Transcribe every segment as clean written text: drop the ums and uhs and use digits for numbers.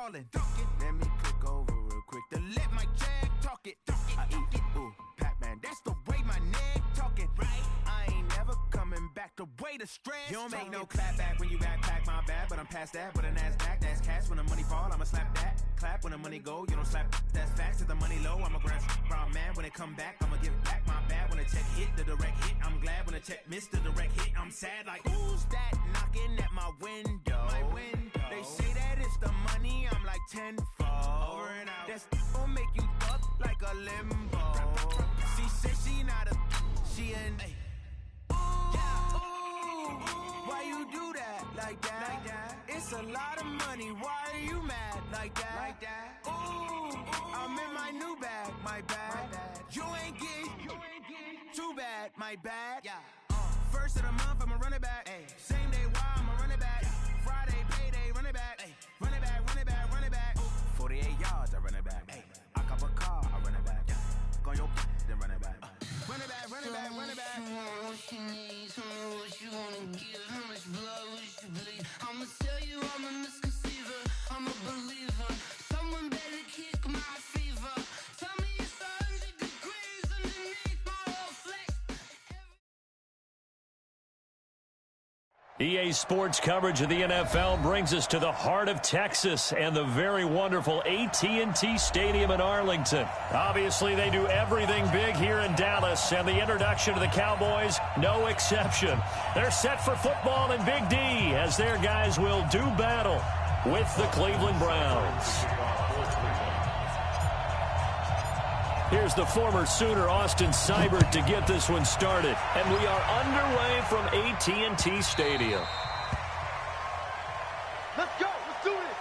ballin'. Let me click over real quick to let my check talk it. I eat it, ooh, Pac-Man, that's the way my neck talking. Right, I ain't never coming back. The way the stress. You don't make no clap back when you backpack, my bad, but I'm past that. With a NASDAQ, that's cash. When the money fall, I'ma slap that. Clap when the money go, you don't slap. That's facts. If the money low, I'ma grab brown man. When it come back, I'ma give back my bad. When the check hit, the direct hit. I'm glad when the check missed the direct hit. I'm sad like, who's that knocking at my window? My window. They say that it's the money, I'm like tenfold. Over and out. That's gon' make you up like a limbo. She said she not a, she an. Yeah. Ooh, why you do that like that? It's a lot of money. Why are you mad like that? Ooh, I'm in my new bag, my bad. You ain't getting too bad, my bad. Yeah. First of the month, I'ma run it back. Ay. Same day, why I'ma run it back. Friday, payday, run it back. Ay. Run it back, run it back, run it back. 48 yards, I run it back. Ay. I cop a car, I run it back. Go on your then run it back. Run it back, run it back, run it back. What you need, tell me what you wanna give. How much blood would you bleed? I'ma tell you I'm a misconceiver, I'm a believer. Someone better kick my fever. Tell me it's 100 degrees underneath my whole flesh. EA Sports coverage of the NFL brings us to the heart of Texas and the very wonderful AT&T Stadium in Arlington. Obviously, they do everything big here in Dallas, and the introduction to the Cowboys, no exception. They're set for football in Big D as their guys will do battle with the Cleveland Browns. Here's the former Sooner, Austin Seibert, to get this one started. And we are underway from AT&T Stadium. Let's go. Let's do this.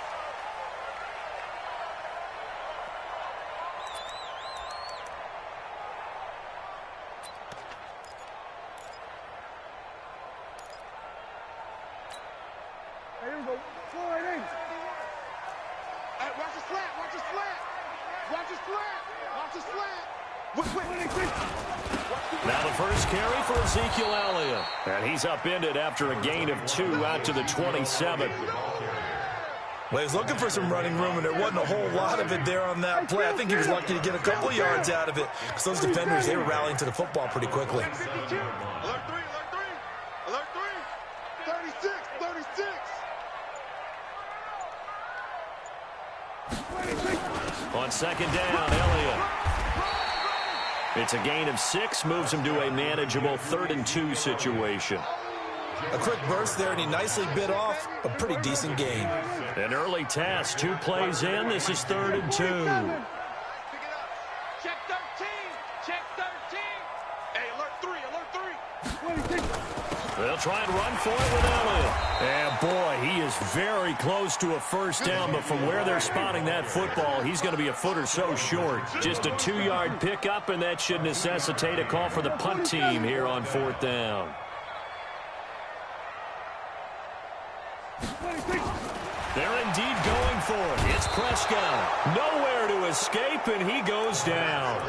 Hey, here we go. 4-8. Hey, watch the slant. Watch the slant. Watch the slant. Watch the slant. Now the first carry for Ezekiel Elliott. And he's upended after a gain of 2 out to the 27. Well, he was looking for some running room, and there wasn't a whole lot of it there on that play. I think he was lucky to get a couple of yards out of it because those defenders, they were rallying to the football pretty quickly. Alert 3, alert 3, alert 3. 36, 36. On second down, Elliott. It's a gain of 6, moves him to a manageable 3rd and 2 situation. A quick burst there, and he nicely bit off a pretty decent gain. An early test, 2 plays in. This is 3rd and 2. Pick it up. Check 13. Check 13. Hey, alert 3, alert 3. They'll try and run for it with Elliott. And, boy, he is very close to a first down, but from where they're spotting that football, he's going to be a foot or so short. Just a 2-yard pickup, and that should necessitate a call for the punt team here on 4th down. They're indeed going for it. It's Prescott. Nowhere to escape, and he goes down.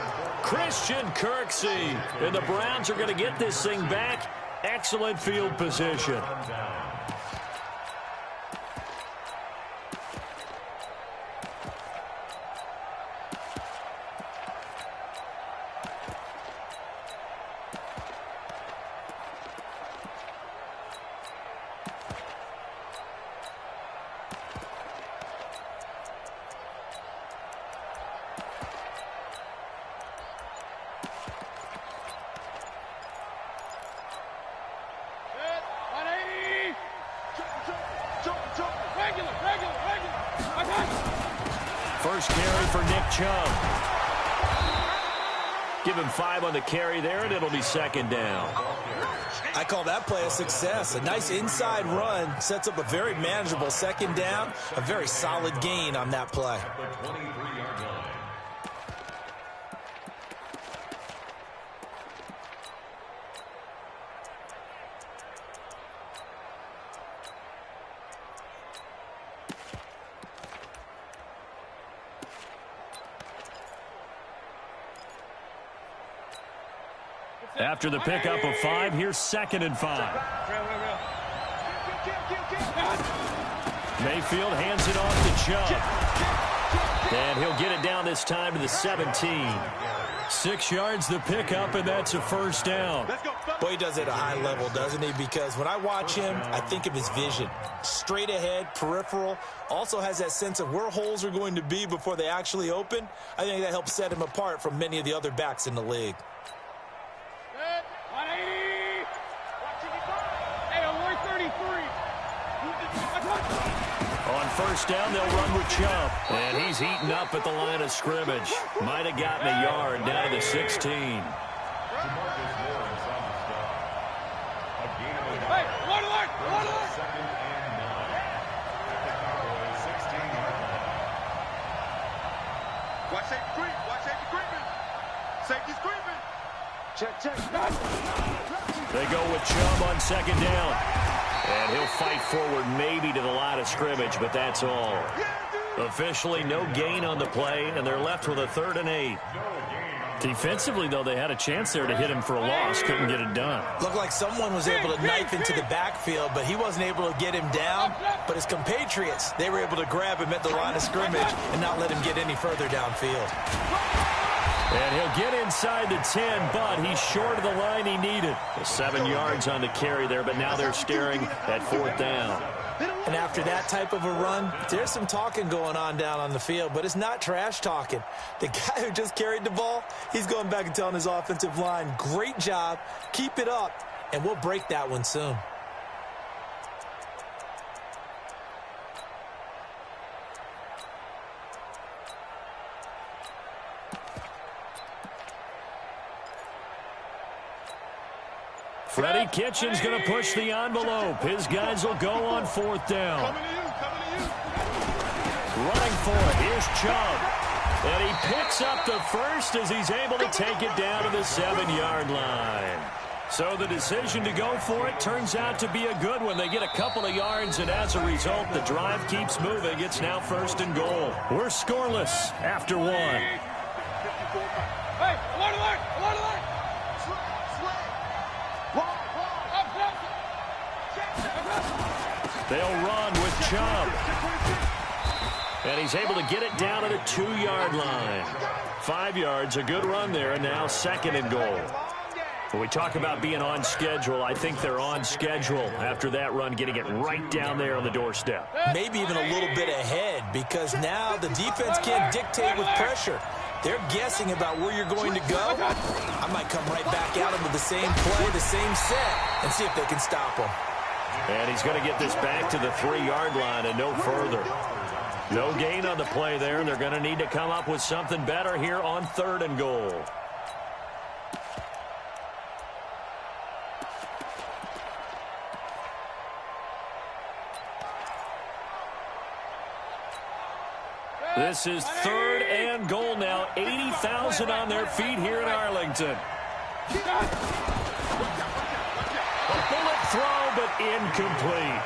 Christian Kirksey. And the Browns are going to get this thing back. Excellent field position. First carry for Nick Chubb. Give him 5 on the carry there, and it'll be 2nd down. I call that play a success. A nice inside run sets up a very manageable 2nd down. A very solid gain on that play. After the pickup of 5, here's 2nd and 5. Mayfield hands it off to Chubb. And he'll get it down this time to the 17. 6 yards the pickup, and that's a first down. Boy, he does it at a high level, doesn't he? Because when I watch him, I think of his vision. Straight ahead, peripheral. Also has that sense of where holes are going to be before they actually open. I think that helps set him apart from many of the other backs in the league. 180. Hey, 133. On first down, they'll run with Chubb. And he's eaten up at the line of scrimmage. Might have gotten a yard down to the 16. Hey, one alert. Second and 9. At the Cowboys 16-yard line. Watch safety creep. Watch safety creeping. Safety's creeping. Check. They go with Chubb on second down. And he'll fight forward maybe to the line of scrimmage, but that's all. Officially, no gain on the play, and they're left with a 3rd and 8. Defensively, though, they had a chance there to hit him for a loss. Couldn't get it done. Looked like someone was able to knife into the backfield, but he wasn't able to get him down. But his compatriots, they were able to grab him at the line of scrimmage and not let him get any further downfield. And he'll get inside the 10, but he's short of the line he needed. 7 yards on the carry there, but now they're staring at 4th down. And after that type of a run, there's some talking going on down on the field, but it's not trash talking. The guy who just carried the ball, he's going back and telling his offensive line, great job, keep it up, and we'll break that one soon. Freddie Kitchens going to push the envelope. His guys will go on 4th down. Running for it. Here's Chubb. And he picks up the first as he's able to take it down to the 7-yard line. So the decision to go for it turns out to be a good one. They get a couple of yards, and as a result, the drive keeps moving. It's now 1st and goal. We're scoreless after 1. Hey, alert, alert, alert, alert. They'll run with Chubb. And he's able to get it down to the 2-yard line. 5 yards, a good run there, and now 2nd and goal. When we talk about being on schedule, I think they're on schedule after that run, getting it right down there on the doorstep. Maybe even a little bit ahead, because now the defense can't dictate with pressure. They're guessing about where you're going to go. I might come right back at them with the same play, the same set, and see if they can stop them. And he's going to get this back to the 3-yard line and no further. No gain on the play there. They're going to need to come up with something better here on 3rd and goal. This is 3rd and goal now. 80,000 on their feet here in Arlington. A bullet throw, but incomplete.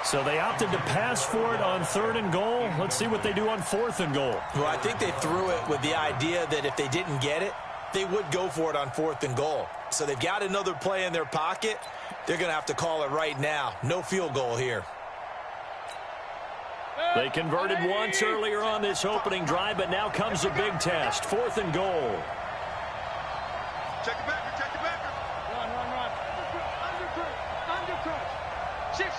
So they opted to pass for it on 3rd and goal. Let's see what they do on 4th and goal. Well, I think they threw it with the idea that if they didn't get it, they would go for it on 4th and goal. So they've got another play in their pocket. They're going to have to call it right now. No field goal here. They converted once earlier on this opening drive, but now comes a big test. 4th and goal. Check it back. Check it back. Run. Undercut. Shift.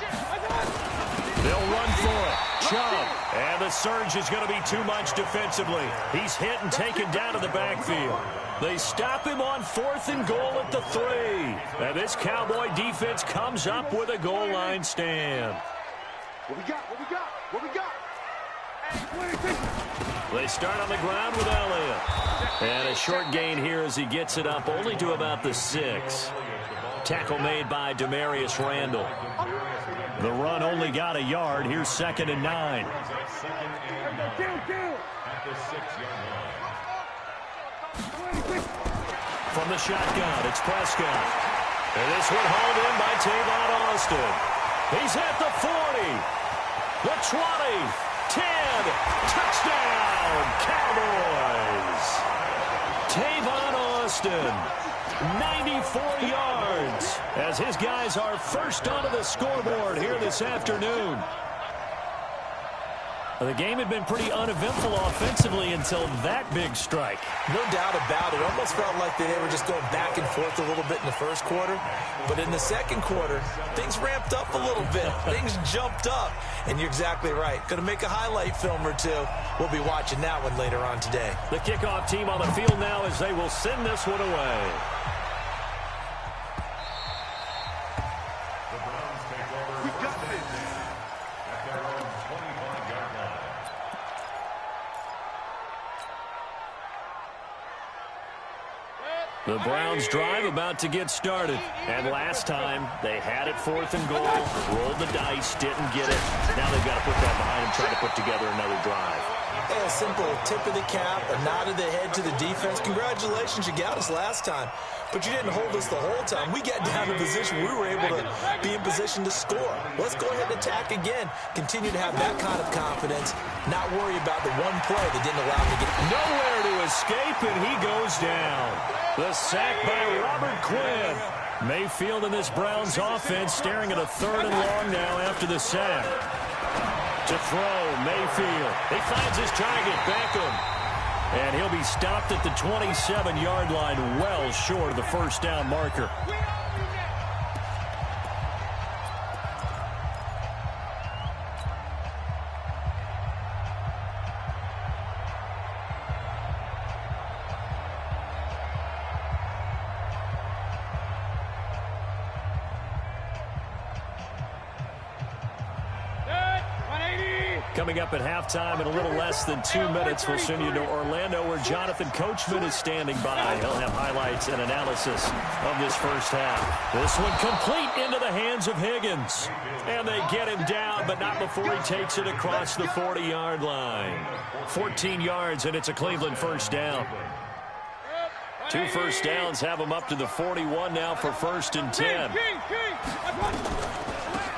They'll run for it. Chubb. And the surge is going to be too much defensively. He's hit and taken down to the backfield. They stop him on 4th and goal at the 3. And this Cowboy defense comes up with a goal line stand. What we got? They start on the ground with Elliott. And a short gain here as he gets it up only to about the 6. Tackle made by Demarius Randall. The run only got a yard. Here's 2nd and 9. From the shotgun, it's Prescott. And this one hauled in by Tavon Austin. He's at the 40, the 20, 10, touchdown, Cowboys. Tavon Austin, 94 yards, as his guys are first onto the scoreboard here this afternoon. The game had been pretty uneventful offensively until that big strike. No doubt about it. Almost felt like they were just going back and forth a little bit in the first quarter. But in the second quarter, things ramped up a little bit. Things jumped up. And you're exactly right. Going to make a highlight film or two. We'll be watching that one later on today. The kickoff team on the field now as they will send this one away. The Browns take over. We got this. At their own 25-yard line. The Browns drive about to get started. And last time, they had it 4th and goal, rolled the dice, didn't get it. Now they've got to put that behind them, try to put together another drive. Hey, a simple tip of the cap, a nod of the head to the defense. Congratulations, you got us last time. But you didn't hold us the whole time. We got down in position. We were able to be in position to score. Let's go ahead and attack again. Continue to have that kind of confidence. Not worry about the one play that didn't allow him to get nowhere to escape, and he goes down. The sack by Robert Quinn. Mayfield in this Browns offense staring at a 3rd and long now after the sack. To throw, Mayfield. He finds his target, Beckham. And he'll be stopped at the 27-yard line, well short of the first down marker. Coming up at halftime in a little less than 2 minutes, we'll send you to Orlando where Jonathan Coachman is standing by. He'll have highlights and analysis of this first half. This one complete into the hands of Higgins. And they get him down, but not before he takes it across the 40-yard line. 14 yards, and it's a Cleveland first down. 2 first downs have him up to the 41 now for 1st and 10.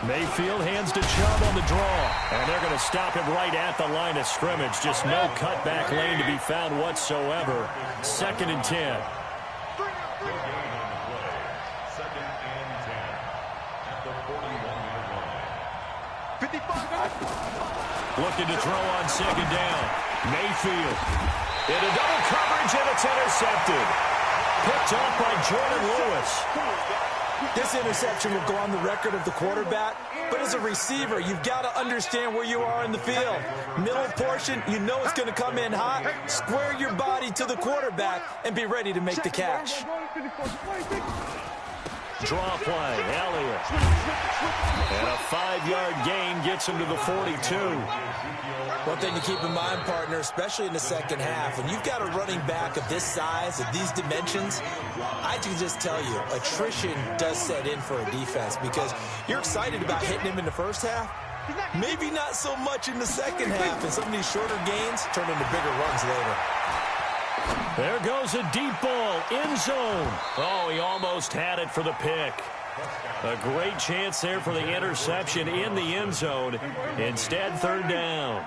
Mayfield hands to Chubb on the draw, and they're going to stop him right at the line of scrimmage. Just no cutback lane to be found whatsoever. 2nd and 10. Good gain on the play. 2nd and 10. At the 41-yard line. 55. Looking to throw on 2nd down. Mayfield into double coverage, and it's intercepted. Picked off by Jordan Lewis. This interception will go on the record of the quarterback, but as a receiver, you've got to understand where you are in the field. Middle portion, you know it's going to come in hot. Square your body to the quarterback and be ready to make the catch. Draw play, Elliott. And a 5-yard gain gets him to the 42. One thing to keep in mind, partner, especially in the second half, when you've got a running back of this size, of these dimensions, I can just tell you, attrition does set in for a defense because you're excited about hitting him in the first half. Maybe not so much in the second half, and some of these shorter gains turn into bigger runs later. There goes a deep ball, end zone. Oh, he almost had it for the pick. A great chance there for the interception in the end zone. Instead, 3rd down.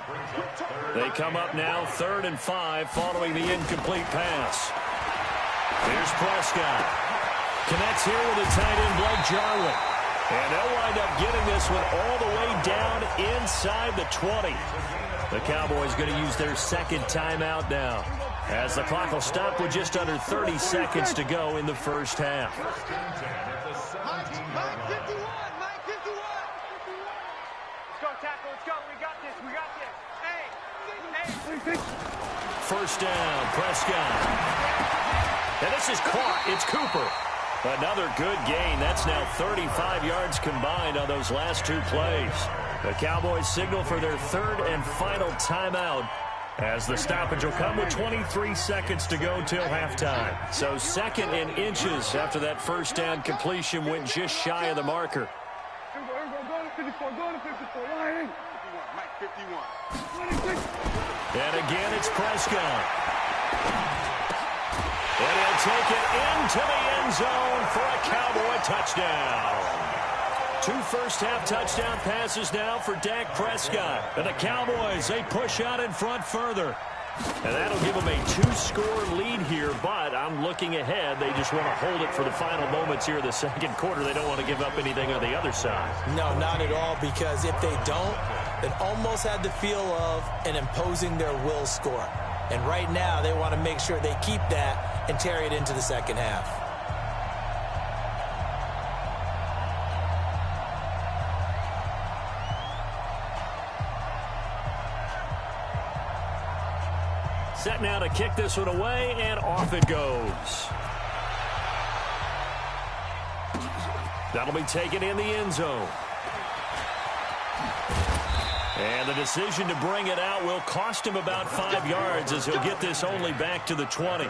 They come up now 3rd and 5 following the incomplete pass. Here's Prescott. Connects here with the tight end, Blake Jarwin. And they'll wind up getting this one all the way down inside the 20. The Cowboys going to use their 2nd timeout now, as the clock will stop with just under 30 seconds to go in the first half. Mike 51. Mike 51. Let's go, tackle. Let's go. We got this. We got this. Hey. First down, Prescott. And this is caught. It's Cooper. Another good gain. That's now 35 yards combined on those last 2 plays. The Cowboys signal for their 3rd and final timeout, as the stoppage will come with 23 seconds to go till halftime. So 2nd and inches after that first down completion went just shy of the marker. Go to 54. Go to 54. Line. 51. Mike 51. And again, it's Prescott. And he'll take it into the end zone for a Cowboy touchdown. 2 first-half touchdown passes now for Dak Prescott. And the Cowboys, they push out in front further. And that'll give them a 2-score lead here, but I'm looking ahead. They just want to hold it for the final moments here in the second quarter. They don't want to give up anything on the other side. No, not at all, because if they don't, It almost had the feel of an imposing their will score. And right now, they want to make sure they keep that and carry it into the second half. Set now to kick this one away, and off it goes. That'll be taken in the end zone. And the decision to bring it out will cost him about 5 yards as he'll get this only back to the 20.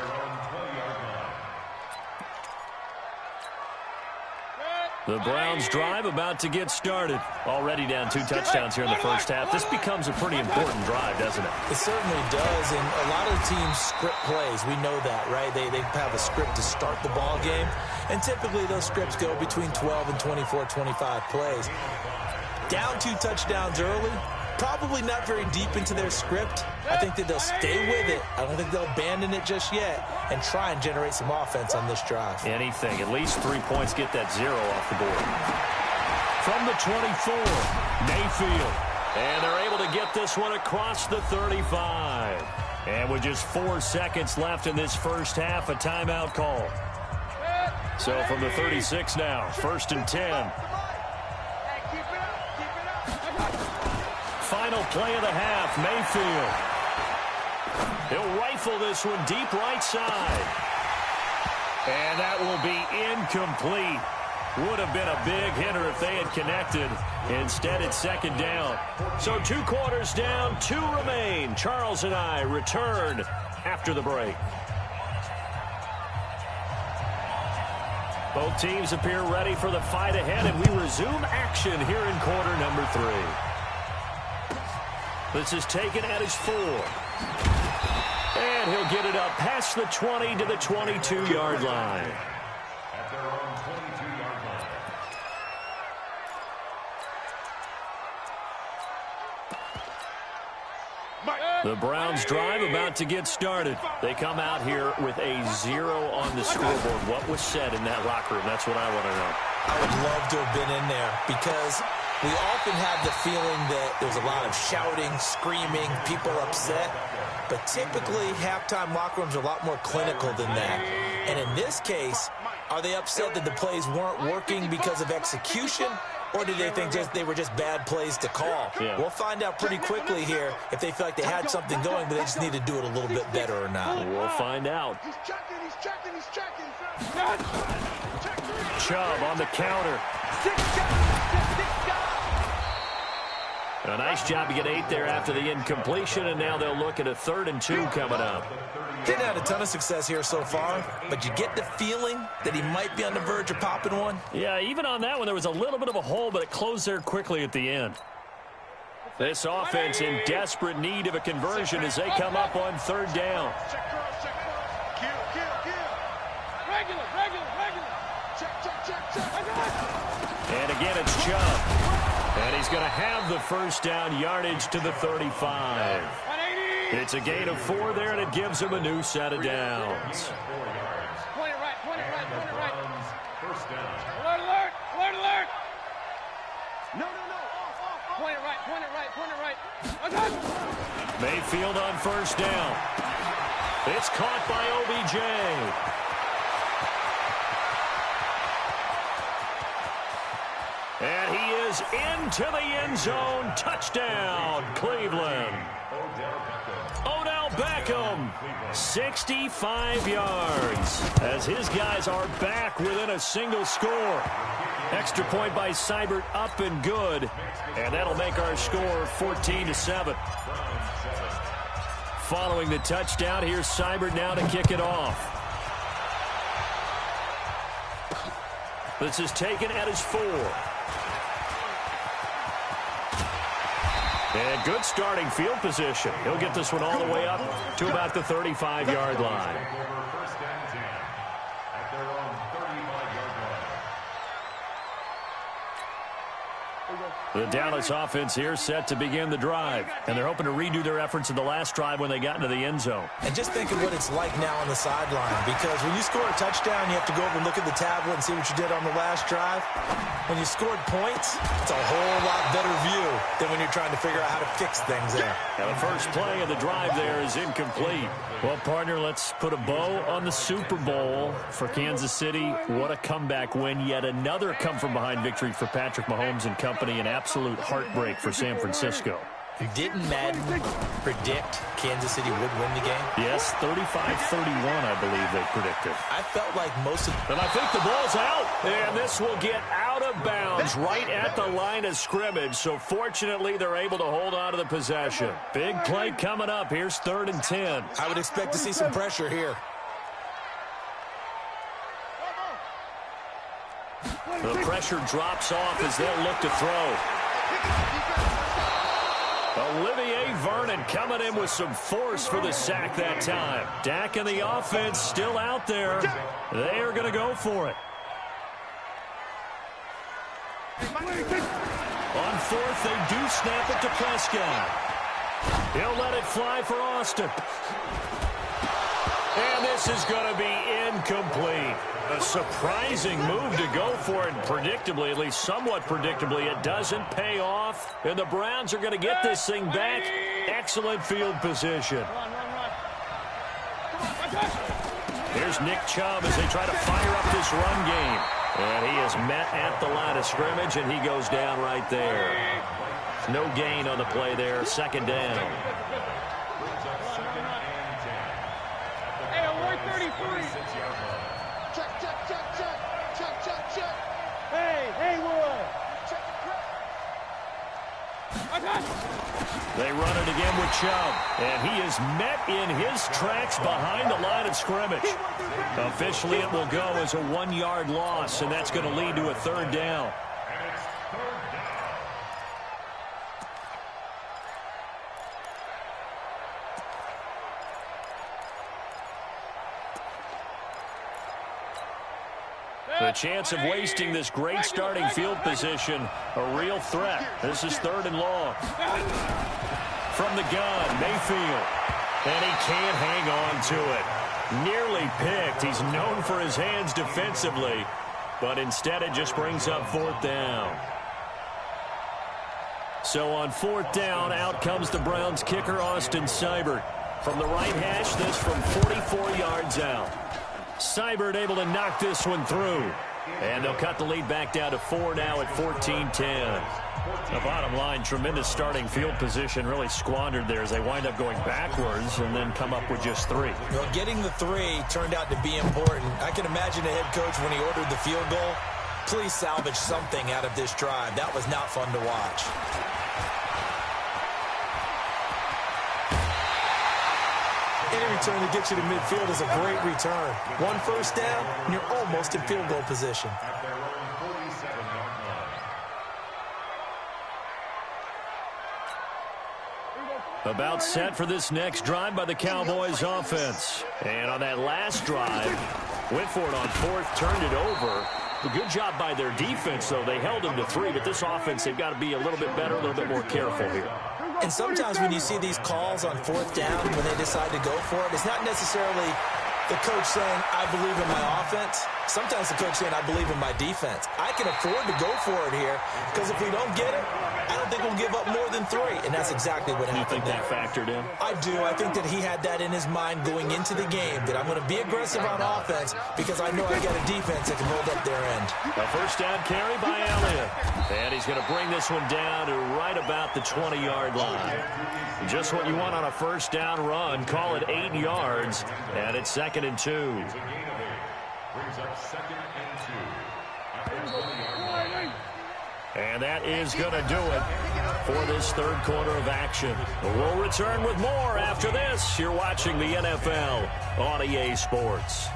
The Browns drive about to get started. Already down 2 touchdowns here in the first half. This becomes a pretty important drive, doesn't it? It certainly does, and a lot of teams script plays. We know that, right? They have a script to start the ball game, and typically those scripts go between 12 and 24, 25 plays. Down 2 touchdowns early, probably not very deep into their script. I think that they'll stay with it. I don't think they'll abandon it just yet and try and generate some offense on this drive. Anything. At least 3 points, get that 0 off the board. From the 24, Mayfield. And they're able to get this one across the 35. And with just 4 seconds left in this first half, a timeout call. So from the 36 now, 1st and 10. Final play of the half, Mayfield. He'll rifle this one deep right side. And that will be incomplete. Would have been a big hitter if they had connected. Instead, it's 2nd down. So 2 quarters down, 2 remain. Charles and I return after the break. Both teams appear ready for the fight ahead, and we resume action here in quarter number 3. This is taken at his 4. And he'll get it up past the 20 to the 22-yard line. At their own 22-yard line. The Browns drive about to get started. They come out here with a 0 on the scoreboard. What was said in that locker room? That's what I want to know. I would love to have been in there because we often have the feeling that there's a lot of shouting, screaming, people upset. But typically, halftime locker rooms are a lot more clinical than that. And in this case, are they upset that the plays weren't working because of execution? Or do they think they were just bad plays to call? Yeah. We'll find out pretty quickly here if they feel like they had something going, but they just need to do it a little bit better or not. We'll find out. He's checking. Chubb on the counter. 6 A nice job to get 8 there after the incompletion, and now they'll look at a 3rd and 2 coming up. Didn't have a ton of success here so far, but you get the feeling that he might be on the verge of popping one. Yeah, even on that one, there was a little bit of a hole, but it closed there quickly at the end. This offense in desperate need of a conversion as they come up on 3rd down. Regular. Check. And again, it's Chubb. And he's going to have the 1st down, yardage to the 35. 180. It's a gain of 4 there, and it gives him a new set of downs. Point it right. First down. Alert. No. Point it right. Mayfield on 1st down. It's caught by OBJ. And he is into the end zone. Touchdown, Cleveland. Odell Beckham, 65 yards, as his guys are back within a single score. Extra point by Seibert, up and good, and that'll make our score 14-7. Following the touchdown, here's Seibert now to kick it off. This is taken at his 4. And good starting field position. He'll get this one all the way up to about the 35-yard line. First and 10 at their own 35-yard line. The Dallas offense here set to begin the drive. And they're hoping to redo their efforts in the last drive when they got into the end zone. And just think of what it's like now on the sideline, because when you score a touchdown, you have to go over and look at the tablet and see what you did on the last drive. When you scored points, it's a whole lot better view than when you're trying to figure out how to fix things there. Now the first play of the drive there is incomplete. Well, partner, let's put a bow on the Super Bowl for Kansas City. What a comeback win. Yet another come-from-behind victory for Patrick Mahomes and company. An absolute heartbreak for San Francisco. Didn't Madden predict Kansas City would win the game? Yes, 35-31, I believe they predicted. I felt like most of... And I think the ball's out. And this will get out of bounds right at the line of scrimmage. So fortunately, they're able to hold on to the possession. Big play coming up. Here's 3rd and 10. I would expect to see some pressure here. The pressure drops off as they'll look to throw. Olivier Vernon coming in with some force for the sack that time. Dak and the offense still out there. They are going to go for it. On 4th, they do snap it to Prescott. He'll let it fly for Austin. And this is going to be incomplete. A surprising move to go for it, and predictably, at least somewhat predictably, it doesn't pay off. And the Browns are going to get this thing back. Excellent field position. Here's Nick Chubb as they try to fire up this run game. And he is met at the line of scrimmage, and he goes down right there. No gain on the play there. 2nd down. Hey, I'm 133. Check. Hey, Wood. They run it again with Chubb, and he is met in his tracks behind the line of scrimmage. Officially, it will go as a 1-yard loss, and that's going to lead to a 3rd down. The chance of wasting this great starting field position, a real threat. This is 3rd and long. From the gun, Mayfield. And he can't hang on to it. Nearly picked. He's known for his hands defensively, but instead it just brings up 4th down. So on 4th down, out comes the Browns kicker, Austin Seibert. From the right hash, this from 44 yards out. Seibert able to knock this one through. And they'll cut the lead back down to 4 now at 14-10. The bottom line, tremendous starting field position, really squandered there as they wind up going backwards and then come up with just 3. Well, getting the 3 turned out to be important. I can imagine the head coach when he ordered the field goal. Please salvage something out of this drive. That was not fun to watch. Any return that gets you to midfield is a great return. 1 first down, and you're almost in field goal position. About set for this next drive by the Cowboys offense. And on that last drive, went for it on 4th, turned it over. A good job by their defense, though. They held them to 3, but this offense, they've got to be a little bit better, a little bit more careful here. And sometimes when you see these calls on 4th down, when they decide to go for it, it's not necessarily the coach saying, I believe in my offense. Sometimes the coach saying, I believe in my defense. I can afford to go for it here because if we don't get it, I don't think we'll give up more than 3. And that's exactly what happened. You think that factored in? I do. I think that he had that in his mind going into the game, that I'm going to be aggressive on offense because I know I got a defense that can hold up their end. A first down carry by Elliott. And he's going to bring this one down to right about the 20-yard line. Just what you want on a first down run. Call it 8 yards, and it's 2nd and 2. Brings up 2nd and 2 at the 20-yard line. And that is going to do it for this 3rd quarter of action. We'll return with more after this. You're watching the NFL on EA Sports.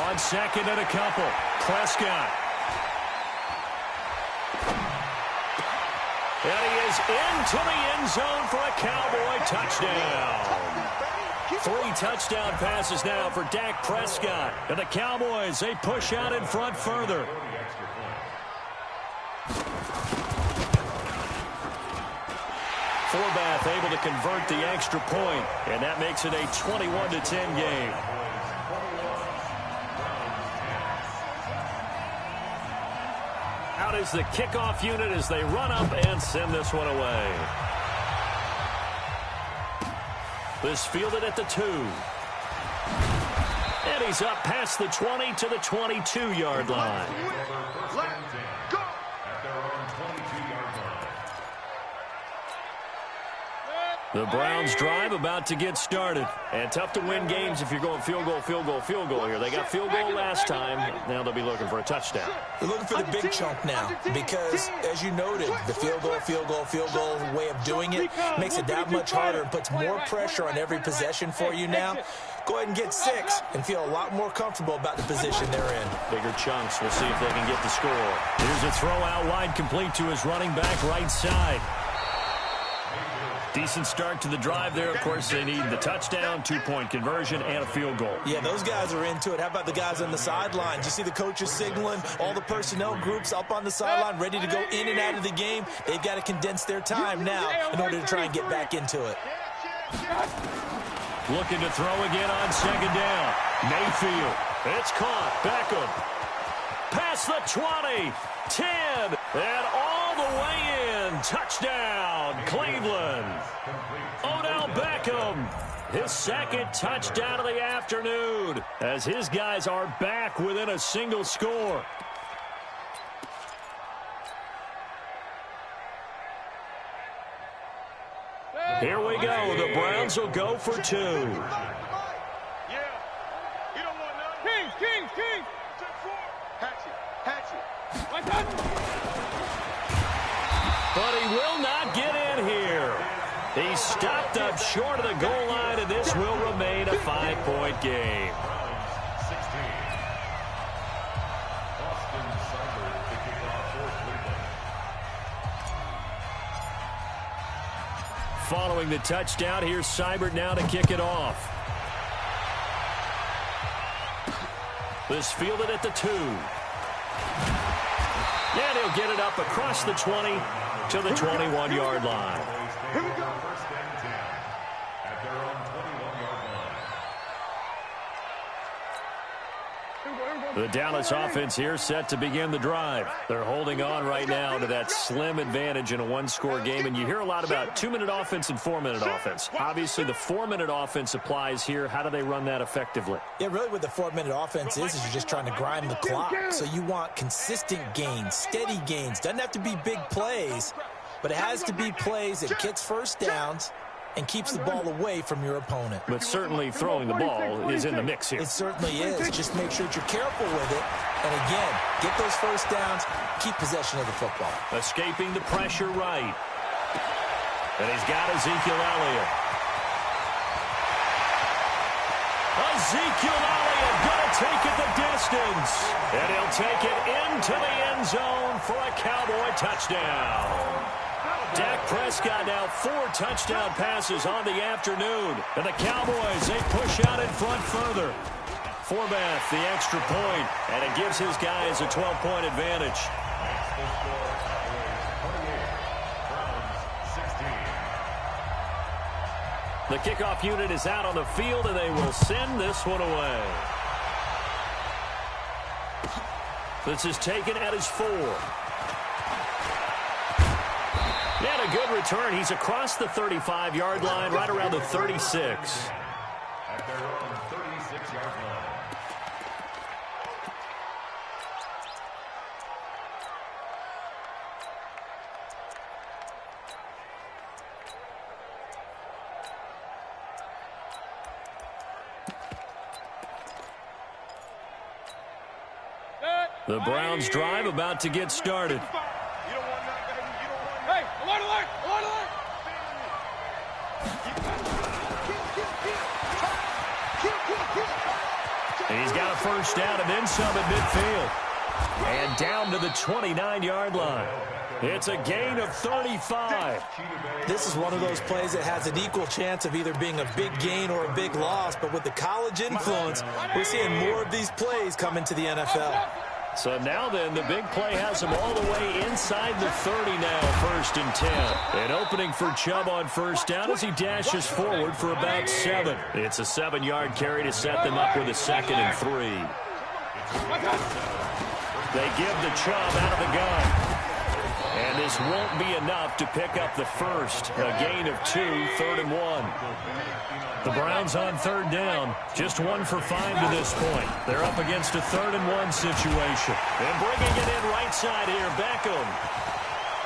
On 2nd and a couple, Prescott. And he is into the end zone for a Cowboy touchdown. 3 touchdown passes now for Dak Prescott. And the Cowboys, they push out in front further. Forbath able to convert the extra point, and that makes it a 21-10 game. Out is the kickoff unit as they run up and send this one away. This fielded at the 2. And he's up past the 20 to the 22-yard line. The Browns drive about to get started. And tough to win games if you're going field goal, field goal, field goal here. They got field goal last time. Now they'll be looking for a touchdown. They're looking for the big chunk now because, as you noted, the field goal way of doing it makes it that much harder and puts more pressure on every possession for you now. Go ahead and get 6 and feel a lot more comfortable about the position they're in. Bigger chunks. We'll see if they can get the score. Here's a throw out wide, complete to his running back right side. Decent start to the drive there. Of course, they need the touchdown, 2-point conversion, and a field goal. Yeah, those guys are into it. How about the guys on the sidelines? You see the coaches signaling, all the personnel groups up on the sideline ready to go in and out of the game. They've got to condense their time now in order to try and get back into it. Looking to throw again on second down. Mayfield. It's caught. Beckham. Past the 20. 10. And all the way in. Touchdown, Cleveland. Odell Beckham. His second touchdown of the afternoon as his guys are back within a single score. Here we go. The Browns will go for 2. Yeah. You don't want none. Kings. Hatchet. But he will not get in here. He stopped up short of the goal line, and this will remain a 5-point game. Following the touchdown, here's Seibert now to kick it off. This fielded at the 2. And he'll get it up across the 20 to the 21-yard line. Here we go. First and 10 at their own 21-yard line. The Dallas offense here set to begin the drive. They're holding on right now to that slim advantage in a 1-score game. And you hear a lot about 2-minute offense and 4-minute offense. Obviously, the 4-minute offense applies here. How do they run that effectively? Yeah, really what the 4-minute offense is you're just trying to grind the clock. So you want consistent gains, steady gains. Doesn't have to be big plays, but it has to be plays that gets first downs and keeps the ball away from your opponent. But certainly throwing the ball is in the mix here. It certainly is. Just make sure that you're careful with it. And again, get those first downs, keep possession of the football. Escaping the pressure right. And he's got Ezekiel Elliott. Ezekiel Elliott going to take it the distance. And he'll take it into the end zone for a Cowboy touchdown. Dak Prescott now 4 touchdown passes on the afternoon. And the Cowboys, they push out in front further. Forbath, the extra point, and it gives his guys a 12-point advantage. The kickoff unit is out on the field, and they will send this one away. This is taken at his 4. And a good return. He's across the 35-yard line, right around the 36. At their own 36-yard line. The Browns drive about to get started. Hey, alert, alert, alert, alert! And he's got a first down and then some at midfield. And down to the 29-yard line. It's a gain of 35. This is one of those plays that has an equal chance of either being a big gain or a big loss, but with the college influence, we're seeing more of these plays come into the NFL. So now then, the big play has him all the way inside the 30 now, 1st and 10. An opening for Chubb on first down as he dashes forward for about 7. It's a 7-yard carry to set them up with a 2nd and 3. They give the Chubb out of the gun. And this won't be enough to pick up the first. A gain of 2, 3rd and 1. The Browns on 3rd down. Just 1 for 5 to this point. They're up against a 3rd and 1 situation. And bringing it in right side here, Beckham.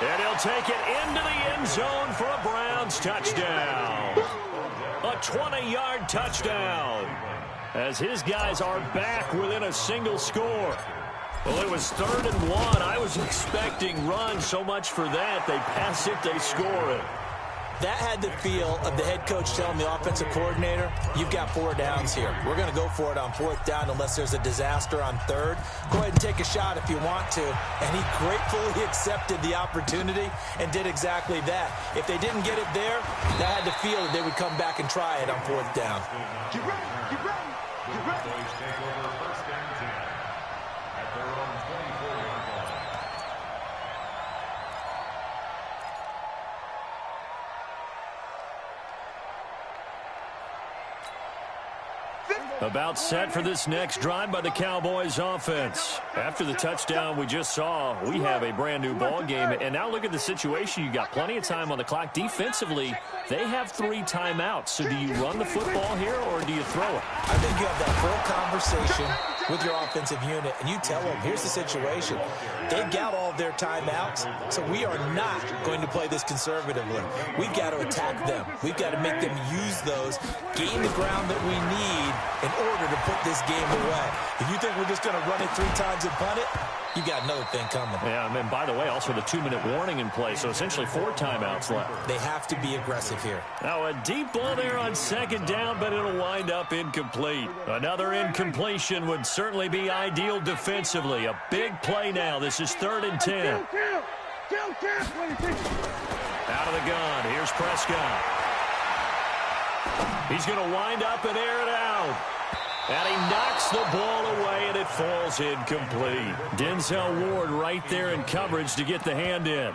And he'll take it into the end zone for a Browns touchdown. A 20-yard touchdown. As his guys are back within a single score. Well, it was 3rd and 1. I was expecting run, so much for that. They pass it, they score it. That had the feel of the head coach telling the offensive coordinator, you've got 4 downs here. We're going to go for it on 4th down unless there's a disaster on 3rd. Go ahead and take a shot if you want to. And he gratefully accepted the opportunity and did exactly that. If they didn't get it there, that had the feel that they would come back and try it on 4th down. Get ready, get ready, get ready. Boys take over 1st and 10 at their own 24-yard line. About set for this next drive by the Cowboys offense. After the touchdown we just saw, we have a brand new ball game. And now look at the situation. You got plenty of time on the clock. Defensively, they have 3 timeouts. So do you run the football here or do you throw it? I think you have that full conversation with your offensive unit, and you tell them, here's the situation. They've got all of their timeouts, so we are not going to play this conservatively. We've got to attack them. We've got to make them use those, gain the ground that we need in order to put this game away. If you think we're just going to run it 3 times and punt it, you got another thing coming. Yeah, and by the way, also the 2-minute warning in play, so essentially 4 timeouts left. They have to be aggressive here. Now a deep ball there on 2nd down, but it'll wind up incomplete. Another incompletion would certainly be ideal defensively. A big play now. This is 3rd and 10. Out of the gun. Here's Prescott. He's going to wind up and air it out. And he knocks the ball away, and it falls incomplete. Denzel Ward right there in coverage to get the hand in.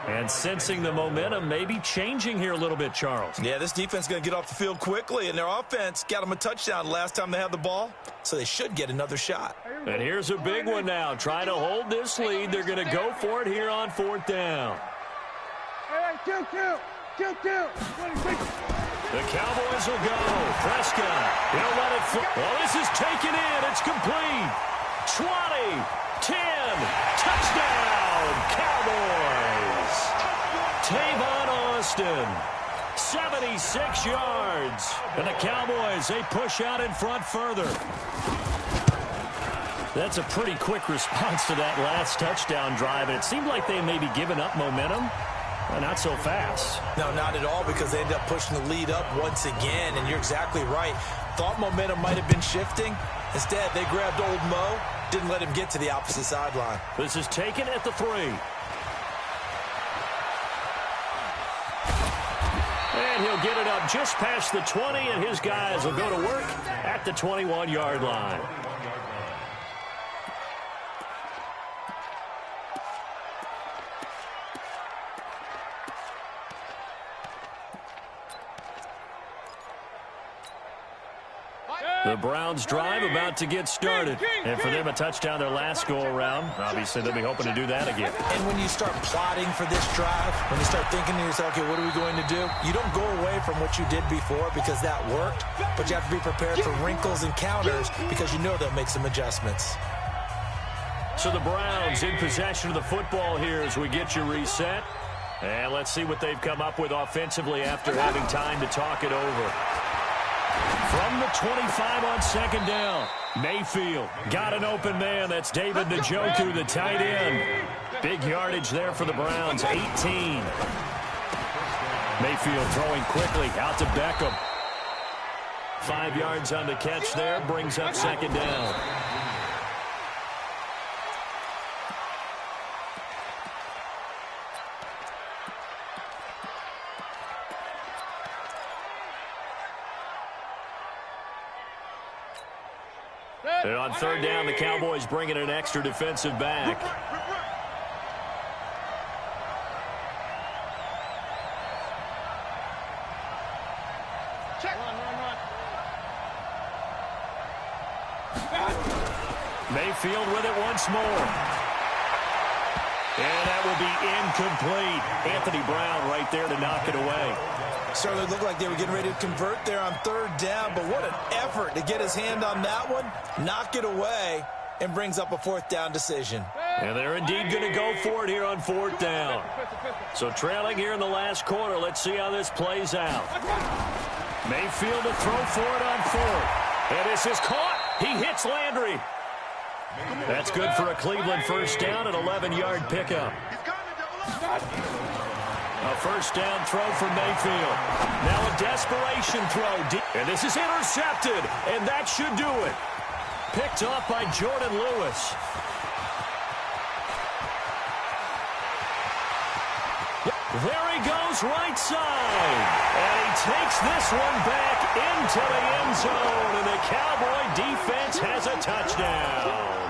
And sensing the momentum maybe changing here a little bit, Charles. Yeah, this defense is going to get off the field quickly, and their offense got them a touchdown last time they had the ball, so they should get another shot. And here's a big one now. Trying to hold this lead. They're going to go for it here on 4th down. The Cowboys will go. Prescott, he'll let it fly. Well, this is taken in. It's complete. 20, 10, touchdown, Cowboys. Tavon Austin, 76 yards. And the Cowboys, they push out in front further. That's a pretty quick response to that last touchdown drive, and it seemed like they may be giving up momentum. Well, not so fast. No, not at all, because they ended up pushing the lead up once again, and you're exactly right. Thought momentum might have been shifting. Instead, they grabbed old Mo, didn't let him get to the opposite sideline. This is taken at the 3. And he'll get it up just past the 20, and his guys will go to work at the 21-yard line. The Browns drive about to get started. And for them, a touchdown their last go-around. Obviously, they'll be hoping to do that again. And when you start plotting for this drive, when you start thinking to yourself, okay, what are we going to do? You don't go away from what you did before because that worked, but you have to be prepared for wrinkles and counters because you know they'll make some adjustments. So the Browns in possession of the football here as we get you reset. And let's see what they've come up with offensively after having time to talk it over. From the 25 on 2nd down, Mayfield got an open man. That's David Njoku, the tight end. Big yardage there for the Browns, 18. Mayfield throwing quickly out to Beckham. 5 yards on the catch there, brings up 2nd down. And on third down, the Cowboys bring in an extra defensive back. Mayfield with it once more. And that will be incomplete. Anthony Brown right there to knock it away. Certainly looked like they were getting ready to convert there on third down, but what an effort to get his hand on that one, knock it away, and brings up a fourth down decision. And they're indeed going to go for it here on fourth down. So trailing here in the last quarter, let's see how this plays out. Mayfield to throw for it on fourth. And this is caught. He hits Landry. That's good for a Cleveland first down, an 11-yard pickup. A first down throw for Mayfield. Now a desperation throw. And this is intercepted. And that should do it. Picked off by Jordan Lewis. There he goes right side. And he takes this one back into the end zone. And the Cowboy defense has a touchdown.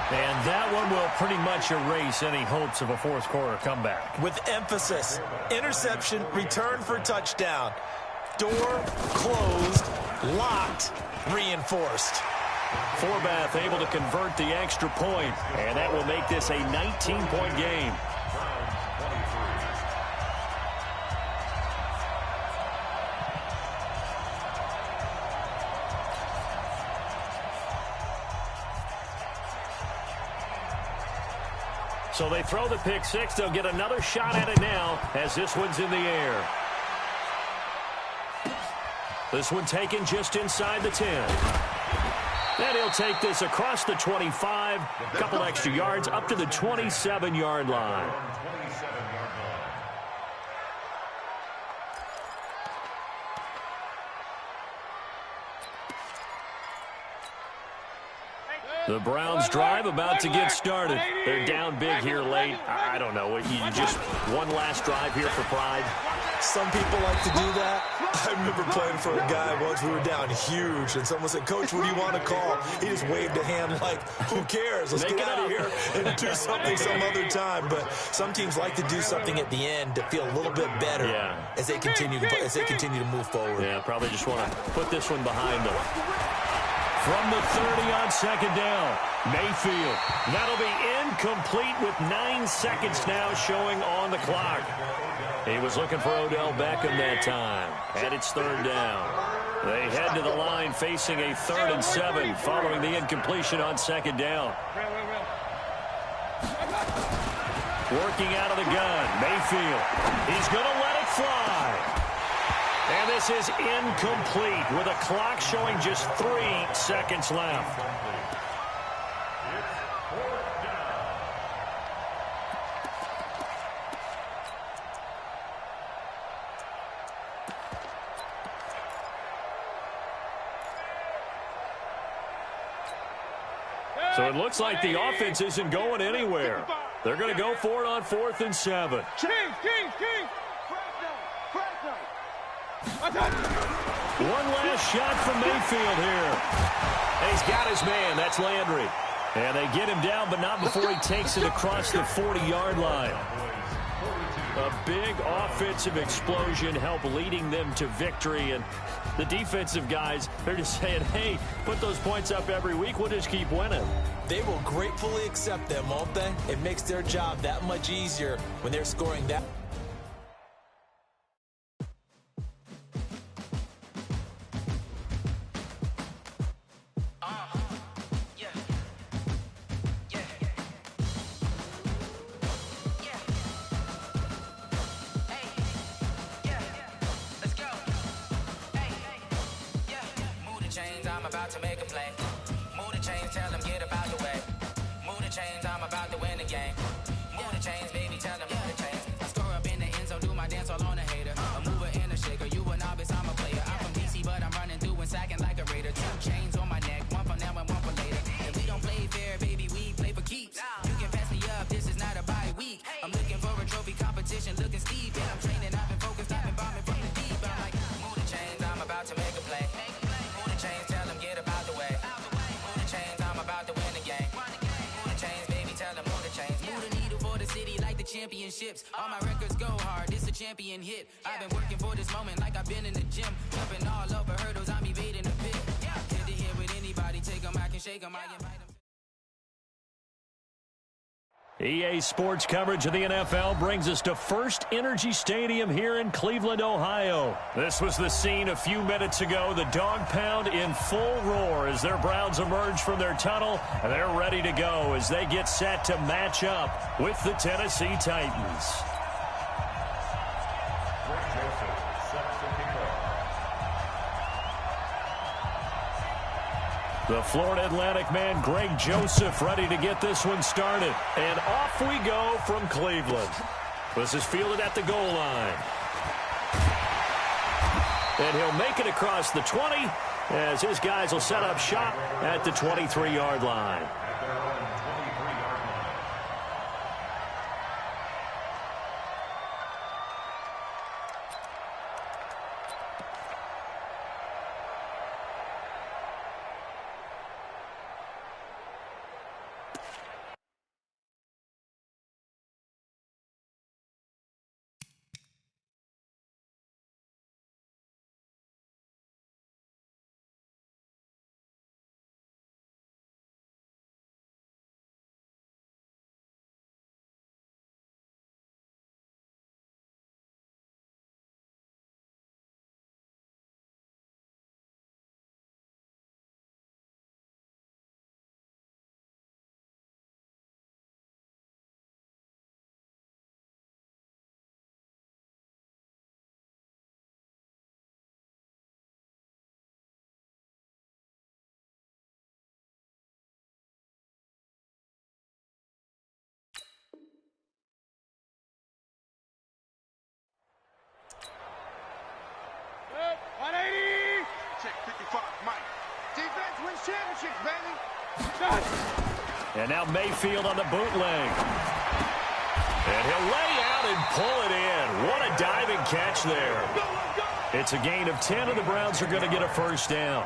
And that one will pretty much erase any hopes of a fourth quarter comeback. With emphasis, interception, return for touchdown. Door closed, locked, reinforced. Forbath able to convert the extra point, and that will make this a 19-point game. So they throw the pick six. They'll get another shot at it now as this one's in the air. This one taken just inside the 10. Then he'll take this across the 25, a couple extra yards up to the 27-yard line. The Browns drive about to get started. They're down big here late. I don't know. You just one last drive here for pride? Some people like to do that. I remember playing for a guy once. We were down huge, and someone said, "Coach, what do you want to call?" He just waved a hand like, "Who cares? Let's get out of here and do something some other time." But some teams like to do something at the end to feel a little bit better as they continue to move forward. Yeah, probably just want to put this one behind them. From the 30 on second down, Mayfield. That'll be incomplete with 9 seconds now showing on the clock. He was looking for Odell Beckham that time. And it's third down. They head to the line facing a 3rd and 7 following the incompletion on second down. Working out of the gun, Mayfield. He's going to let it fly. And this is incomplete with a clock showing just 3 seconds left. So it looks like the offense isn't going anywhere. They're going to go for it on 4th and 7. One last shot from Mayfield here. And he's got his man. That's Landry. And they get him down, but not before he takes it across the 40-yard line. A big offensive explosion helped leading them to victory. And the defensive guys, they're just saying, hey, put those points up every week. We'll just keep winning. They will gratefully accept them, won't they? It makes their job that much easier when they're scoring that. Tell them get about the city like the championships. All my records go hard, this a champion hit. I've been working for this moment like I've been in the gym. Jumping all over hurdles, I'm evading a bit. Head to head with anybody, take them, I can shake them, I invite them. EA Sports coverage of the NFL brings us to First Energy Stadium here in Cleveland, Ohio. This was the scene a few minutes ago. The dog pound in full roar as their Browns emerge from their tunnel. And they're ready to go as they get set to match up with the Tennessee Titans. The Florida Atlantic man, Greg Joseph, ready to get this one started. And off we go from Cleveland. This is fielded at the goal line. And he'll make it across the 20 as his guys will set up shop at the 23-yard line. Championships, baby. And now Mayfield on the bootleg. And he'll lay out and pull it in. What a diving catch there. It's a gain of 10, and the Browns are going to get a first down.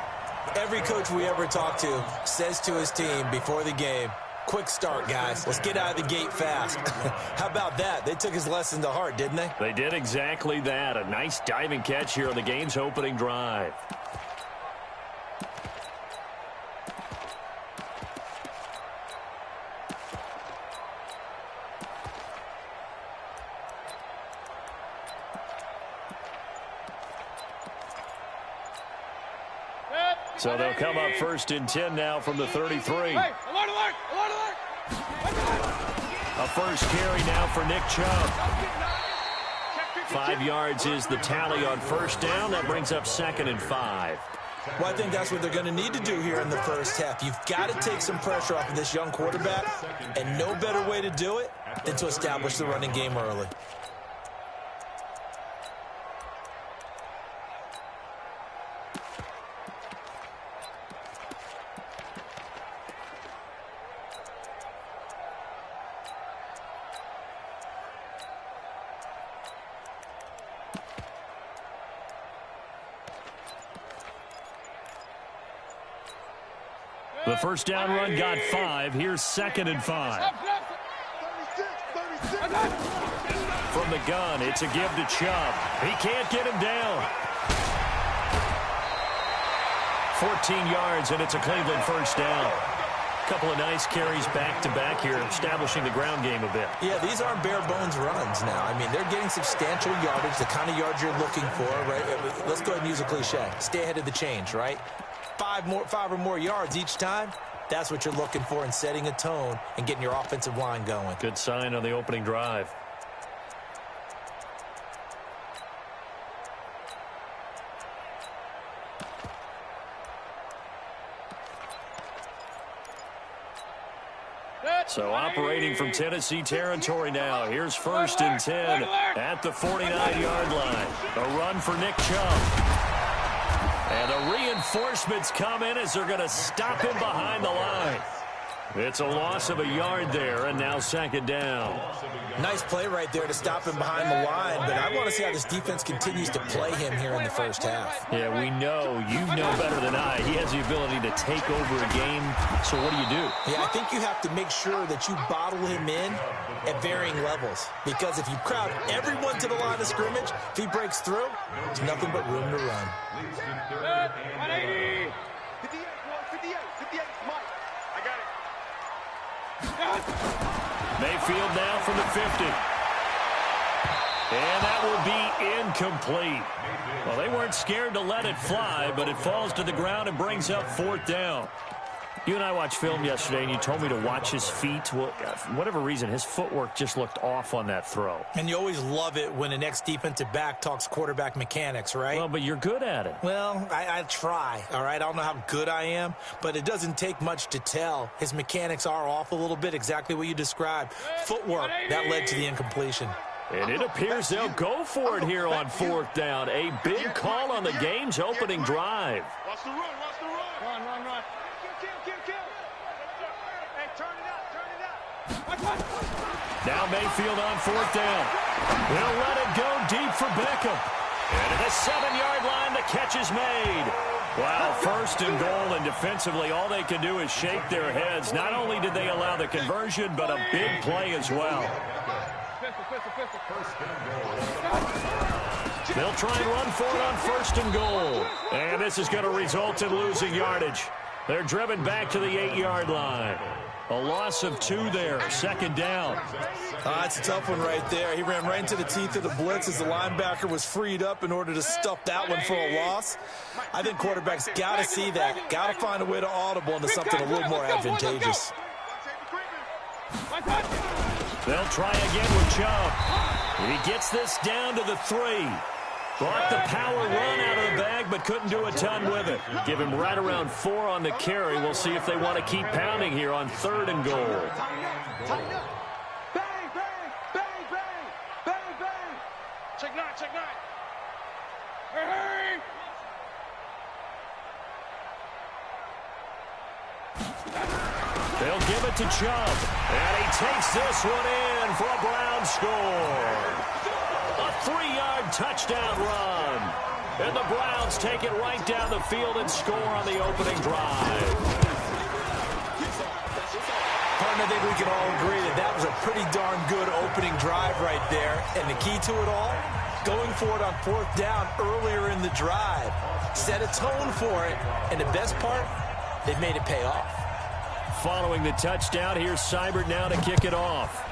Every coach we ever talk to says to his team before the game, quick start, guys. Let's get out of the gate fast. How about that? They took his lesson to heart, didn't they? They did exactly that. A nice diving catch here on the game's opening drive. So they'll come up first and 10 now from the 33. Hey, alert, alert, alert, alert. A first carry now for Nick Chubb. 5 yards is the tally on first down. That brings up 2nd and 5. Well, I think that's what they're going to need to do here in the first half. You've got to take some pressure off of this young quarterback, and no better way to do it than to establish the running game early. The first down run got 5. Here's 2nd and 5. From the gun, it's a give to Chubb. He can't get him down. 14 yards, and it's a Cleveland first down. Couple of nice carries back-to-back here, establishing the ground game a bit. Yeah, these aren't bare-bones runs now. I mean, they're getting substantial yardage, the kind of yards you're looking for, right? Let's go ahead and use a cliche. Stay ahead of the change, right? 5 or more yards each time, that's what you're looking for in setting a tone and getting your offensive line going. Good sign on the opening drive. So operating from Tennessee territory now. Here's 1st and 10 at the 49-yard line. A run for Nick Chubb. And the reinforcements come in as they're going to stop him behind the line. It's a loss of a yard there, and now second down. Nice play right there to stop him behind the line, but I want to see how this defense continues to play him here in the first half. Yeah, we know. You know better than I. He has the ability to take over a game, so what do? Yeah, I think you have to make sure that you bottle him in at varying levels, because if you crowd everyone to the line of scrimmage, if he breaks through, there's nothing but room to run. 180. 58, Mike. I got it. Mayfield now from the 50. And that will be incomplete. Well, they weren't scared to let it fly, but it falls to the ground and brings up fourth down. You and I watched film yesterday, and you told me to watch his feet. Well, for whatever reason, his footwork just looked off on that throw. And you always love it when an ex-defensive back talks quarterback mechanics, right? Well, but you're good at it. Well, I try, all right? I don't know how good I am, but it doesn't take much to tell. His mechanics are off a little bit, exactly what you described. Footwork, that led to the incompletion. And it appears they'll go for it here on fourth down. A big call on the game's opening drive. Watch the run. Run. Kill. Hey, turn it up. Now Mayfield on fourth down. They'll let it go deep for Beckham. And at the 7-yard line, the catch is made. Wow, first and goal, and defensively, all they can do is shake their heads. Not only did they allow the conversion, but a big play as well. They'll try and run for it on first and goal. And this is going to result in losing yardage. They're driven back to the 8-yard line. A loss of 2 there, second down. It's a tough one right there. He ran right into the teeth of the blitz as the linebacker was freed up in order to stuff that one for a loss. I think quarterbacks got to see that. Got to find a way to audible into something a little more advantageous. They'll try again with Chubb. He gets this down to the 3. Brought the power run out of the bag, but couldn't do a ton with it. Give him right around 4 on the carry. We'll see if they want to keep pounding here on third and goal. Bang. Check 9. Hey. They'll give it to Chubb. And he takes this one in for a Brown score. A 3-yard touchdown run. And the Browns take it right down the field and score on the opening drive. Partner, I think we can all agree that that was a pretty darn good opening drive right there. And the key to it all, going for it on fourth down earlier in the drive. Set a tone for it. And the best part, they've made it pay off. Following the touchdown, here's Seibert now to kick it off.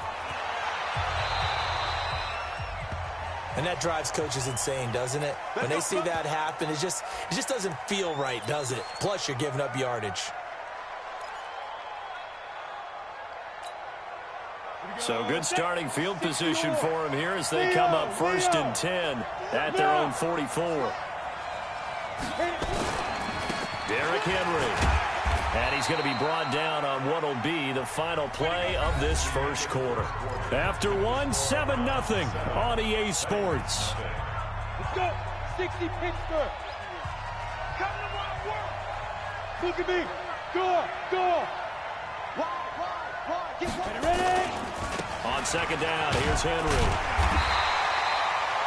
And that drives coaches insane, doesn't it? When they see that happen, it just doesn't feel right, does it? Plus, you're giving up yardage. So good starting field position for him here as they come up first and 10 at their own 44. Derrick Henry. And he's going to be brought down on what will be the final play of this first quarter. After 7-0 on EA Sports. Let's go. 60 Pittsburgh. Come to my work. Look at me. Go. Wide. Get ready. On second down, here's Henry.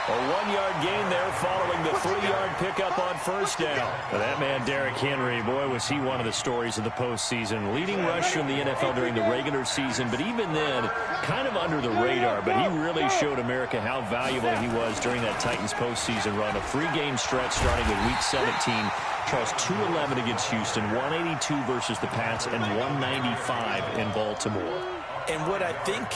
A 1-yard gain there following the 3-yard pickup on first down. Well, that man, Derrick Henry, boy, was he one of the stories of the postseason. Leading rusher in the NFL during the regular season, but even then, kind of under the radar. But he really showed America how valuable he was during that Titans postseason run. A 3-game stretch starting with Week 17. Charles, 211 against Houston, 182 versus the Pats, and 195 in Baltimore. And what I think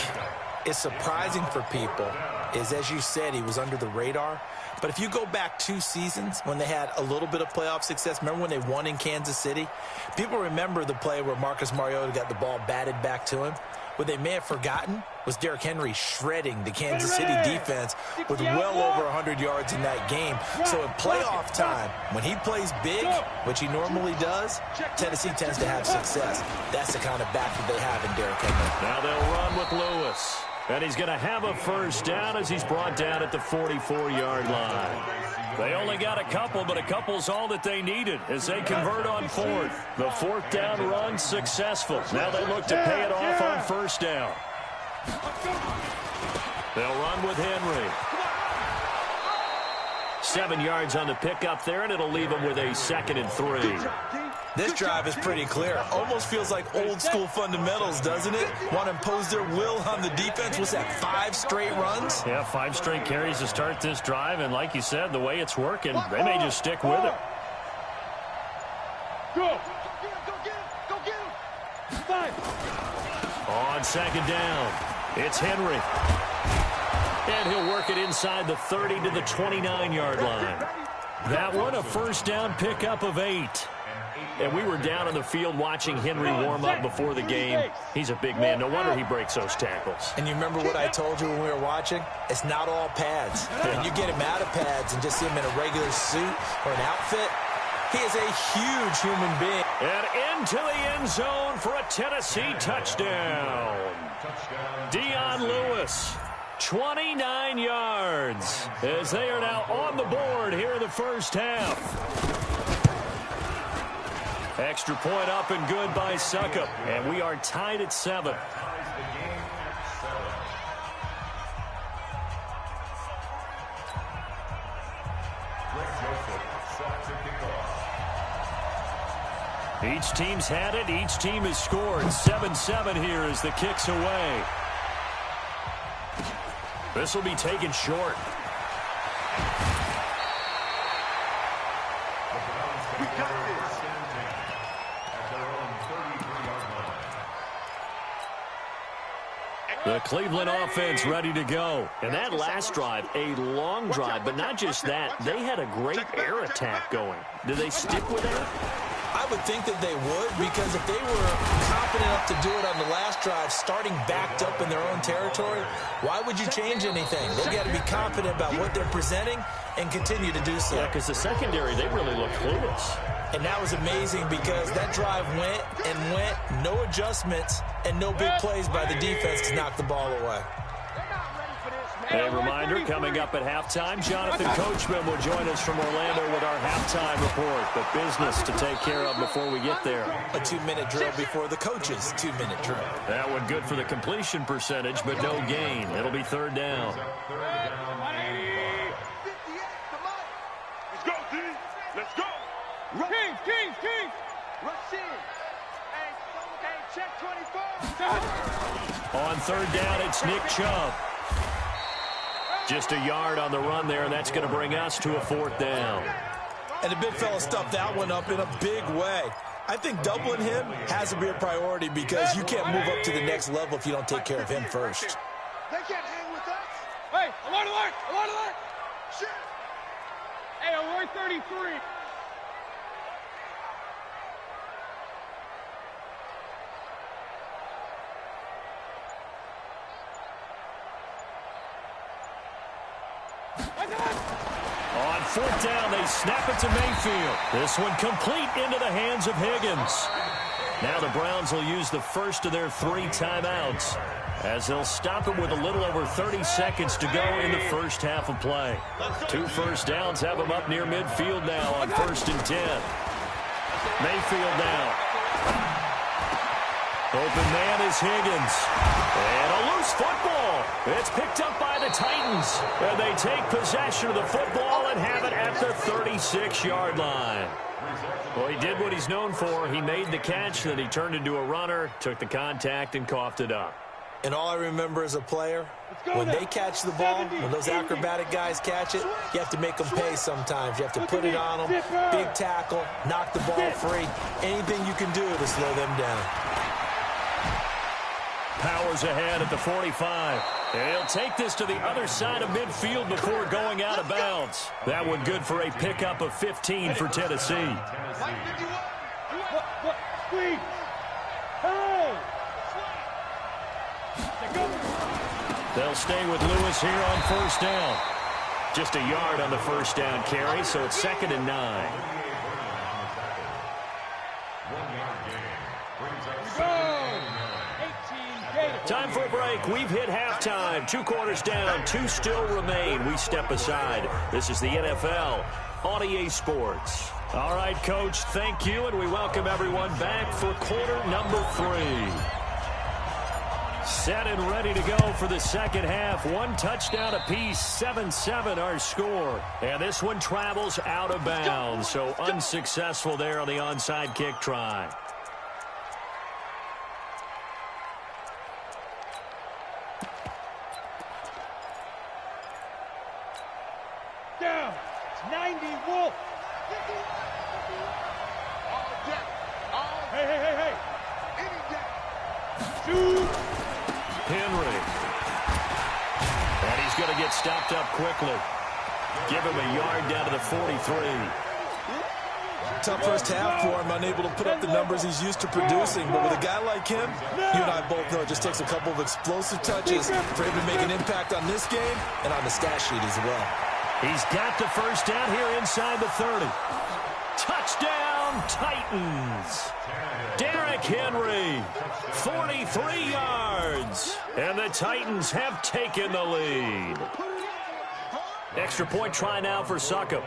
is surprising for people is, as you said, he was under the radar. But if you go back 2 seasons when they had a little bit of playoff success, remember when they won in Kansas City? People remember the play where Marcus Mariota got the ball batted back to him. What they may have forgotten was Derrick Henry shredding the Kansas City defense with well over 100 yards in that game. So in playoff time, when he plays big, which he normally does, Tennessee tends to have success. That's the kind of back that they have in Derrick Henry. Now they'll run with Lewis. And he's going to have a first down as he's brought down at the 44-yard line. They only got a couple, but a couple's all that they needed as they convert on fourth. The fourth down run successful. Now they look to pay it off on first down. They'll run with Henry. 7 yards on the pickup there, and it'll leave them with a 2nd and 3. This drive is pretty clear. Almost feels like old-school fundamentals, doesn't it? Want to impose their will on the defense. Was that 5 straight runs? Yeah, 5 straight carries to start this drive, and like you said, the way it's working, they may just stick with it. Go! Go get him! 5! On 2nd down, it's Henry. And he'll work it inside the 30 to the 29-yard line. That one, a first down pickup of 8. And we were down on the field watching Henry warm up before the game. He's a big man. No wonder he breaks those tackles. And you remember what I told you when we were watching? It's not all pads. When you get him out of pads and just see him in a regular suit or an outfit, he is a huge human being. And into the end zone for a Tennessee touchdown. Dion Lewis, 29 yards, as they are now on the board here in the first half. Extra point up and good by Suckup. And we are tied at 7. Each team's had it. Each team has scored. 7-7 here as the kick's away. This will be taken short. The Cleveland offense ready to go. And that last drive, a long drive, but not just that. They had a great air attack going. Do they stick with that? I would think that they would, because if they were confident enough to do it on the last drive, starting backed up in their own territory, why would you change anything? They've got to be confident about what they're presenting and continue to do so. Yeah, because the secondary, they really looked clueless. And that was amazing because that drive went and went, no adjustments, and no big plays by the defense to knock the ball away. A reminder, coming up at halftime, Jonathan Coachman will join us from Orlando with our halftime report. But business to take care of before we get there. A 2-minute drill before the coach's 2-minute drill. That one good for the completion percentage, but no gain. It'll be 3rd down. Let's go, D! Let's go! King! Rush in! Hey, check 24! On 3rd down, it's Nick Chubb. Just a yard on the run there, and that's going to bring us to a 4th down. And the big fella stuffed that one up in a big way. I think doubling him has to be a priority because you can't move up to the next level if you don't take care of him first. They can't hang with us! Hey, alert! Shit! Hey, alert 33! On 4th down, they snap it to Mayfield. This one complete into the hands of Higgins. Now the Browns will use the first of their 3 timeouts as they'll stop it with a little over 30 seconds to go in the first half of play. 2 first downs have them up near midfield now on 1st and 10. Mayfield now. Open man is Higgins. And a loose football. It's picked up by the Titans. And they take possession of the football and have it at the 36-yard line. Well, he did what he's known for. He made the catch, then he turned into a runner, took the contact, and coughed it up. And all I remember as a player, when they catch the ball, when those acrobatic guys catch it, you have to make them pay sometimes. You have to put it on them, big tackle, knock the ball free. Anything you can do to slow them down. Powers ahead at the 45. And he'll take this to the other side of midfield before going out of bounds. That one good for a pickup of 15 for Tennessee. They'll stay with Lewis here on 1st down. Just a yard on the 1st down carry, so it's 2nd and 9. Time for a break. We've hit halftime. 2 quarters down, 2 still remain. We step aside. This is the NFL on EA Sports. All right, Coach, thank you, and we welcome everyone back for quarter number 3. Set and ready to go for the second half. 1 touchdown apiece, 7-7 our score. And this one travels out of bounds, so unsuccessful there on the onside kick try. Down. It's 90 Wolf. All deck. Hey. Any deck. Shoot. Henry. And he's going to get stopped up quickly. Give him a yard down to the 43. Tough first half for him, unable to put up the numbers he's used to producing. But with a guy like him, you and I both know it just takes a couple of explosive touches for him to make an impact on this game and on the stat sheet as well. He's got the first down here inside the 30. Touchdown, Titans. Derrick Henry, 43 yards. And the Titans have taken the lead. Extra point try now for Succop.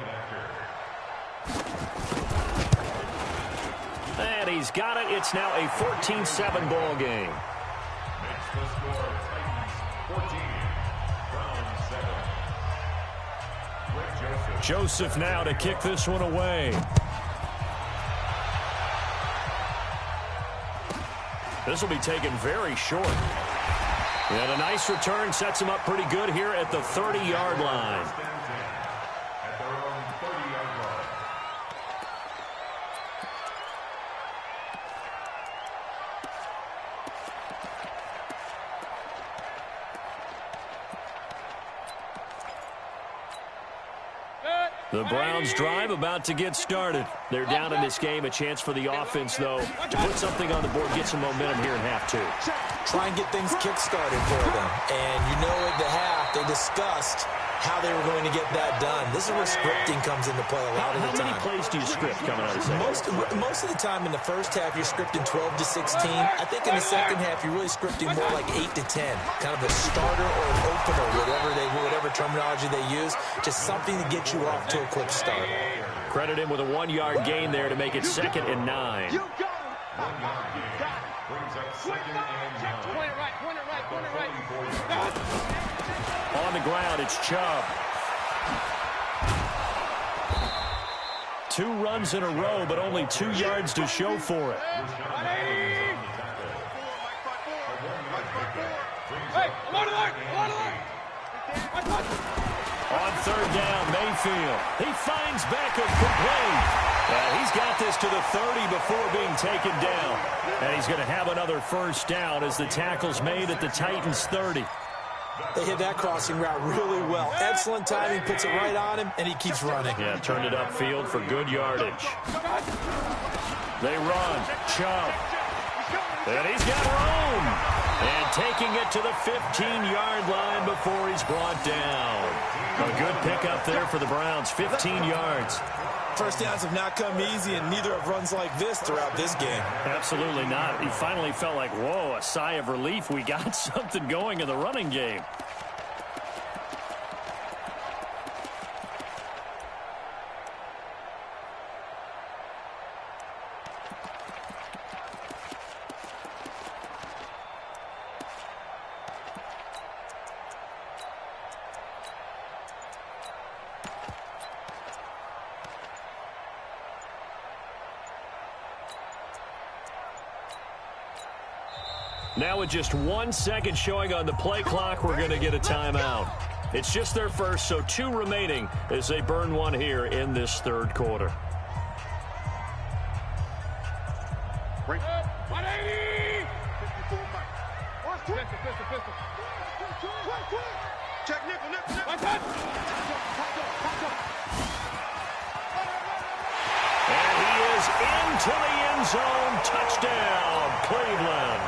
And he's got it. It's now a 14-7 ball game. Makes the score Titans 14, Browns 7. Joseph now to kick this one away. This will be taken very short. And a nice return sets him up pretty good here at the 30-yard line. At their own 30-yard line. The Browns drive about to get started. They're down in this game. A chance for the offense, though, to put something on the board, get some momentum here in half 2. Try and get things kick-started for them. And you know at the half, they discussed how they were going to get that done. This is where scripting comes into play a lot of the time. How many plays do you script coming out of the second? Most of the time in the first half, you're scripting 12 to 16. I think in the second half, you're really scripting more like 8 to 10. Kind of a starter or an opener, whatever terminology they use. Just something to get you off to a quick start. Credit him with a 1-yard gain there to make it 2nd and 9. You got it. 1 yard gain brings up 2nd and 9. Point it right. On the ground, it's Chubb. 2 runs in a row, but only 2 yards to show for it. Hey, I'm on alert. On 3rd down, Mayfield. He finds Beckham complete. He's got this to the 30 before being taken down. And he's going to have another first down as the tackle's made at the Titans' 30. They hit that crossing route really well. Excellent timing, puts it right on him, and he keeps running. Yeah, turned it upfield for good yardage. They run. Chubb. And he's got room. And taking it to the 15-yard line before he's brought down. A good pickup there for the Browns, 15 yards. First downs have not come easy, and neither have runs like this throughout this game. Absolutely not. He finally felt like, whoa, a sigh of relief. We got something going in the running game. Now with just 1 second showing on the play clock, we're going to get a timeout. It's just their first, so 2 remaining as they burn 1 here in this 3rd quarter. 180! Pistol. Check nickel. And he is into the end zone. Touchdown, Cleveland.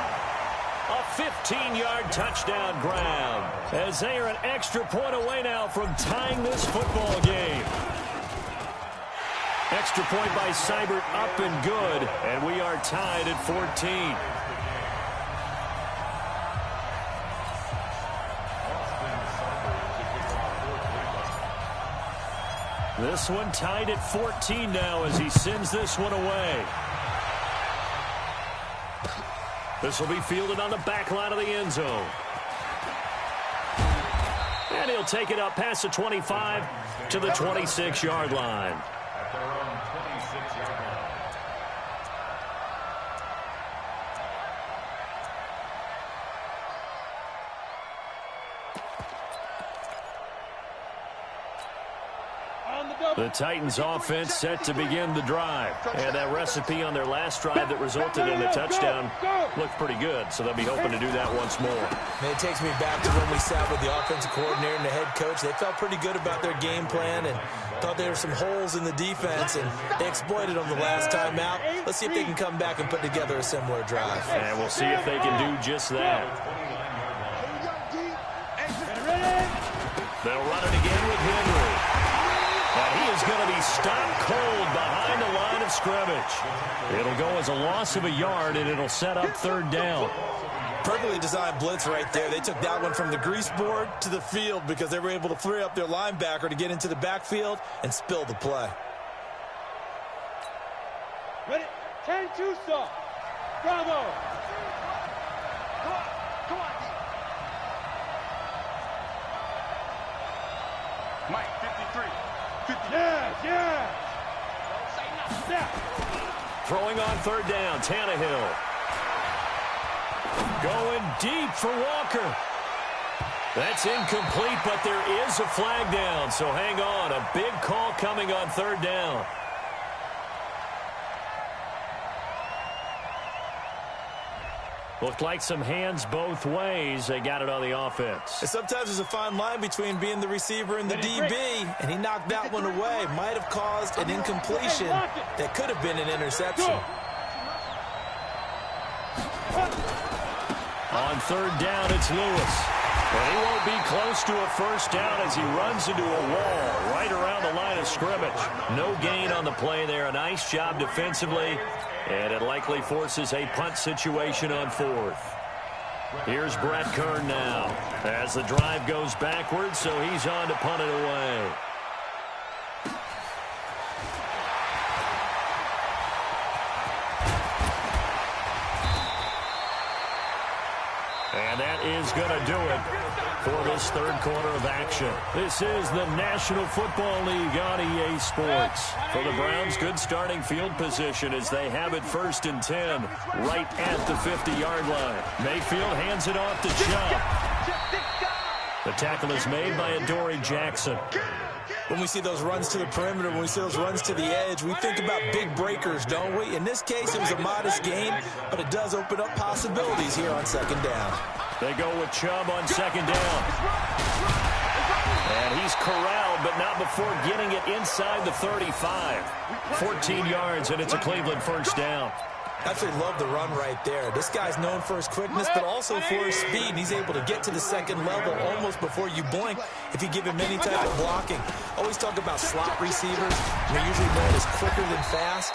A 15-yard touchdown grab as they are an extra point away now from tying this football game. Extra point by Seibert up and good, and we are tied at 14. This one tied at 14 now as he sends this one away. This will be fielded on the back line of the end zone. And he'll take it up past the 25 to the 26-yard line. At their own 26-yard line. The Titans offense set to begin the drive. And that recipe on their last drive that resulted in a touchdown looked pretty good, so they'll be hoping to do that once more. Man, it takes me back to when we sat with the offensive coordinator and the head coach. They felt pretty good about their game plan and thought there were some holes in the defense, and they exploited them the last time out. Let's see if they can come back and put together a similar drive. And we'll see if they can do just that. They'll run it again with Henry. And he is going to be stopped cold behind the line of scrimmage. It'll go as a loss of a yard, and it'll set up third down. Perfectly designed blitz right there. They took that one from the grease board to the field because they were able to free up their linebacker to get into the backfield and spill the play. Ready? 10-2 stop. Bravo. Come on, D. Mike, 53. 50. Yeah. Throwing on third down, Tannehill. Going deep for Walker. That's incomplete, but there is a flag down, so hang on. A big call coming on third down. Looked like some hands both ways. They got it on the offense. And sometimes there's a fine line between being the receiver and the DB, and he knocked that one away. Might have caused an incompletion that could have been an interception. On third down, it's Lewis. And he won't be close to a first down as he runs into a wall right around the line of scrimmage. No gain on the play there. A nice job defensively. And it likely forces a punt situation on fourth. Here's Brett Kern now as the drive goes backwards, so he's on to punt it away. And that is going to do it for this third quarter of action. This is the National Football League on EA Sports. For the Browns, good starting field position as they have it 1st and 10 right at the 50-yard line. Mayfield hands it off to Chubb. The tackle is made by Adoree Jackson. When we see those runs to the perimeter, when we see those runs to the edge, we think about big breakers, don't we? In this case, it was a modest gain, but it does open up possibilities here on second down. They go with Chubb on second down. And he's corralled, but not before getting it inside the 35. 14 yards, and it's a Cleveland first down. Absolutely love the run right there. This guy's known for his quickness, but also for his speed. He's able to get to the second level almost before you blink if you give him any type of blocking. Always talk about slot receivers. They're usually known as quicker than fast.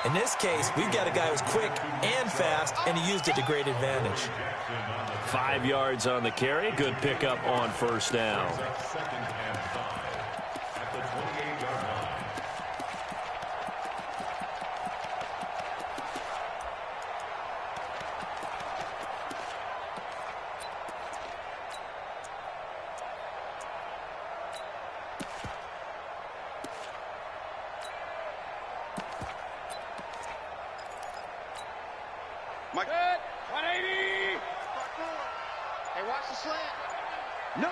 In this case, we've got a guy who's quick and fast, and he used it to great advantage. 5 yards on the carry. Good pickup on first down. Mike. 180. Hey, watch the slant. No.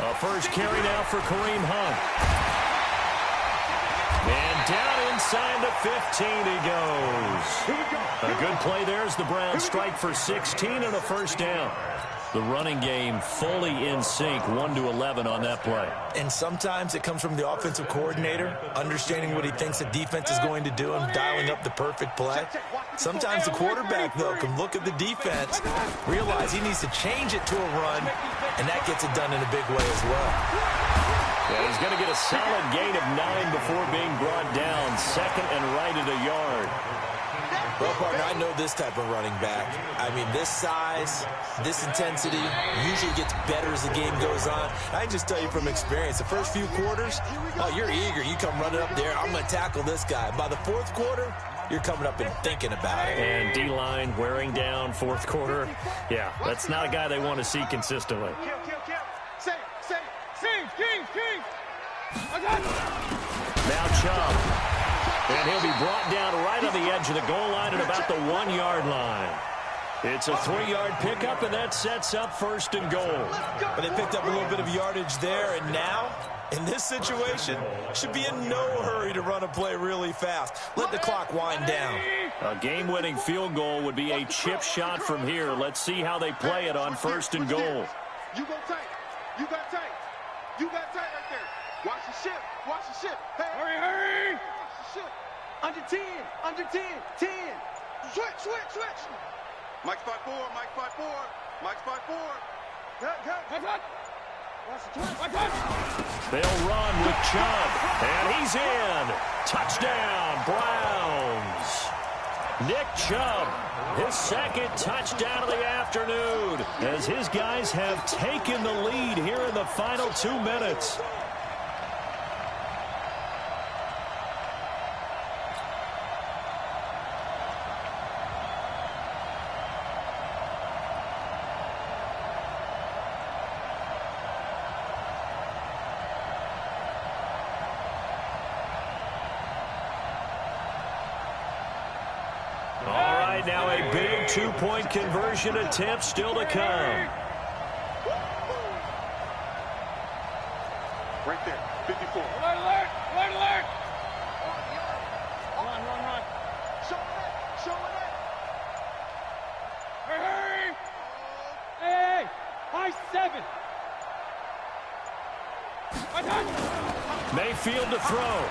A first carry now for Kareem Hunt. And down inside the 15 he goes. A good play there as the Browns strike for 16 and a first down. The running game fully in sync, 1-11 on that play. And sometimes it comes from the offensive coordinator, understanding what he thinks the defense is going to do and dialing up the perfect play. Sometimes the quarterback, though, can look at the defense, realize he needs to change it to a run, and that gets it done in a big way as well. Yeah, he's going to get a solid gain of 9 before being brought down. Second and right at a yard. Well, partner, I know this type of running back. I mean, this size, this intensity usually gets better as the game goes on. I can just tell you from experience, the first few quarters, oh, you're eager. You come running up there, I'm going to tackle this guy. By the fourth quarter, you're coming up and thinking about it. And D-line wearing down fourth quarter. Yeah, that's not a guy they want to see consistently. Save. King. Now Chubb. And he'll be brought down right on the edge of the goal line at about the 1-yard line. It's a 3-yard pickup, and that sets up first and goal. But they picked up a little bit of yardage there, and now, in this situation, should be in no hurry to run a play really fast. Let the clock wind down. A game-winning field goal would be a chip shot from here. Let's see how they play it on first and goal. You go tight. You got tight. You got tight right there. Watch the ship. Hey. Hurry. Watch the ship. Under 10. 10. Switch. Mike's 5-4. Cut. They'll run with Chubb, and he's in. Touchdown, Browns. Nick Chubb, his second touchdown of the afternoon, as his guys have taken the lead here in the final 2 minutes. Now a big 2-point conversion attempt still to come. Right there, 54. Alert! Run. Show it. Hurry! Hey! High 7. Mayfield to throw.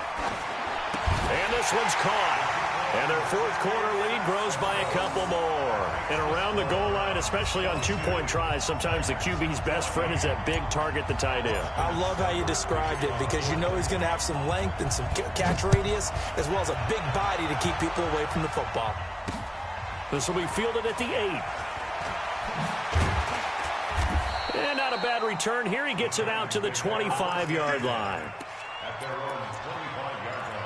And this one's caught. And their fourth quarter lead grows by a couple more. And around the goal line, especially on 2-point tries, sometimes the QB's best friend is that big target, the tight end. I love how you described it because you know he's going to have some length and some catch radius as well as a big body to keep people away from the football. This will be fielded at the 8. And not a bad return here. He gets it out to the 25-yard line. At their own 25-yard line.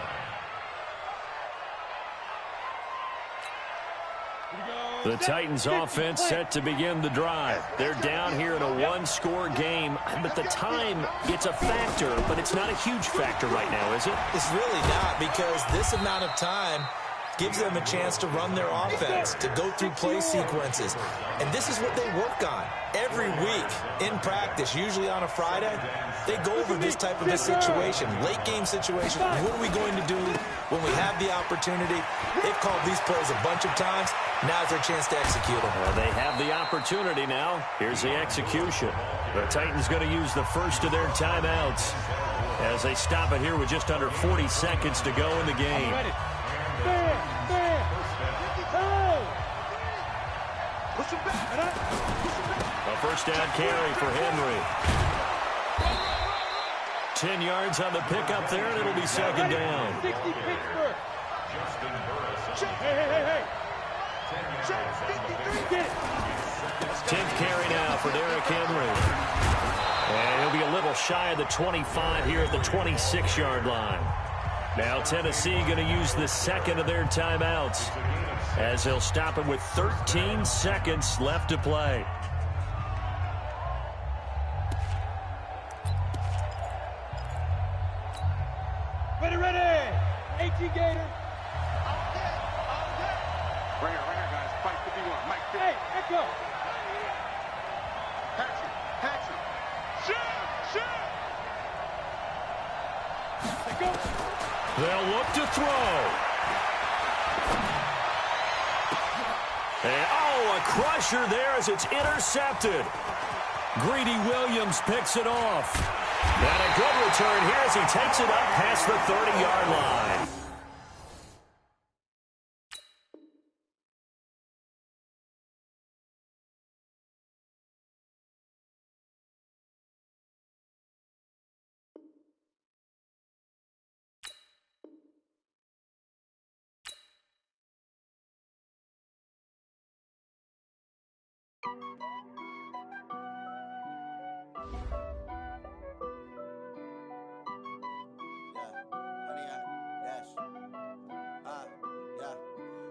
The Titans offense set to begin the drive. They're down here in a one-score game, but the time, it's a factor, but it's not a huge factor right now, is it? It's really not, because this amount of time gives them a chance to run their offense, to go through play sequences. And this is what they work on every week in practice, usually on a Friday. They go over this type of a situation, late game situation. What are we going to do when we have the opportunity? They've called these plays a bunch of times. Now's their chance to execute them. Well, they have the opportunity now. Here's the execution. The Titans going to use the first of their timeouts as they stop it here with just under 40 seconds to go in the game. A first down carry for Henry. 10 yards on the pickup there, and it'll be second down. 60 Pittsburgh. Hey. 10th carry now for Derrick Henry. And he'll be a little shy of the 25 here at the 26-yard line. Now Tennessee going to use the second of their timeouts as they'll stop him with 13 seconds left to play. Ready. 18 Gator. Right here, guys. Fight 51. Mike, hey, Echo. Patch it. Shoot. Let's go. They'll look to throw. And, a crusher there as it's intercepted. Greedy Williams picks it off. And a good return here as he takes it up past the 30-yard line.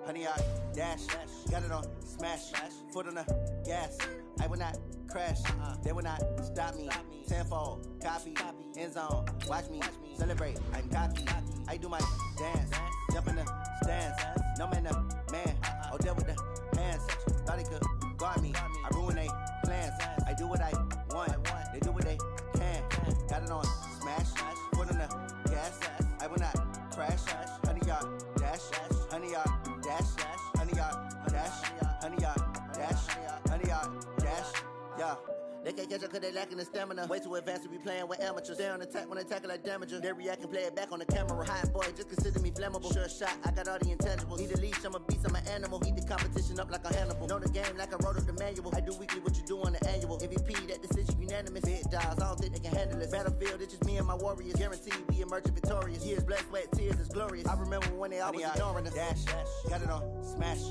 Honey, I dash, got it on smash, foot on the gas. I will not crash, they will not stop me. Tenfold, copy, end zone, watch me celebrate. I'm cocky, I do my dance, jump in the stands. No man, man, oh, deal with the hands. Thought he could guard me, I ruin they plans. I do what I want, they do what they can. Got it on smash, foot on the gas. I will not crash, honey, y'all dash, honey, y'all dash, honey, y'all dash, honey, y'all dash, honey, y'all dash, yeah. They can't catch up cause they lacking the stamina. Way too advanced to be playing with amateurs. Stay on attack when they tackle like damager. They react and play it back on the camera. Hot boy, just consider me flammable. Sure shot, I got all the intangibles. Need a leash, I'm a beast, I'm an animal. Eat the competition up like a Hannibal. Know the game like I wrote up the manual. I do weekly what you do on the annual. MVP, that decision unanimous. Big dials, I don't think they can handle it. Battlefield, it's just me and my warriors. Guaranteed we emerging victorious. Years, blood, sweat, tears, is glorious. I remember when they always ignoring us. Dash, got it on smash,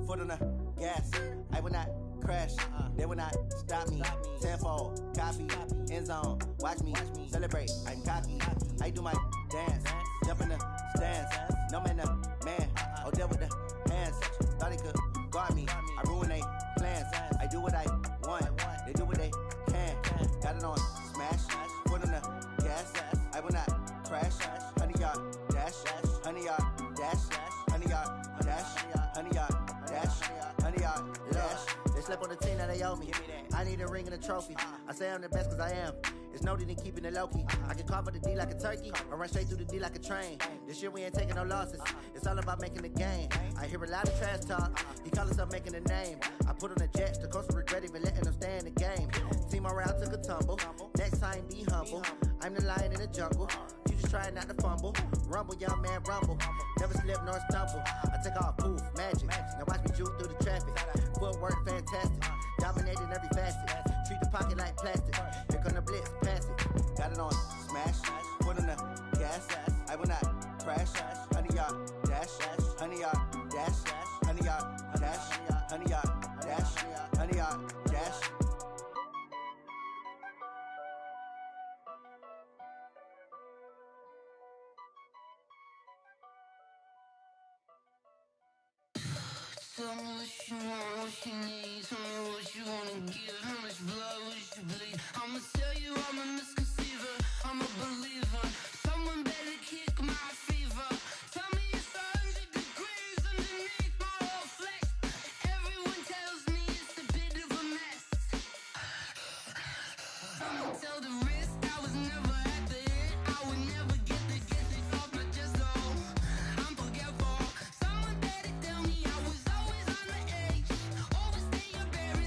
foot on the gas. I will not crash, they will not stop me. Tenfold, copy, end zone, watch me celebrate. I'm cocky, I do my dance, jump in the stands. No man, man, oh, deal with the hands. Thought he could guard me, I ruin they plans. I do what I want, they do what they can. Got it on smash, foot on the gas. I will not crash, honey, y'all dash, honey, y'all dash, honey, y'all dash, honey, y'all dash, honey, y'all dash. Slept on the team that they owe me. I need a ring and a trophy. I say I'm the best cause I am. It's no need in keeping it low key. I can carve up the D like a turkey or run straight through the D like a train. This year we ain't taking no losses. It's all about making the game. I hear a lot of trash talk. He call himself making a name. I put on the Jets. The coach will regret even letting them stay in the game. Team morale took a tumble. Next time be humble. I'm the lion in the jungle. You just try not to fumble. Rumble, young man, rumble. Never slip nor stumble. I take off, poof, magic. Now watch me juke through the traffic. Footwork fantastic. Dominating every facet. Treat the pocket like plastic. Here come the blitz, pass it. Got it on smash. Foot on the gas. I will not crash. Honey, y'all dash. Honey, y'all dash. Honey, y'all dash. Honey, y'all dash. Honey, y'all dash. Tell me what you want, what you need. Tell me what you wanna give. How much blood would you bleed? I'ma tell you I'm a misconceiver. I'm a believer. Someone better kick my fever. Tell me it's 100 degrees underneath my whole flesh. Everyone tells me it's a bit of a mess. I'ma tell the risk I was never at the end. I would never get it off my chest, though. I'm forgetful. Someone better tell me I was always on the edge. Overstay your barrier.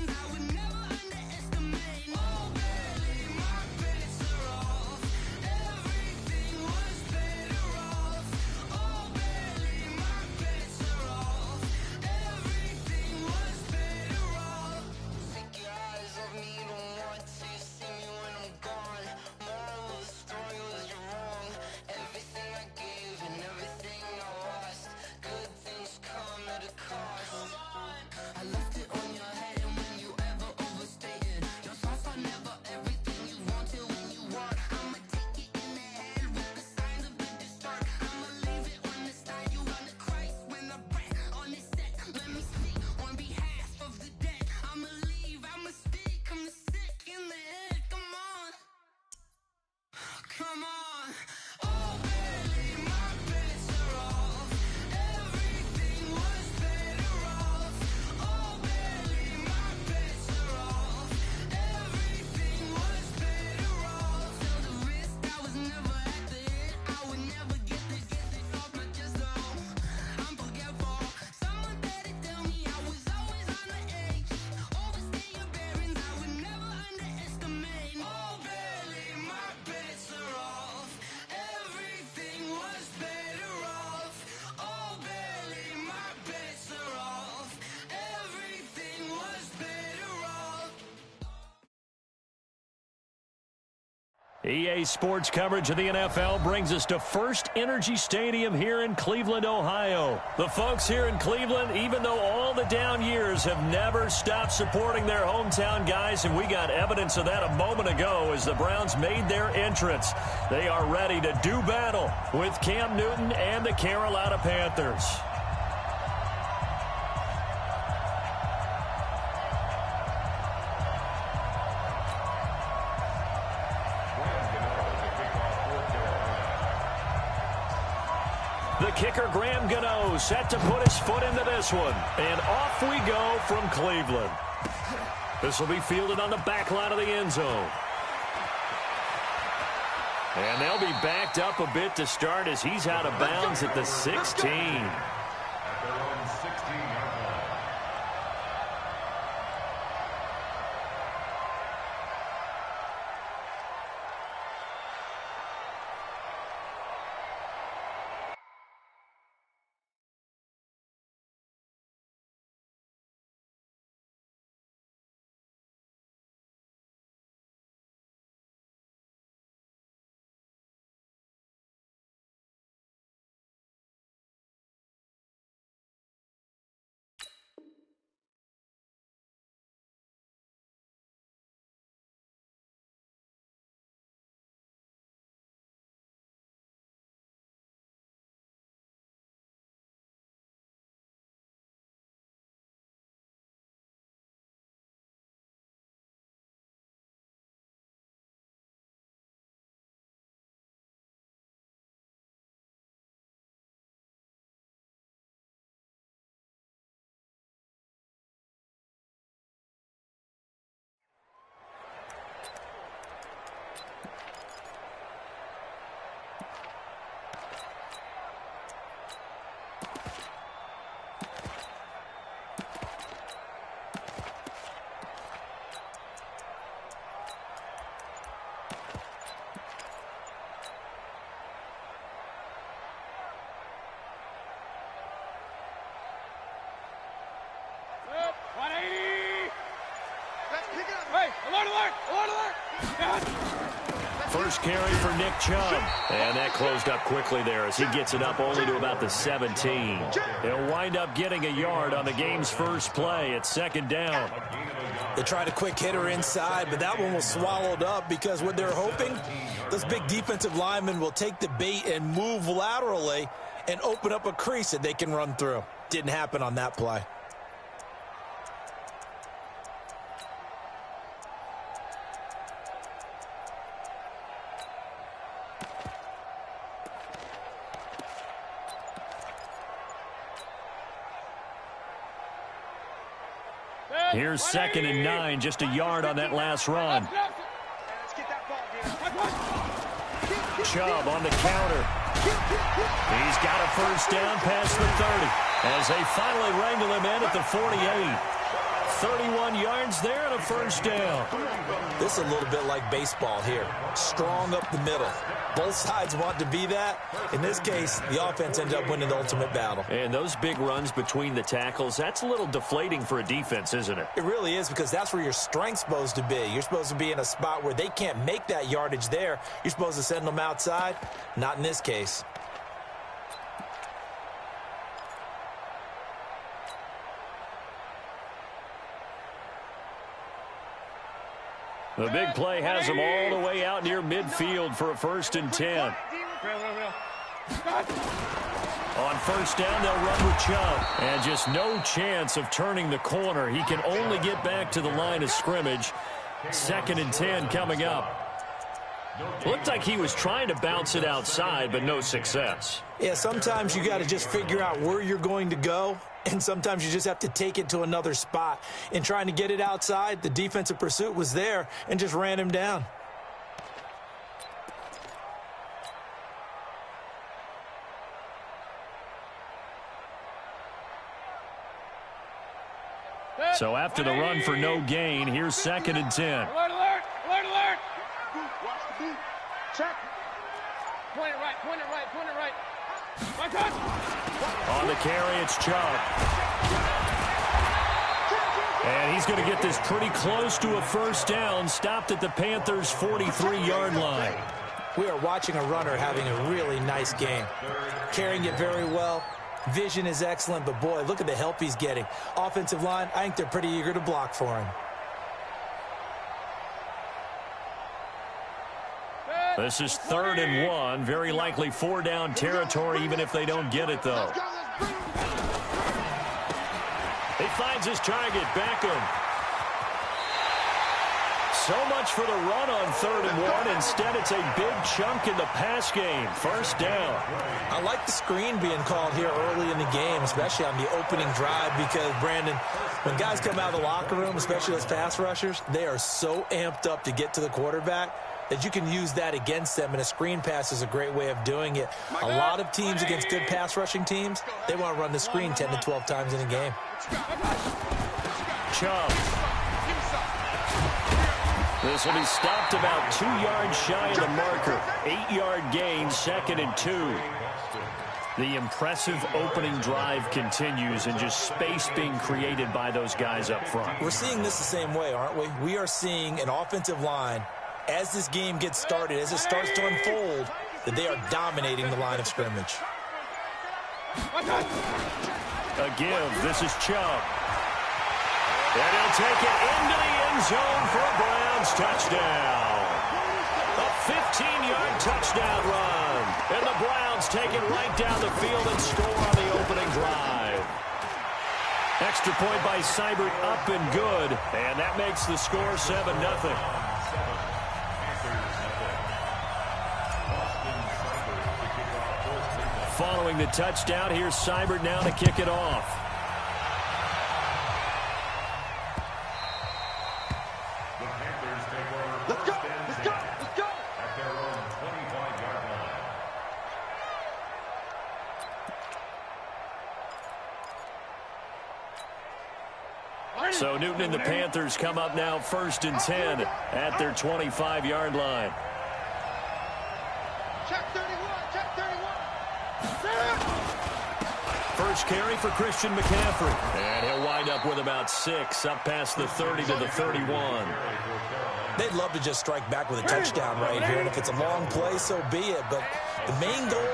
EA Sports coverage of the NFL brings us to First Energy Stadium here in Cleveland, Ohio. The folks here in Cleveland, even though all the down years, have never stopped supporting their hometown guys, and we got evidence of that a moment ago as the Browns made their entrance. They are ready to do battle with Cam Newton and the Carolina Panthers. The kicker, Graham Gano, set to put his foot into this one. And off we go from Cleveland. This will be fielded on the back line of the end zone. And they'll be backed up a bit to start as he's out of bounds at the 16. At their own 16-yard line. First carry for Nick Chubb. And that closed up quickly there as he gets it up only to about the 17. He'll wind up getting a yard on the game's first play at second down. They tried a quick hitter inside, but that one was swallowed up because what they're hoping, those big defensive linemen will take the bait and move laterally and open up a crease that they can run through. Didn't happen on that play. Here's 2nd and 9, just a yard on that last run. Chubb on the counter. He's got a first down past the 30 as they finally wrangle him in at the 48. 31 yards there and a first down. This is a little bit like baseball here. Strong up the middle. Both sides want to be that. In this case, the offense ended up winning the ultimate battle. And those big runs between the tackles, that's a little deflating for a defense, isn't it? It really is, because that's where your strength's supposed to be. You're supposed to be in a spot where they can't make that yardage there. You're supposed to send them outside. Not in this case. The big play has them all the way out near midfield for a 1st and 10. On first down, they'll run with Chubb. And just no chance of turning the corner. He can only get back to the line of scrimmage. 2nd and 10 coming up. Looked like he was trying to bounce it outside, but no success. Yeah, sometimes you got to just figure out where you're going to go, and sometimes you just have to take it to another spot. In trying to get it outside, the defensive pursuit was there and just ran him down. So after the run for no gain, here's 2nd and 10. Alert, alert, alert, alert. Watch the boot. Check. Point it right, point it right, point it right. My touch. On the carry, it's Chubb. And he's going to get this pretty close to a first down, stopped at the Panthers' 43-yard line. We are watching a runner having a really nice game. Carrying it very well. Vision is excellent, but boy, look at the help he's getting. Offensive line, I think they're pretty eager to block for him. This is 3rd and 1. Very likely 4-down territory, even if they don't get it, though. He finds his target, Beckham. So much for the run on 3rd and 1. Instead, it's a big chunk in the pass game. First down. I like the screen being called here early in the game, especially on the opening drive, because, Brandon, when guys come out of the locker room, especially those pass rushers, they are so amped up to get to the quarterback that you can use that against them, and a screen pass is a great way of doing it. A lot of teams against good pass rushing teams, they want to run the screen 10 to 12 times in a game. Chubb. This will be stopped about 2 yards shy of the marker. 8-yard gain, 2nd and 2. The impressive opening drive continues, and just space being created by those guys up front. We're seeing this the same way, aren't we? We are seeing an offensive line, as this game gets started, as it starts to unfold, that they are dominating the line of scrimmage. A give. This is Chubb. And he'll take it into the end zone for a Browns touchdown. A 15-yard touchdown run. And the Browns take it right down the field and score on the opening drive. Extra point by Seibert, up and good. And that makes the score 7-0. Following the touchdown, here's Seibert now to kick it off. The Panthers take over. Let's go! Let's go! Let's go! At their own 25-yard line. So Newton and the Panthers come up now 1st and 10 at their 25-yard line. Check 31, check 31. First carry for Christian McCaffrey. And he'll wind up with about 6, up past the 30 to the 31. They'd love to just strike back with a touchdown right here, and if it's a long play, so be it. But the main goal,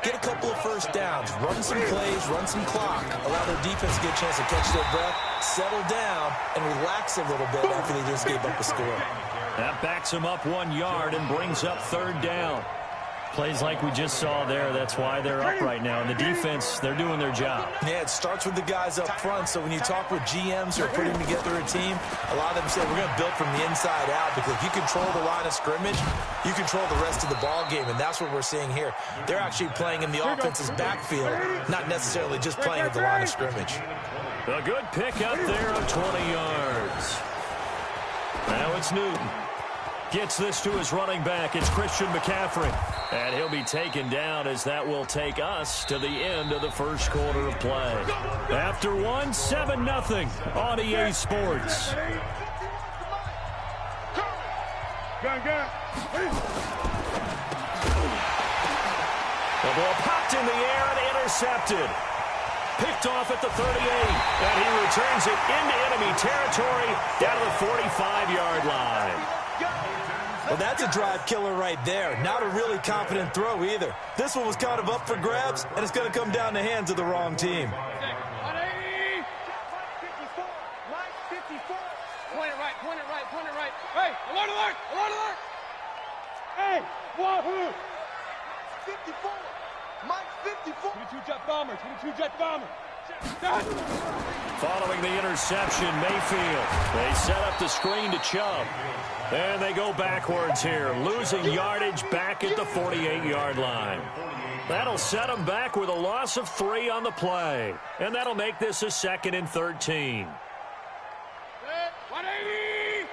get a couple of first downs, run some plays, run some clock, allow their defense to get a chance to catch their breath, settle down, and relax a little bit after they just gave up a score. That backs him up 1 yard and brings up 3rd down. Plays like we just saw there, that's why they're up right now. And the defense, they're doing their job. Yeah, it starts with the guys up front. So when you talk with GMs who are putting together a team, a lot of them say we're going to build from the inside out, because if you control the line of scrimmage, you control the rest of the ball game, and that's what we're seeing here. They're actually playing in the offense's backfield, not necessarily just playing at the line of scrimmage. A good pick up there of 20 yards. Now it's Newton. Gets this to his running back. It's Christian McCaffrey. And he'll be taken down, as that will take us to the end of the first quarter of play. After one, 7-0 on EA Sports. The ball popped in the air and intercepted. Picked off at the 38, and he returns it into enemy territory down to the 45-yard line. Well, that's a drive killer right there. Not a really confident throw either. This one was kind of up for grabs, and it's going to come down the hands of the wrong team. 180. 54. Mike 54. Point it right, point it right, point it right. Hey, alert, alert, alert, alert. Hey, wahoo. 54. Mike 54. 22 jet bomber, 22 jet bomber. Following the interception, Mayfield. They set up the screen to Chubb. And they go backwards here, losing yardage back at the 48-yard line. That'll set them back with a loss of 3 on the play. And that'll make this a 2nd and 13. 180.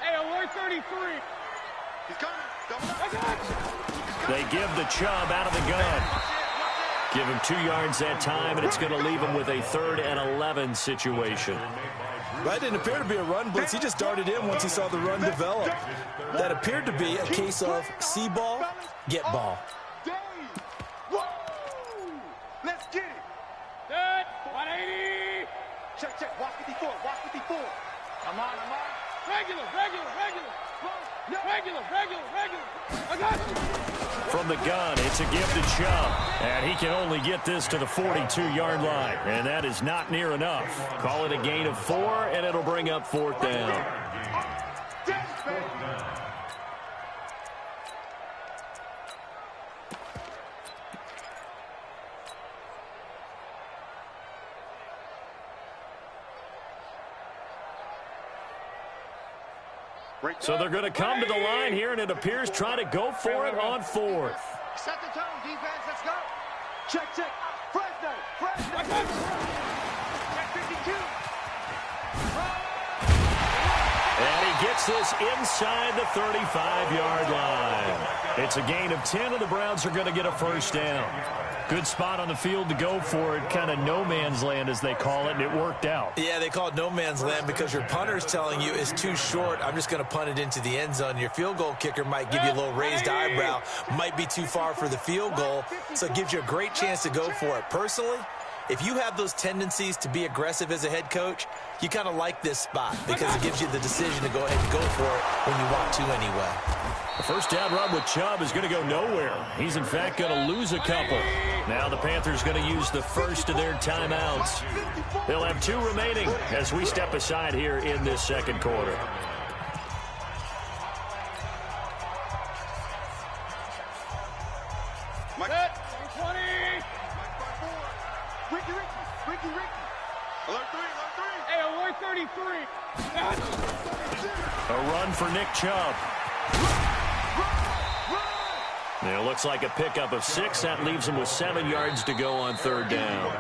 Hey, alert 33. He's coming. They give the Chubb out of the gun. Give him 2 yards that time, and it's going to leave him with a 3rd and 11 situation. That didn't appear to be a run blitz. He just darted in once he saw the run develop. That appeared to be a case of see ball, get ball. Let's get it. 180. Check, check. Watch 54. Watch 54. I'm on. Regular. I got you. From the gun, it's a give to Chubb. And he can only get this to the 42-yard line. And that is not near enough. Call it a gain of 4, and it'll bring up 4th down. So they're going to come to the line here, and it appears trying to go for it on 4th. Set the tone, defense. Let's go. Check. Fresno. Check 52. And he gets this inside the 35-yard line. It's a gain of 10, and the Browns are going to get a 1st down. Good spot on the field to go for it, kind of no man's land as they call it, and it worked out. Yeah, they call it no man's land because your punter's telling you it's too short. I'm just going to punt it into the end zone. Your field goal kicker might give you a little raised eyebrow, might be too far for the field goal, so it gives you a great chance to go for it. Personally, if you have those tendencies to be aggressive as a head coach, you kind of like this spot because it gives you the decision to go ahead and go for it when you want to anyway. The 1st down run with Chubb is going to go nowhere. He's, in fact, going to lose a couple. Now the Panthers going to use the first of their timeouts. They'll have 2 remaining as we step aside here in this 2nd quarter. Ricky. Alert 3. Hey, alert 33. A run for Nick Chubb. It looks like a pickup of 6. That leaves him with 7 yards to go on 3rd down.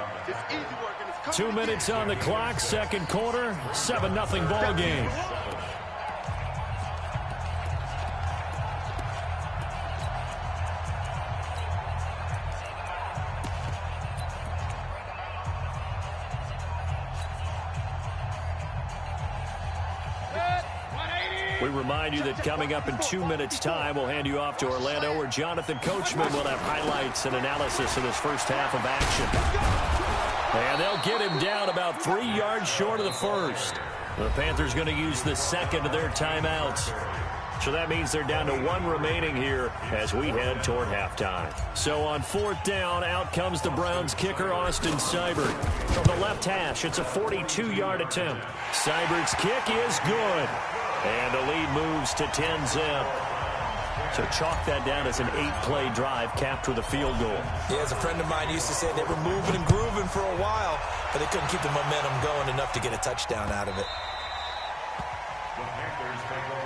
2 minutes on the clock, 2nd quarter, 7-0 ball game. We remind you that coming up in 2 minutes' time, we'll hand you off to Orlando, where Jonathan Coachman will have highlights and analysis of this first half of action. And they'll get him down about 3 yards short of the 1st. The Panthers going to use the 2nd of their timeouts. So that means they're down to 1 remaining here as we head toward halftime. So on 4th down, out comes the Browns kicker, Austin Seibert. From the left hash, it's a 42-yard attempt. Seibert's kick is good. And the lead moves to 10-zip. So chalk that down as an 8-play drive capped with a field goal. Yeah, as a friend of mine used to say, they were moving and grooving for a while, but they couldn't keep the momentum going enough to get a touchdown out of it.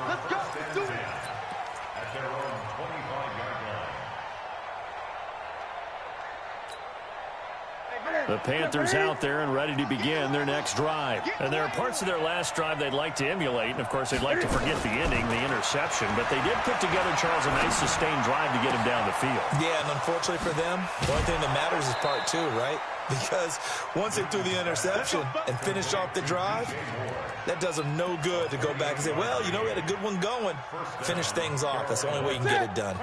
Let's go. Do it. At their own 25-yard line. The Panthers out there and ready to begin their next drive. And there are parts of their last drive they'd like to emulate. And, of course, they'd like to forget the ending, the interception. But they did put together, Charles, a nice sustained drive to get him down the field. Yeah, and unfortunately for them, the only thing that matters is part 2, right? Because once they threw the interception and finished off the drive, that does them no good to go back and say, well, you know, we had a good one going. Finish things off. That's the only way you can get it done.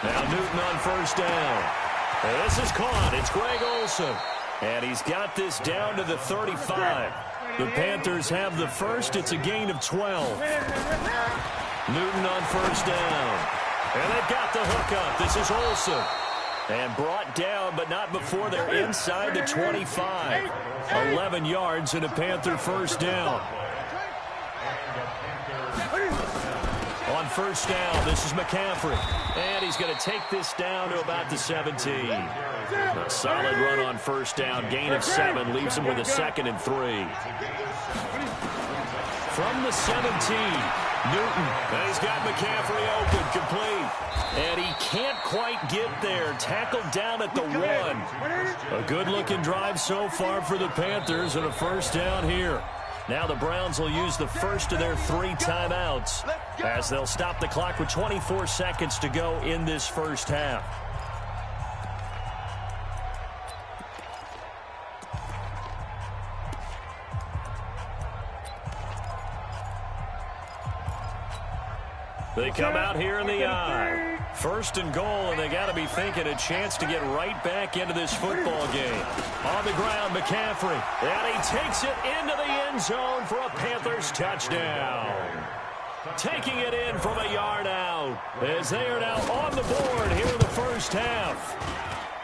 Now Newton on 1st down. This is caught. It's Greg Olsen. And he's got this down to the 35. The Panthers have the 1st. It's a gain of 12. Newton on 1st down. And they've got the hookup. This is Olsen. And brought down, but not before they're inside the 25. 11 yards and a Panther 1st down. On 1st down, this is McCaffrey. And he's going to take this down to about the 17. A solid run on 1st down. Gain of 7 leaves him with a 2nd and 3. From the 17, Newton. And he's got McCaffrey open, complete. And he can't quite get there. Tackled down at the 1. A good-looking drive so far for the Panthers and a 1st down here. Now the Browns will use the 1st of their 3 timeouts as they'll stop the clock with 24 seconds to go in this first half. They come out here in the I. First and goal, and they got to be thinking a chance to get right back into this football game. On the ground, McCaffrey. And he takes it into the end zone for a Panthers touchdown. Taking it in from a yard out as they are now on the board here in the first half.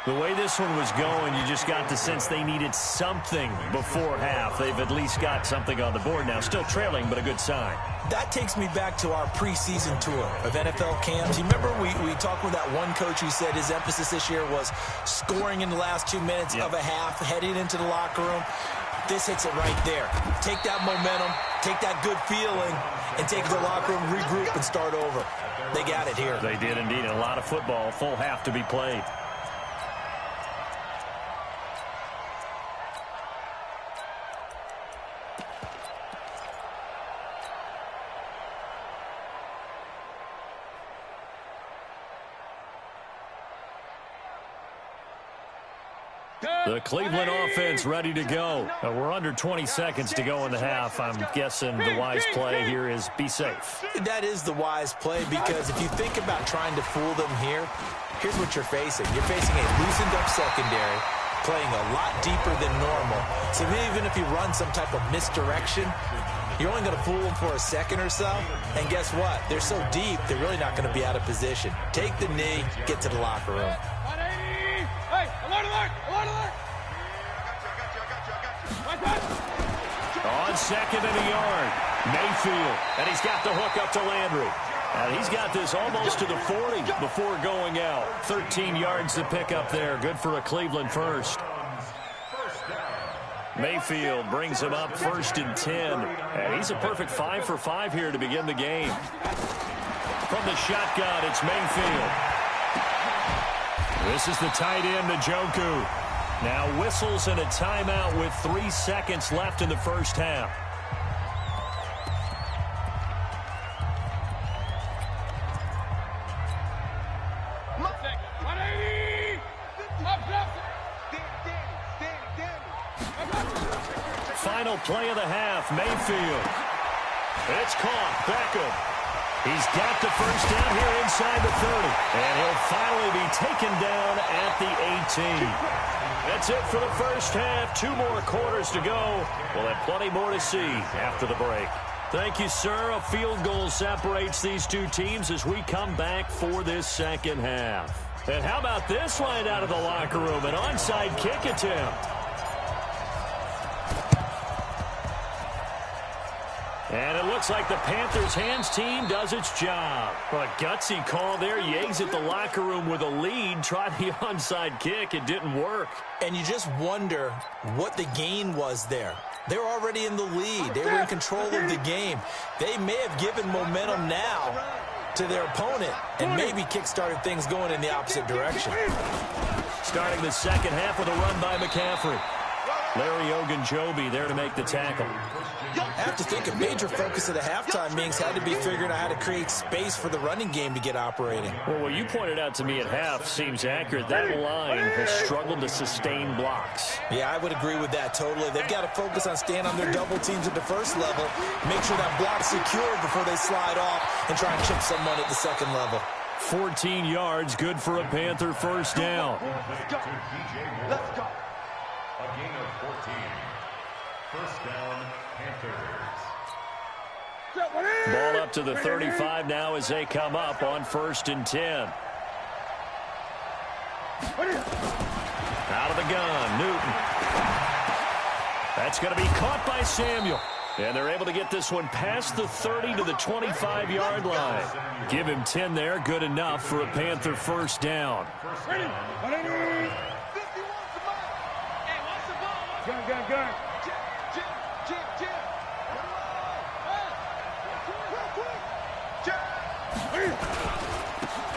The way this one was going, you just got the sense they needed something before half. They've at least got something on the board now. Still trailing, but a good sign. That takes me back to our preseason tour of NFL camps. You remember we talked with that one coach who said his emphasis this year was scoring in the last 2 minutes of a half, heading into the locker room. This hits it right there. Take that momentum, take that good feeling, and take it to the locker room, regroup, and start over. They got it here. They did indeed. A lot of football, full half to be played. The Cleveland offense ready to go. We're under 20 seconds to go in the half. I'm guessing the wise play here is be safe. That is the wise play, because if you think about trying to fool them here, here's what you're facing. You're facing a loosened up secondary, playing a lot deeper than normal. So even if you run some type of misdirection, you're only going to fool them for a second or so. And guess what? They're so deep, they're really not going to be out of position. Take the knee, get to the locker room. Hey, alert, alert, alert, alert. On second and a yard, Mayfield, and he's got the hook up to Landry. And he's got this almost to the 40 before going out. 13 yards to pick up there. Good for a Cleveland first. Mayfield brings him up first and 10. And he's a perfect 5 for 5 here to begin the game. From the shotgun, it's Mayfield. This is the tight end, Njoku. Now whistles and a timeout with 3 seconds left in the first half. Final play of the half, Mayfield. It's caught, Beckham. He's got the first down here inside the 30. And he'll finally be taken down at the 18. That's it for the first half. 2 more quarters to go. We'll have plenty more to see after the break. Thank you, sir. A field goal separates these two teams as we come back for this second half. And how about this line out of the locker room? An onside kick attempt. And it looks like the Panthers' hands team does its job. Well, a gutsy call there. You exit the locker room with a lead. Try the onside kick. It didn't work. And you just wonder what the gain was there. They're already in the lead. They were in control of the game. They may have given momentum now to their opponent and maybe kick-started things going in the opposite direction. Starting the second half with a run by McCaffrey. Larry Ogunjobi there to make the tackle. I have to think a major focus of the halftime meetings had to be figuring out how to create space for the running game to get operating. Well, what you pointed out to me at half seems accurate. That line has struggled to sustain blocks. Yeah, I would agree with that totally. They've got to focus on staying on their double teams at the first level, make sure that block's secure before they slide off and try and chip someone at the second level. 14 yards, good for a Panther first down. Let's go. A gain of 14. First down, Panthers. Ball up to the 35 now as they come up on first and 10. Out of the gun, Newton. That's going to be caught by Samuel. And they're able to get this one past the 30 to the 25-yard line. Give him 10 there, good enough for a Panther first down. Gun.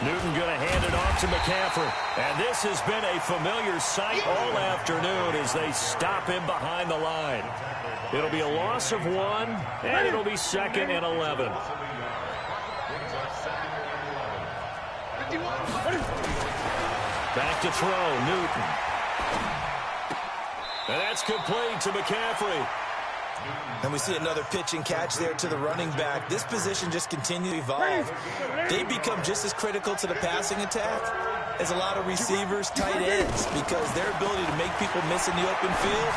Newton going to hand it off to McCaffrey. And this has been a familiar sight all afternoon as they stop him behind the line. It'll be a loss of 1, and it'll be second and 11. Back to throw, Newton. And that's complete to McCaffrey. And we see another pitch and catch there to the running back. This position just continues to evolve. They become just as critical to the passing attack as a lot of receivers, tight ends, because their ability to make people miss in the open field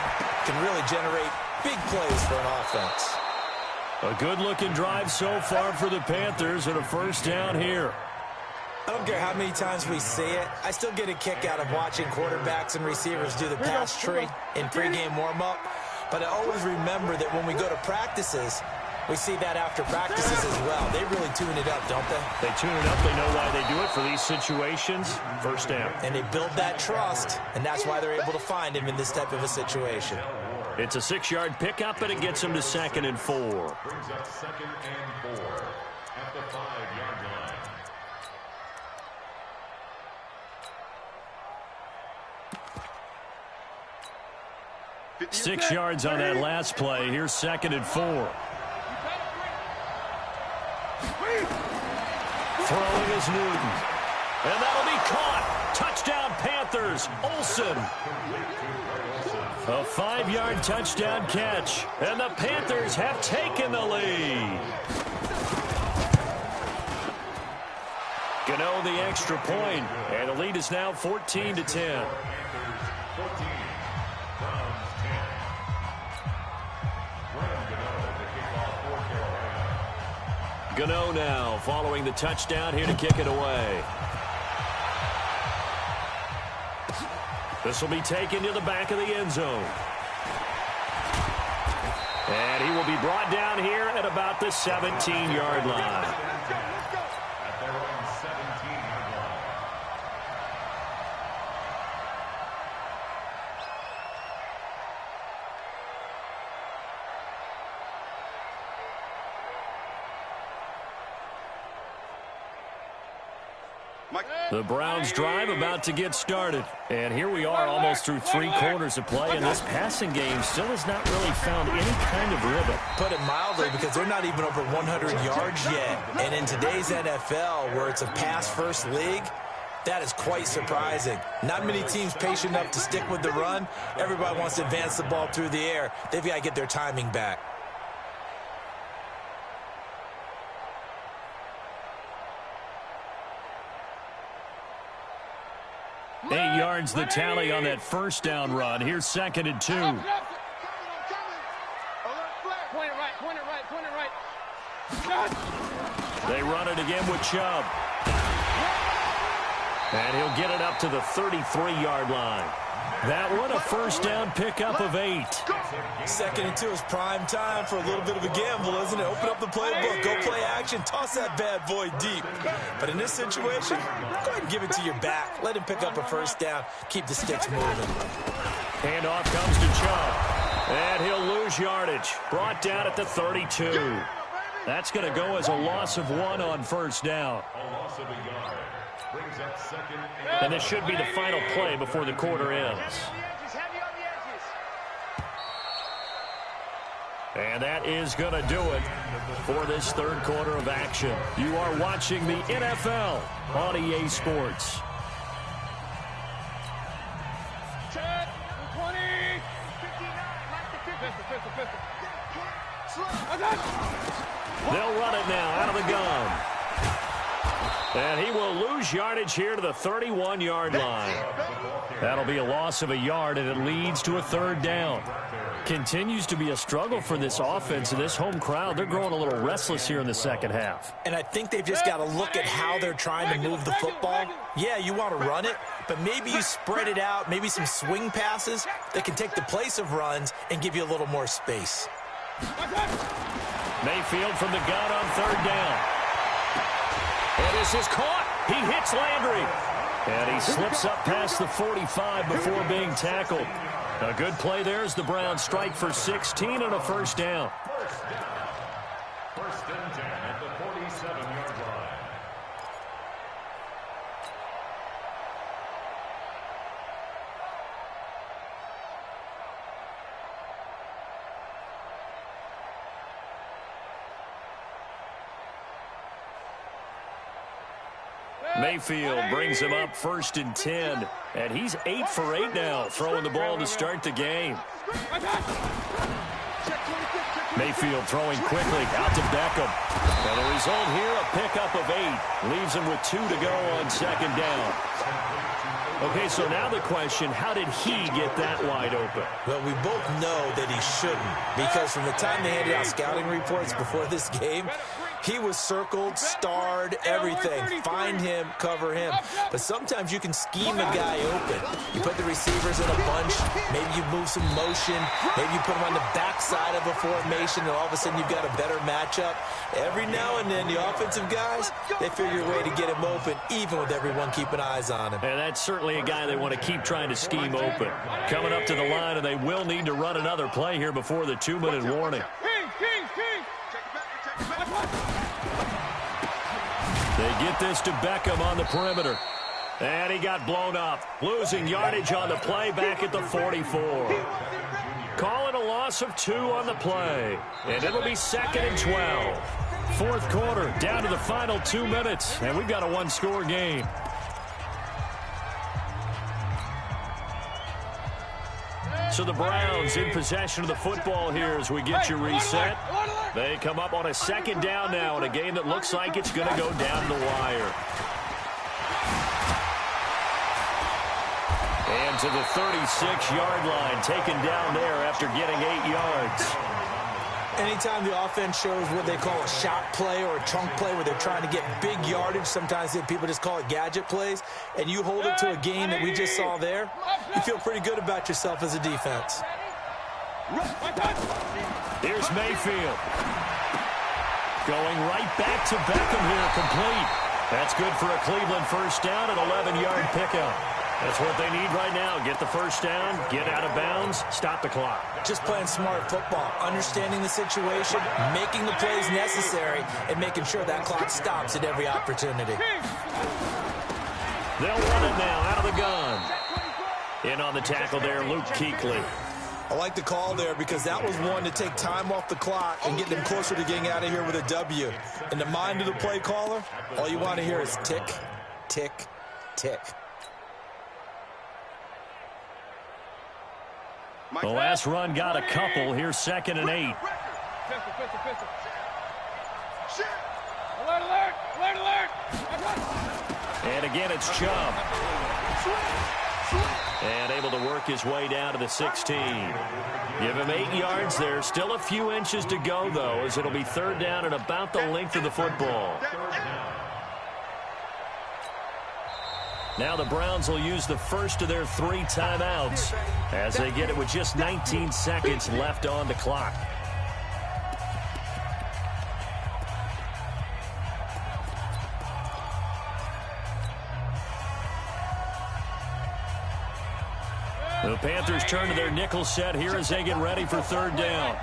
can really generate big plays for an offense. A good-looking drive so far for the Panthers and a first down here. I don't care how many times we see it. I still get a kick out of watching quarterbacks and receivers do the pass tree in pregame warm-up. But I always remember that when we go to practices, we see that after practices as well. They really tune it up, don't they? They tune it up. They know why they do it for these situations. First down. And they build that trust, and that's why they're able to find him in this type of a situation. It's a 6-yard pickup, and it gets him to 2nd and 4. Brings up 2nd and 4 at the 5-yard line. 6 yards on that last play. Here's 2nd and 4. Throwing is Newton. And that'll be caught. Touchdown Panthers. Olsen. A 5-yard touchdown catch. And the Panthers have taken the lead. Gano the extra point. And the lead is now 14-10. Gano now following the touchdown here to kick it away. This will be taken to the back of the end zone. And he will be brought down here at about the 17-yard line. At their own 17-yard line. The Browns drive about to get started. And here we are almost through 3 quarters of play, and this passing game still has not really found any kind of rhythm. Put it mildly, because they're not even over 100 yards yet. And in today's NFL, where it's a pass-first league, that is quite surprising. Not many teams patient enough to stick with the run. Everybody wants to advance the ball through the air. They've got to get their timing back. 8 yards the tally on that first down run. Here's 2nd and 2. Point it right, point it right, point it right. They run it again with Chubb. And he'll get it up to the 33-yard line. That one a first down pickup of 8. 2nd and 2 is prime time for a little bit of a gamble, isn't it? Open up the playbook, go play action, toss that bad boy deep. But in this situation, go ahead and give it to your back. Let him pick up a first down. Keep the sticks moving. Handoff comes to Chubb. And he'll lose yardage. Brought down at the 32. That's going to go as a loss of 1 on first down. A loss of a yard. Brings up 2nd And this should be the final play before the quarter ends. And that is going to do it for this third quarter of action. You are watching the NFL on EA Sports. 10, 20, 59, They'll run it now out of the gun. And he will lose yardage here to the 31-yard line. That'll be a loss of a yard, and it leads to a third down. Continues to be a struggle for this offense and this home crowd. They're growing a little restless here in the second half. And I think they've just got to look at how they're trying to move the football. Yeah, you want to run it, but maybe you spread it out, maybe some swing passes that can take the place of runs and give you a little more space. Mayfield from the gun on third down. And this is caught. He hits Landry. And he slips up past the 45 before being tackled. A good play there as the Browns strike for 16 and a first down. First and 10 at the 47-yard line. Mayfield brings him up 1st and 10. And he's 8 for 8 now, throwing the ball to start the game. Check 24. Mayfield throwing quickly out to Beckham. And the result here, a pickup of 8. Leaves him with 2 to go on second down. Okay, so now the question, how did he get that wide open? Well, we both know that he shouldn't, because from the time they handed out scouting reports before this game, he was circled, starred, everything. Find him, cover him. But sometimes you can scheme a guy open. You put the receivers in a bunch. Maybe you move some motion. Maybe you put them on the backside of a formation, and all of a sudden you've got a better matchup. Every now and then, the offensive guys, they figure a way to get him open, even with everyone keeping eyes on him. And that's certainly a guy they want to keep trying to scheme open. Coming up to the line, and they will need to run another play here before the 2-minute warning. They get this to Beckham on the perimeter. And he got blown up. Losing yardage on the play back at the 44. Calling a loss of 2 on the play. And it'll be 2nd and 12. Fourth quarter, down to the final 2 minutes. And we've got a 1-score game. So the Browns in possession of the football here as we get you reset. They come up on a 2nd down now in a game that looks like it's going to go down the wire. And to the 36-yard line, taken down there after getting 8 yards. Anytime the offense shows what they call a shot play or a chunk play where they're trying to get big yardage, sometimes people just call it gadget plays, and you hold it to a game that we just saw there, you feel pretty good about yourself as a defense. Here's Mayfield. Going right back to Beckham here, complete. That's good for a Cleveland first down, an 11-yard pickup. That's what they need right now. Get the first down, get out of bounds, stop the clock. Just playing smart football, understanding the situation, making the plays necessary, and making sure that clock stops at every opportunity. They'll run it now out of the gun. In on the tackle there, Luke Kuechly. I like the call there because that was one to take time off the clock and get them closer to getting out of here with a W. In the mind of the play caller, all you want to hear is tick, tick, tick. The last run got a couple. Here's 2nd and 8. Alert, alert, alert, alert. And again, it's Chubb. And able to work his way down to the 16. Give him 8 yards there. Still a few inches to go, though, as it'll be 3rd down and about the length of the football. Now the Browns will use the first of their 3 timeouts as they get it with just 19 seconds left on the clock. The Panthers turn to their nickel set here as they get ready for 3rd down.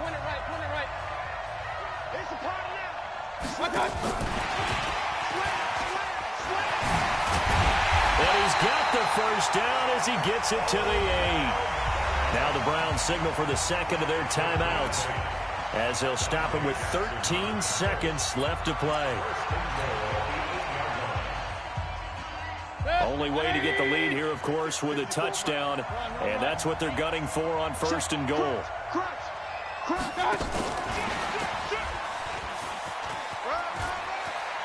And he's got the first down as he gets it to the 8. Now the Browns signal for the 2nd of their timeouts as they'll stop him with 13 seconds left to play. Only way to get the lead here, of course, with a touchdown, and that's what they're gunning for on 1st and goal.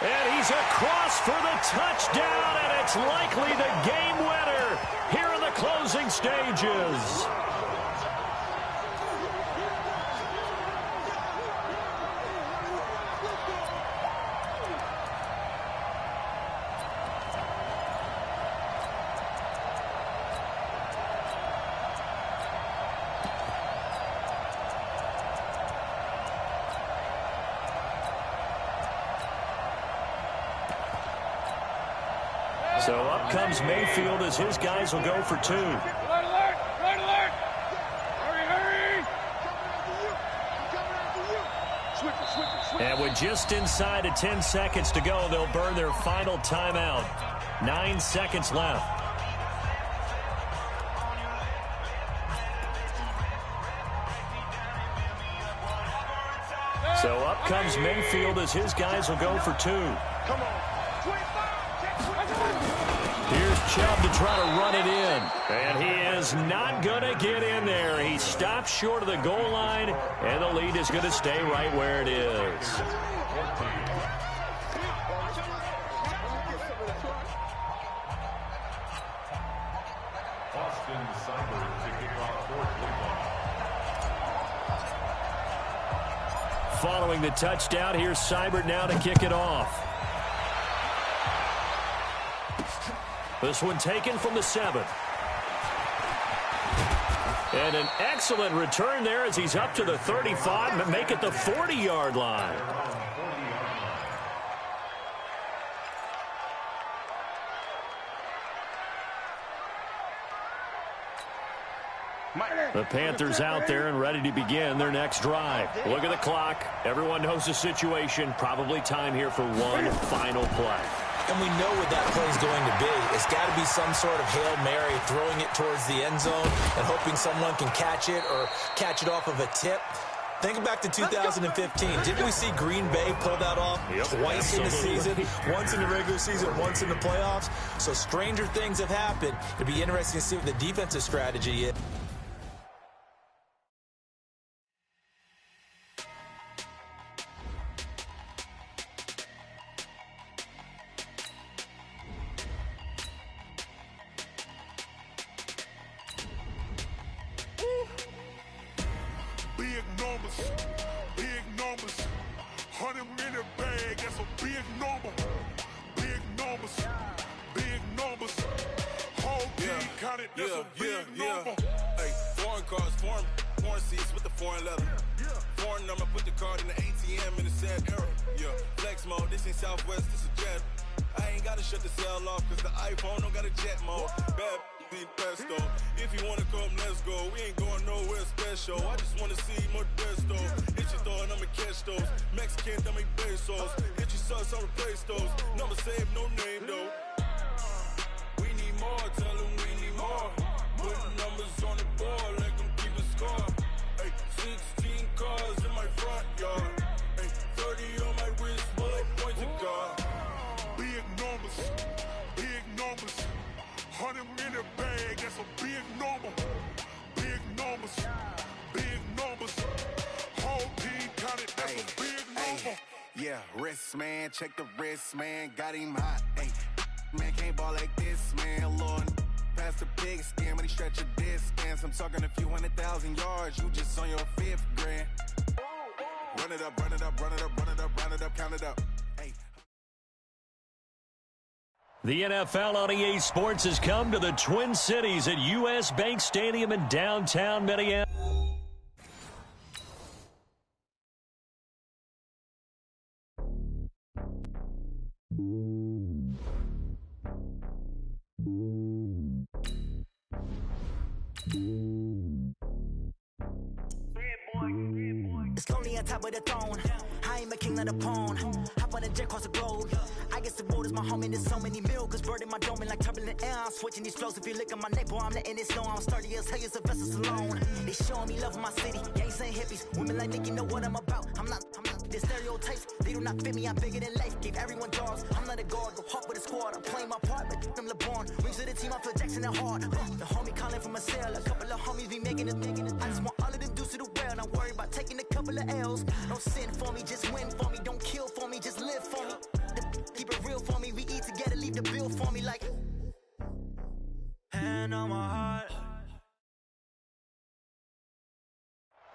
And he's across for the touchdown, and it's likely the game winner here in the closing stages. So up comes Mayfield as his guys will go for 2. Alert, alert, alert, alert. Hurry, hurry. And with just inside of 10 seconds to go, they'll burn their final timeout. 9 seconds left. So up comes Mayfield as his guys will go for 2. Come on. Here's Chubb to try to run it in. And he is not going to get in there. He stops short of the goal line, and the lead is going to stay right where it is. Following the touchdown, here's Seibert now to kick it off. This one taken from the 7. And an excellent return there as he's up to the 35, but make it the 40-yard line. The Panthers out there and ready to begin their next drive. Look at the clock. Everyone knows the situation. Probably time here for one final play. And we know what that play is going to be. It's got to be some sort of Hail Mary, throwing it towards the end zone and hoping someone can catch it or catch it off of a tip. Think back to 2015. Didn't we see Green Bay pull that off twice in the season? Once in the regular season, once in the playoffs. So stranger things have happened. It'd be interesting to see what the defensive strategy is. Big numbers, 100-minute bag, that's a big number. Big numbers, whole team counted, that's a big number. Hey, foreign cars, foreign seats with the foreign leather. Foreign number, put the card in the ATM in the sad era. Yeah, flex mode, this ain't Southwest, this is jet. I ain't gotta shut the cell off, cause the iPhone don't got a jet mode. Bad need pesto. If you wanna come, let's go. We ain't going nowhere special. I just wanna see more desto. Hit your throw and I'ma catch those. Mexican, dummy pesos. Hit your sus, I'll replace those. Number save, no name though. We need more, tell them we need more. Put numbers on the board, let them keep a score. Hey, 16 cars in my front yard. Hey, 30 on my wrist, bullet pointed car. Big numbers, 100-minute bag, that's a big number. Big numbers, whole team counted, that's a big number. Yeah, wrist man, check the wrist man, got him hot. Hey, man can't ball like this, man. Lord, past the pig skin when he stretch a distance. I'm talking a few 100,000 yards, you just on your 5th grand. Run it up, count it up. Hey. The NFL on EA Sports has come to the Twin Cities at U.S. Bank Stadium in downtown Minneapolis. It's lonely on top of the throne. I am a king of the pawn. Hop on a jet across the globe. I guess the world is my home and there's so many milk. Bird in my dome and like turbulent air. I'm switching these flows. If you look at my neck, boy, I'm letting it snow. I'm sturdy as hell as a vessel alone. They showing me love in my city. Gangs and hippies. Women like Nicki know what I'm about. I'm not the stereotypes. They do not fit me. I'm bigger than life. Gave everyone dogs. I'm not a guard. Go hard with a squad. I'm playing my part. But them LeBron. Rings to the team. I feel Jackson and hard. The homie calling from a cell. A couple of homies be making it. I just want all of them dudes to do well. Not worry about taking a couple of L's. Don't sin for me. Just win for me. Don't kill for me. Just live for me. Keep it real for me. We eat together. Leave the bill for me like hand on my heart.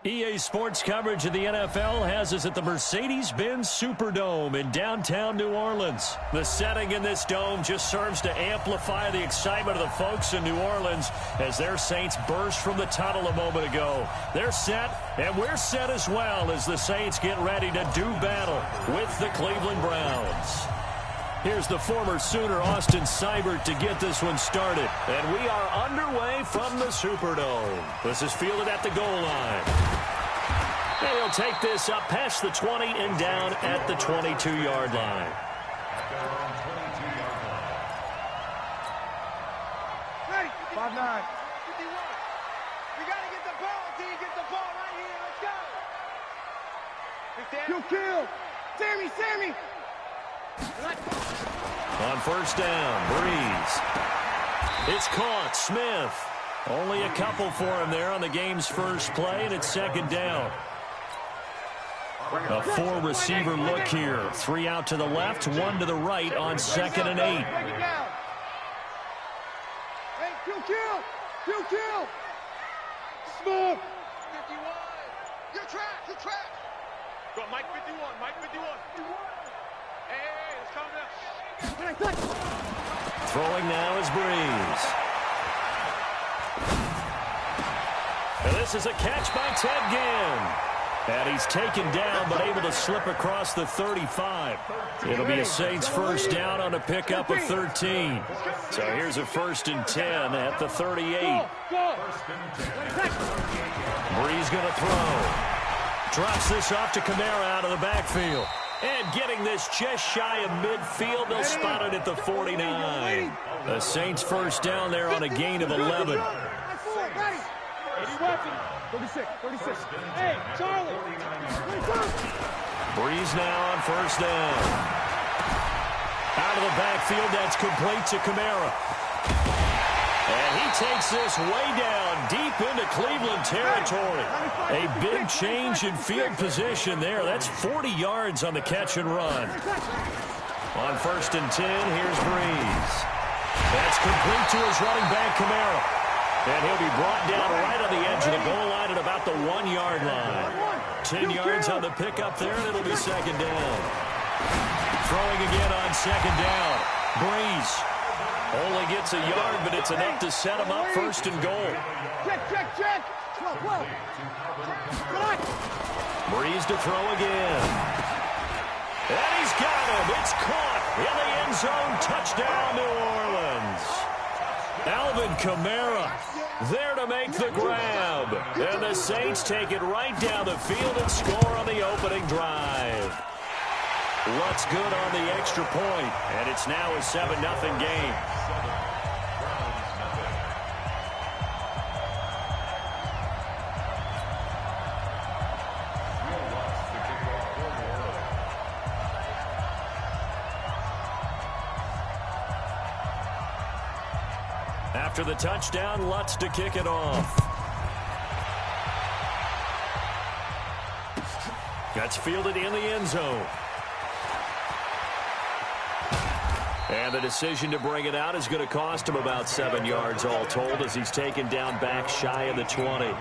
EA Sports coverage of the NFL has us at the Mercedes-Benz Superdome in downtown New Orleans. The setting in this dome just serves to amplify the excitement of the folks in New Orleans as their Saints burst from the tunnel a moment ago. They're set, and we're set as well as the Saints get ready to do battle with the Cleveland Browns. Here's the former Sooner, Austin Seibert, to get this one started. And we are underway from the Superdome. This is fielded at the goal line. And he'll take this up past the 20 and down at the 22-yard line. Ready? 5-9. 51. We got to get the ball, D. Get the ball right here. Let's go. You kill. Sammy. On On first down, Breeze. It's caught. Smith. Only a couple for him there on the game's first play, and it's second down. A four-receiver look here. 3 out to the left, 1 to the right on 2nd and 8. Hey, kill! Smoke! 51! You're trapped! Go, Mike 51! Hey, let's calm down. Throwing now is Breeze. And this is a catch by Ted Ginn. And he's taken down, but able to slip across the 35. It'll be a Saints first down on a pickup of 13. So here's a 1st and 10 at the 38. Breeze going to throw. Drops this off to Kamara out of the backfield. And getting this just shy of midfield, they'll spot it at the 49. The Saints first down there on a gain of 11. 36. Hey, Charlie. Breeze now on first down. Out of the backfield, that's complete to Kamara. And he takes this way down, deep into Cleveland territory. A big change in field position there. That's 40 yards on the catch and run. On 1st and 10, here's Breeze. That's complete to his running back, Kamara. And he'll be brought down right on the edge of the goal line at about the 1-yard line. 10 yards on the pickup there, and it'll be second down. Throwing again on second down. Breeze only gets a yard, but it's enough to set him up 1st and goal. Check. Breeze to throw again. And he's got him. It's caught in the end zone. Touchdown, New Orleans. Alvin Kamara there to make the grab. And the Saints take it right down the field and score on the opening drive. Lutz good on the extra point, and it's now a 7-0 game. After the touchdown, Lutz to kick it off. That's fielded in the end zone. And the decision to bring it out is going to cost him about 7 yards all told as he's taken down back shy of the 20.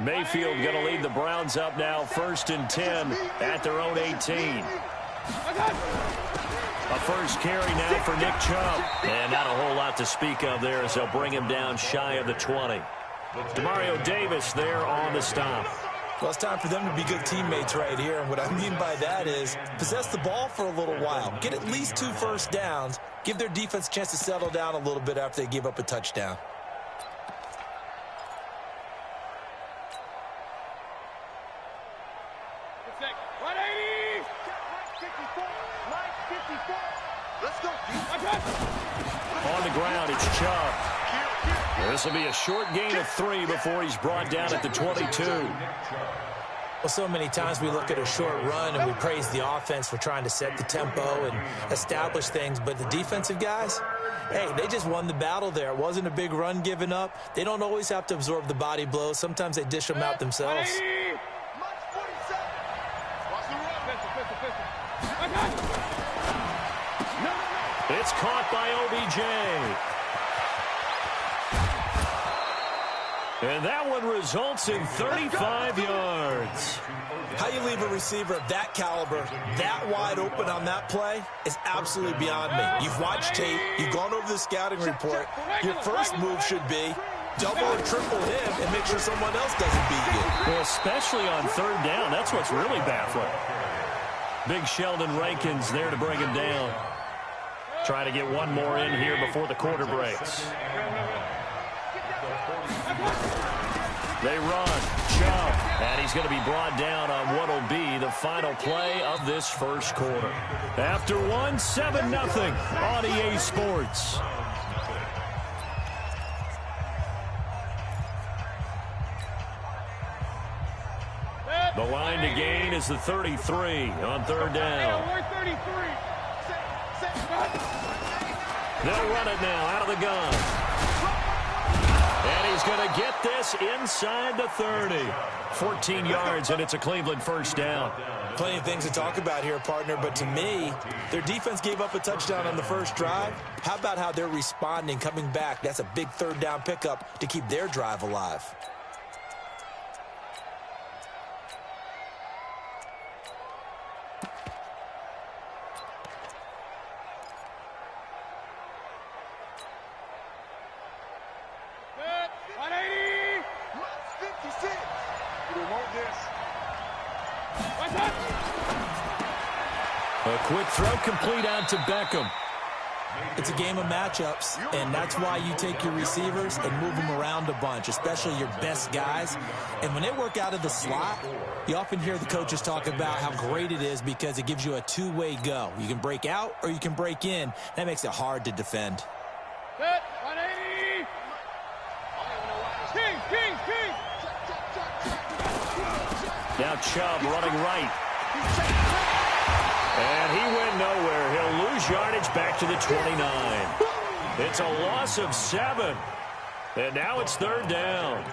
Mayfield going to lead the Browns up now 1st and 10 at their own 18. A first carry now for Nick Chubb. And not a whole lot to speak of there as they'll bring him down shy of the 20. Demario Davis there on the stop. Well, it's time for them to be good teammates right here. And what I mean by that is possess the ball for a little while. Get at least 2 first downs. Give their defense a chance to settle down a little bit after they give up a touchdown. On the ground, it's Chubb. This will be a short gain of 3 before he's brought down at the 22. Well, so many times we look at a short run and we praise the offense for trying to set the tempo and establish things, but the defensive guys, hey, they just won the battle there. It wasn't a big run given up. They don't always have to absorb the body blows. Sometimes they dish them out themselves. It's caught by OBJ. And that one results in 35 yards. How you leave a receiver of that caliber, that wide open on that play is absolutely beyond me. You've watched tape. You've gone over the scouting report. Your first move should be double or triple him and make sure someone else doesn't beat you. Well, especially on 3rd down. That's what's really baffling. Big Sheldon Rankins there to bring him down. Trying to get one more in here before the quarter breaks. They run. Chubb. And he's going to be brought down on what will be the final play of this first quarter. After one, 7-0 on EA Sports. The line to gain is the 33 on third down. They'll run it now out of the gun. And he's going to get this inside the 30. 14 yards, and it's a Cleveland first down. Plenty of things to talk about here, partner, but to me, their defense gave up a touchdown on the first drive. How about how they're responding, coming back? That's a big third down pickup to keep their drive alive. A quick throw complete out to Beckham. It's a game of matchups, and that's why you take your receivers and move them around a bunch, especially your best guys. And when they work out of the slot, you often hear the coaches talk about how great it is because it gives you a two-way go. You can break out or you can break in. That makes it hard to defend. Now Chubb running right. And he went nowhere. He'll lose yardage back to the 29. It's a loss of 7. And now it's third down.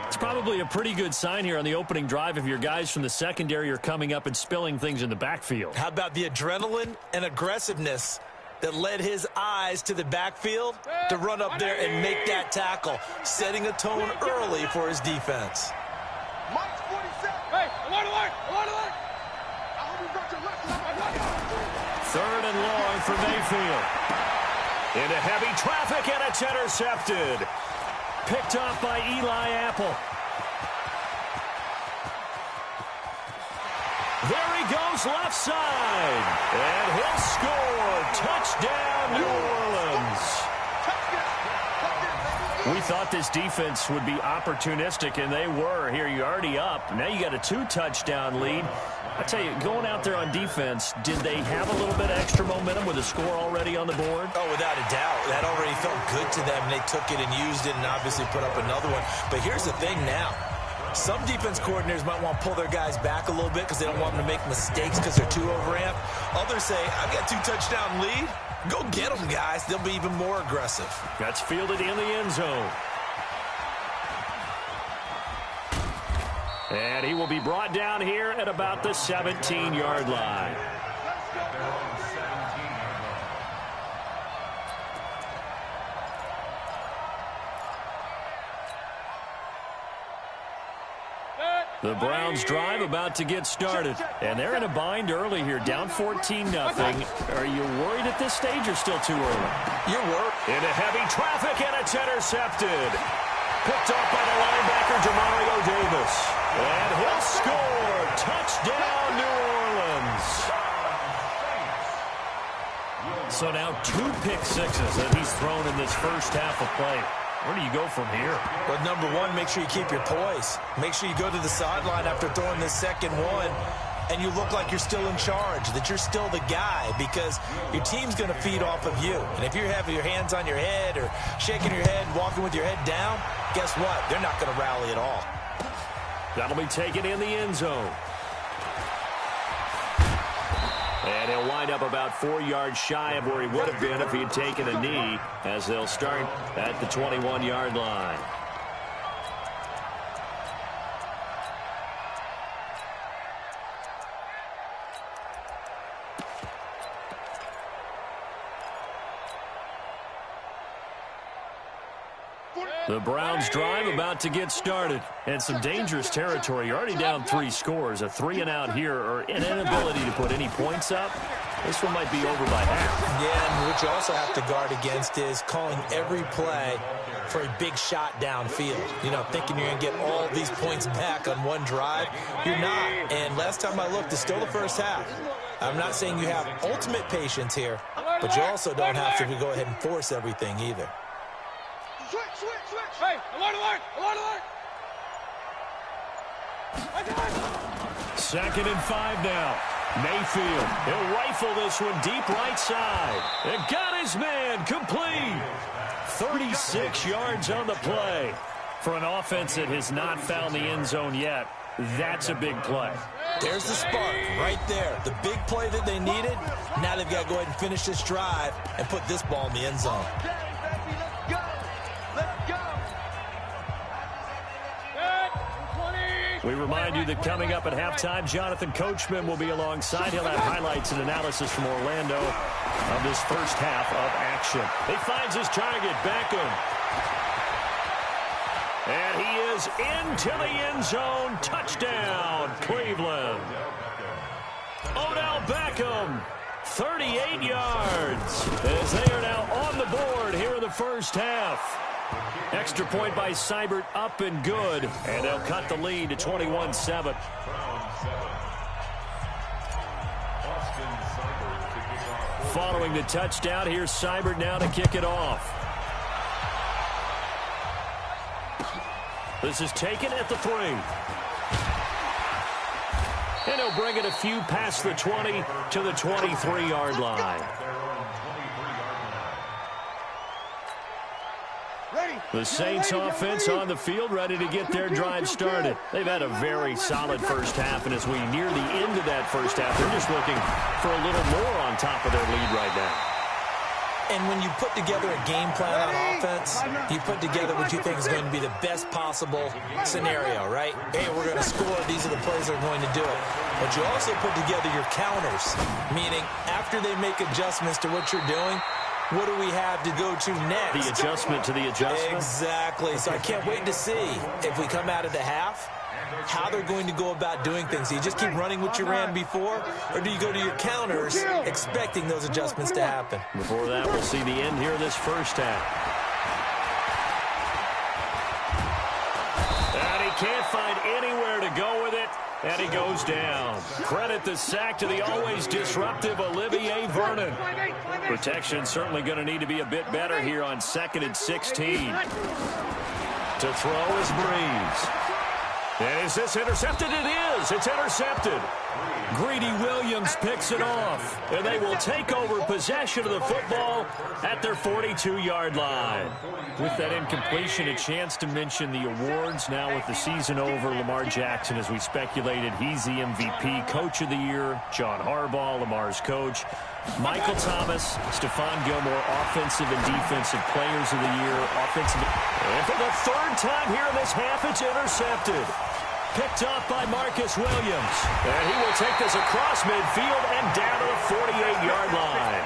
It's probably a pretty good sign here on the opening drive if your guys from the secondary are coming up and spilling things in the backfield. How about the adrenaline and aggressiveness that led his eyes to the backfield to run up there and make that tackle, setting a tone early for his defense. Mike's 47. Hey, alert. Third and long for Mayfield. Into heavy traffic, and it's intercepted. Picked off by Eli Apple. There he goes left side. And he'll score. Touchdown, New Orleans. We thought this defense would be opportunistic, and they were. Here, you're already up. Now you got a 2-touchdown lead. I tell you, going out there on defense, did they have a little bit of extra momentum with a score already on the board? Oh, without a doubt. That already felt good to them. They took it and used it and obviously put up another one. But here's the thing now. Some defense coordinators might want to pull their guys back a little bit because they don't want them to make mistakes because they're too overamped. Others say, I've got 2-touchdown lead. Go get them, guys. They'll be even more aggressive. That's fielded in the end zone. And he will be brought down here at about the 17-yard line. The Browns drive about to get started. And they're in a bind early here, down 14-0. Are you worried at this stage or still too early? You're worried. Into heavy traffic, and it's intercepted. Picked off by the linebacker, Demario Davis. And he'll score. Touchdown, New Orleans. So now 2 pick-sixes that he's thrown in this first half of play. Where do you go from here? Well, number one, make sure you keep your poise. Make sure you go to the sideline after throwing this second one, and you look like you're still in charge, that you're still the guy, because your team's going to feed off of you. And if you're having your hands on your head or shaking your head, walking with your head down, guess what? They're not going to rally at all. That'll be taken in the end zone. And he'll wind up about 4 yards shy of where he would have been if he had taken a knee, as they'll start at the 21-yard line. The Browns drive about to get started. And some dangerous territory. You're already down 3 scores. A 3-and-out here, or an inability to put any points up. This one might be over by half. Yeah, and what you also have to guard against is calling every play for a big shot downfield. You know, thinking you're going to get all these points back on one drive. You're not. And last time I looked, it's still the first half. I'm not saying you have ultimate patience here, but you also don't have to go ahead and force everything either. Switch. Hey, alert. 2nd and 5 now. Mayfield, he'll rifle this one deep right side. It got his man complete. 36 yards on the play. For an offense that has not found the end zone yet, that's a big play. There's the spark right there. The big play that they needed. Now they've got to go ahead and finish this drive and put this ball in the end zone. Okay, baby, let's go. We remind you that coming up at halftime, Jonathan Coachman will be alongside. He'll have highlights and analysis from Orlando of this first half of action. He finds his target, Beckham. And he is into the end zone. Touchdown, Cleveland. Odell Beckham, 38 yards, as they are now on the board here in the first half. Extra point by Seibert, up and good, and they'll cut the lead to 21-7. Following the touchdown, here's Seibert now to kick it off. This is taken at the 3. And he'll bring it a few past the 20 to the 23-yard line. The Saints offense on the field, ready to get their drive started. They've had a very solid first half, and as we near the end of that first half, they're just looking for a little more on top of their lead right now. And when you put together a game plan on offense, you put together what you think is going to be the best possible scenario, right? Hey, we're going to score. These are the plays that are going to do it. But you also put together your counters, meaning after they make adjustments to what you're doing, what do we have to go to next? The adjustment to the adjustment? Exactly. So I can't wait to see if we come out of the half, how they're going to go about doing things. Do you just keep running what you ran before, or do you go to your counters expecting those adjustments to happen? Before that, we'll see the end here of this first half. And he can't find anywhere to go with it, and he goes down. Credit the sack to the always disruptive Olivier Vernon. Protection certainly going to need to be a bit better here on 2nd and 16. To throw is Breeze. And is this intercepted? It is. It's intercepted. Greedy Williams picks it off, and they will take over possession of the football at their 42-yard line. With that incompletion, a chance to mention the awards. Now with the season over, Lamar Jackson, as we speculated, he's the MVP, Coach of the Year. John Harbaugh, Lamar's coach. Michael Thomas, Stephon Gilmore, Offensive and Defensive Players of the Year. And for the 3rd time here in this half, it's intercepted. Picked off by Marcus Williams. And he will take this across midfield and down to the 48-yard line.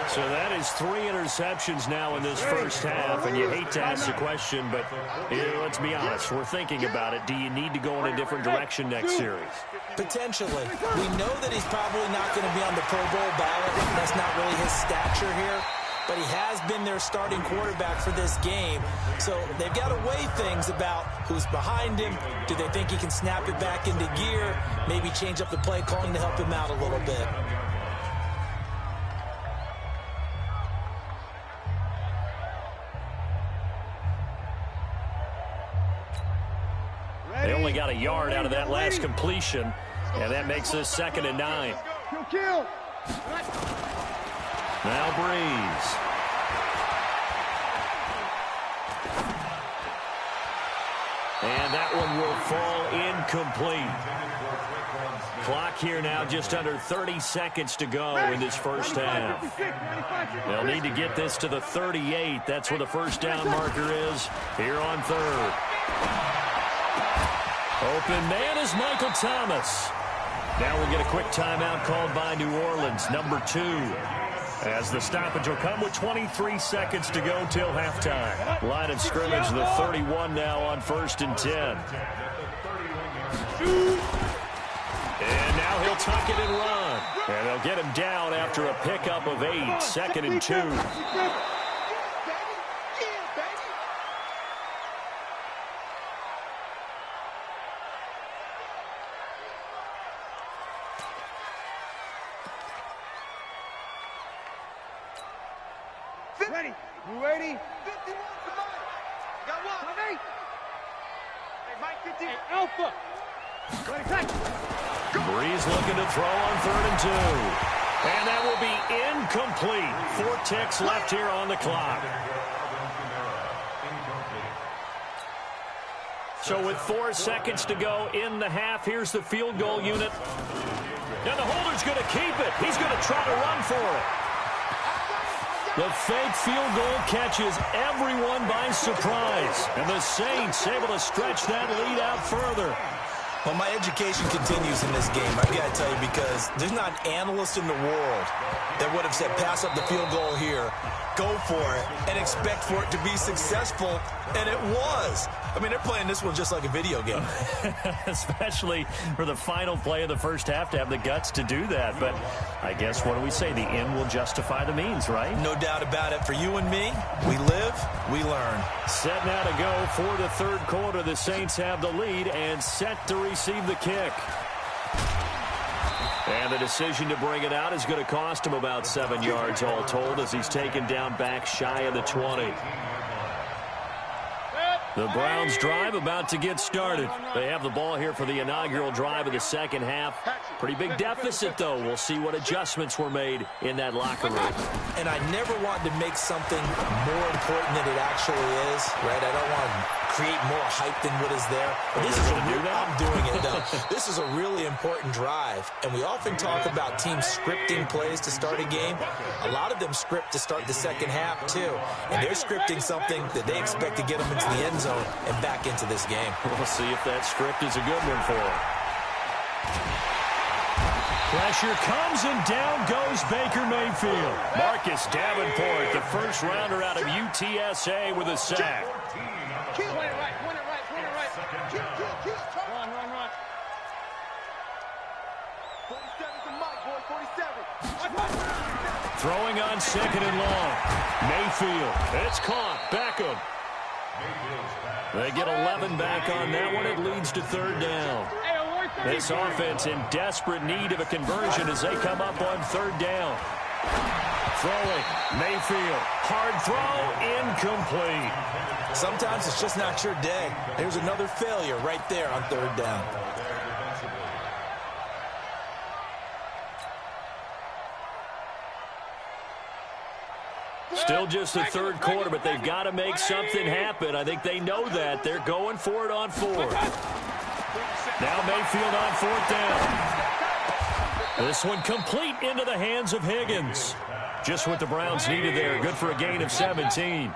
So that is 3 interceptions now in this first half. And you hate to ask the question, but let's be honest. We're thinking about it. Do you need to go in a different direction next series? Potentially. We know that he's probably not going to be on the Pro Bowl ballot. That's not really his stature here. But he has been their starting quarterback for this game. So they've got to weigh things about who's behind him. Do they think he can snap it back into gear? Maybe change up the play calling to help him out a little bit. They only got a yard out of that last completion, and that makes this 2nd and 9. Kill. Now Breeze. And that one will fall incomplete. Clock here now just under 30 seconds to go in this first half. They'll need to get this to the 38. That's where the first down marker is here on 3rd. Open man is Michael Thomas. Now we'll get a quick timeout called by New Orleans, number 2. As the stoppage will come with 23 seconds to go till halftime. Line of scrimmage, the 31 now on 1st and 10. And now he'll tuck it and run. And they'll get him down after a pickup of 8, 2nd and 2. Ready. You ready? 51 somebody. Got one. Hey, Mike 50. Hey, Alpha. Ready, cut. Breeze looking to throw on 3rd and 2. And that will be incomplete. 4 ticks left here on the clock. So with 4 seconds to go in the half, here's the field goal unit. And the holder's going to keep it. He's going to try to run for it. The fake field goal catches everyone by surprise. And the Saints able to stretch that lead out further. Well, my education continues in this game, I've got to tell you, because there's not an analyst in the world that would have said pass up the field goal here, go for it, and expect for it to be successful, and it was. I mean, they're playing this one just like a video game. Especially for the final play of the first half to have the guts to do that. But I guess, what do we say? The end will justify the means, right? No doubt about it. For you and me, we live, we learn. Set now to go for the 3rd quarter. The Saints have the lead and set to receive the kick. And the decision to bring it out is going to cost him about 7 yards all told, as he's taken down back shy of the 20. The Browns drive about to get started. They have the ball here for the inaugural drive of the second half. Pretty big deficit, though. We'll see what adjustments were made in that locker room. And I never want to make something more important than it actually is, right? I don't want to create more hype than what is there. But this is I'm doing it, though. This is a really important drive. And we often talk about teams scripting plays to start a game. A lot of them script to start the second half, too. And they're scripting something that they expect to get them into the end zone and back into this game. We'll see if that script is a good one for them. Pressure comes, and down goes Baker Mayfield. Marcus Davenport, the first rounder out of UTSA, with a sack. Point it right, point it right, point it right. Run. 47's the mic, boy, 47. Throwing on 2nd and long. Mayfield, it's caught. Beckham. They get 11 back on that one. It leads to 3rd down. This offense in desperate need of a conversion as they come up on 3rd down. Throwing, Mayfield, hard throw, incomplete. Sometimes it's just not your day. There's another failure right there on 3rd down. Still just the 3rd quarter, but they've got to make something happen. I think they know that. They're going for it on 4th. Now Mayfield on 4th down. This one complete into the hands of Higgins. Just what the Browns needed there. Good for a gain of 17.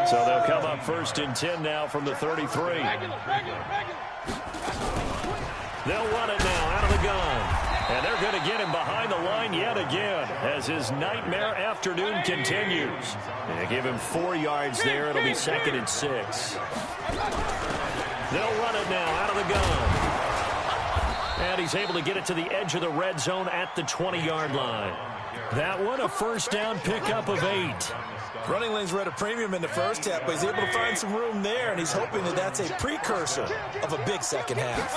So they'll come up 1st and 10 now from the 33. They'll run it now out of the gun. And they're going to get him behind the line yet again as his nightmare afternoon continues. And they give him 4 yards there. It'll be 2nd and 6. They'll run it now out of the gun. And he's able to get it to the edge of the red zone at the 20-yard line. That one, a first down pickup of 8. Running lanes were at a premium in the first half, but he's able to find some room there, and he's hoping that that's a precursor of a big second half.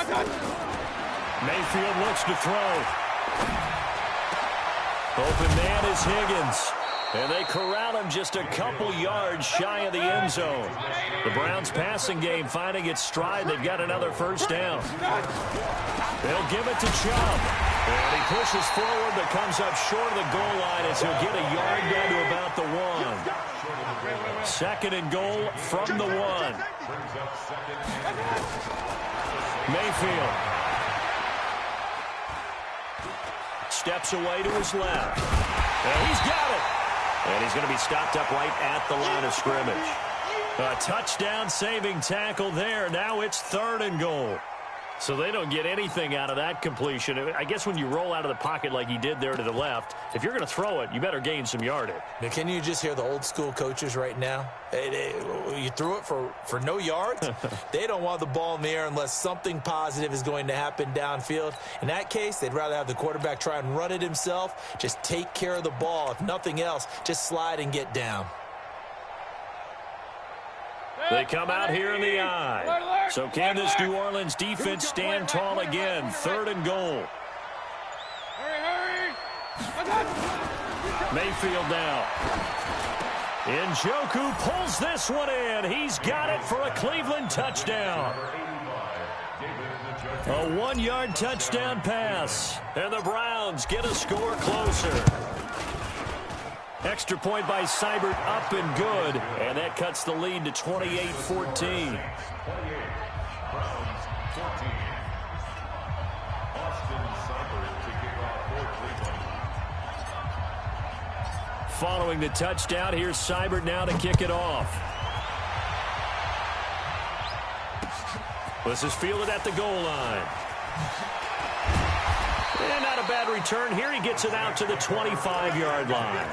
Mayfield looks to throw. Open man is Higgins. And they corral him just a couple yards shy of the end zone. The Browns passing game finding its stride. They've got another first down. They'll give it to Chubb. And he pushes forward but comes up short of the goal line as he'll get a yard down to about the 1. 2nd and goal from the 1. Mayfield steps away to his left. And he's got it. And he's going to be stopped up right at the line of scrimmage. A touchdown-saving tackle there. Now it's 3rd and goal. So they don't get anything out of that completion. I guess when you roll out of the pocket like he did there to the left, if you're going to throw it, you better gain some yardage. Now, can you just hear the old-school coaches right now? You threw it for no yards? They don't want the ball in the air unless something positive is going to happen downfield. In that case, they'd rather have the quarterback try and run it himself. Just take care of the ball. If nothing else, just slide and get down. They come out here in the eye. So can this New Orleans defense stand tall again? 3rd and goal. Hurry! Mayfield now. Njoku pulls this one in. He's got it for a Cleveland touchdown. A 1-yard touchdown pass. And the Browns get a score closer. Extra point by Seibert up and good. And that cuts the lead to 28-14. Following the touchdown, here's Seibert now to kick it off. This is fielded at the goal line. And not a bad return here. He gets it out to the 25-yard line.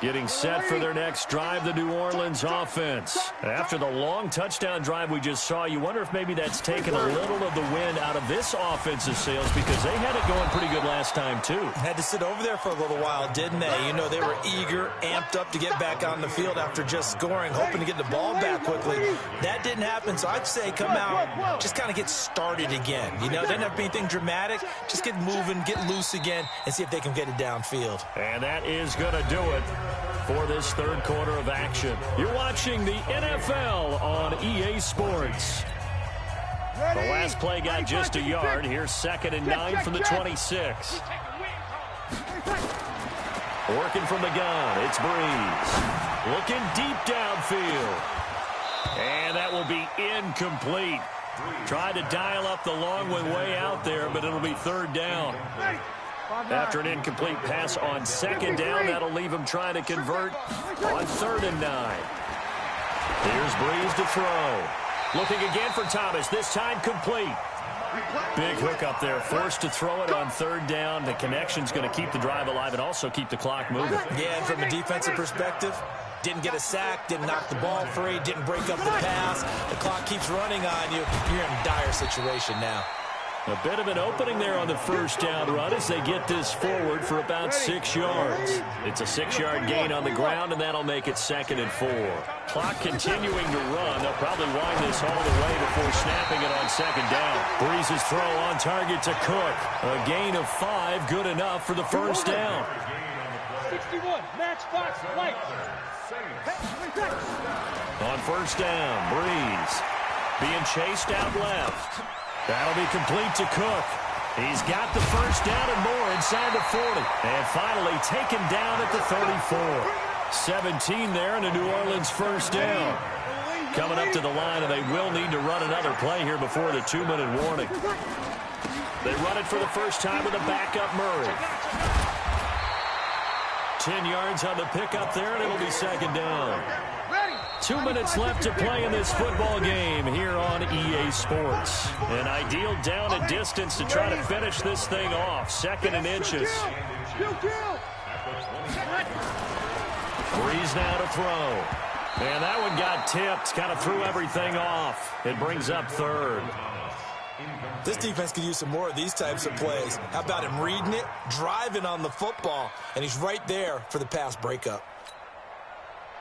Getting set for their next drive, the New Orleans offense. After the long touchdown drive we just saw, you wonder if maybe that's taken a little of the wind out of this offensive sails because they had it going pretty good last time, too. Had to sit over there for a little while, didn't they? You know, they were eager, amped up to get back on the field after just scoring, hoping to get the ball back quickly. That didn't happen, so I'd say come out, just kind of get started again. You know, doesn't have to be anything dramatic. Just get moving, get loose again, and see if they can get it downfield. And that is going to do it for this third quarter of action. You're watching the NFL on EA Sports. The last play got just a yard. Here's 2nd and 9 from the 26. Working from the gun, it's Breeze. Looking deep downfield. And that will be incomplete. Tried to dial up the long one way out there, but it'll be 3rd down. After an incomplete pass on 2nd down, that'll leave him trying to convert on 3rd and 9. Here's Breeze to throw. Looking again for Thomas, this time complete. Big hook up there, forced to throw it on 3rd down. The connection's going to keep the drive alive and also keep the clock moving. Yeah, and from a defensive perspective, didn't get a sack, didn't knock the ball free, didn't break up the pass. The clock keeps running on you. You're in a dire situation now. A bit of an opening there on the 1st down run as they get this forward for about 6 yards. It's a 6-yard gain on the ground, and that'll make it 2nd and 4. Clock continuing to run. They'll probably wind this all the way before snapping it on 2nd down. Breeze's throw on target to Cook. A gain of 5, good enough for the 1st down. 61, match box, right. On 1st down, Breeze being chased out left. That'll be complete to Cook. He's got the 1st down and more inside the 40. And finally taken down at the 34. 17 there and a New Orleans 1st down. Coming up to the line, and they will need to run another play here before the 2-minute warning. They run it for the first time with a backup Murray. 10 yards on the pickup there, and it'll be 2nd down. 2 minutes left to play in this football game here on EA Sports. An ideal down and distance to try to finish this thing off. 2nd and inches. Breeze now to throw. And that one got tipped. Kind of threw everything off. It brings up 3rd. This defense could use some more of these types of plays. How about him reading it, driving on the football, and he's right there for the pass breakup.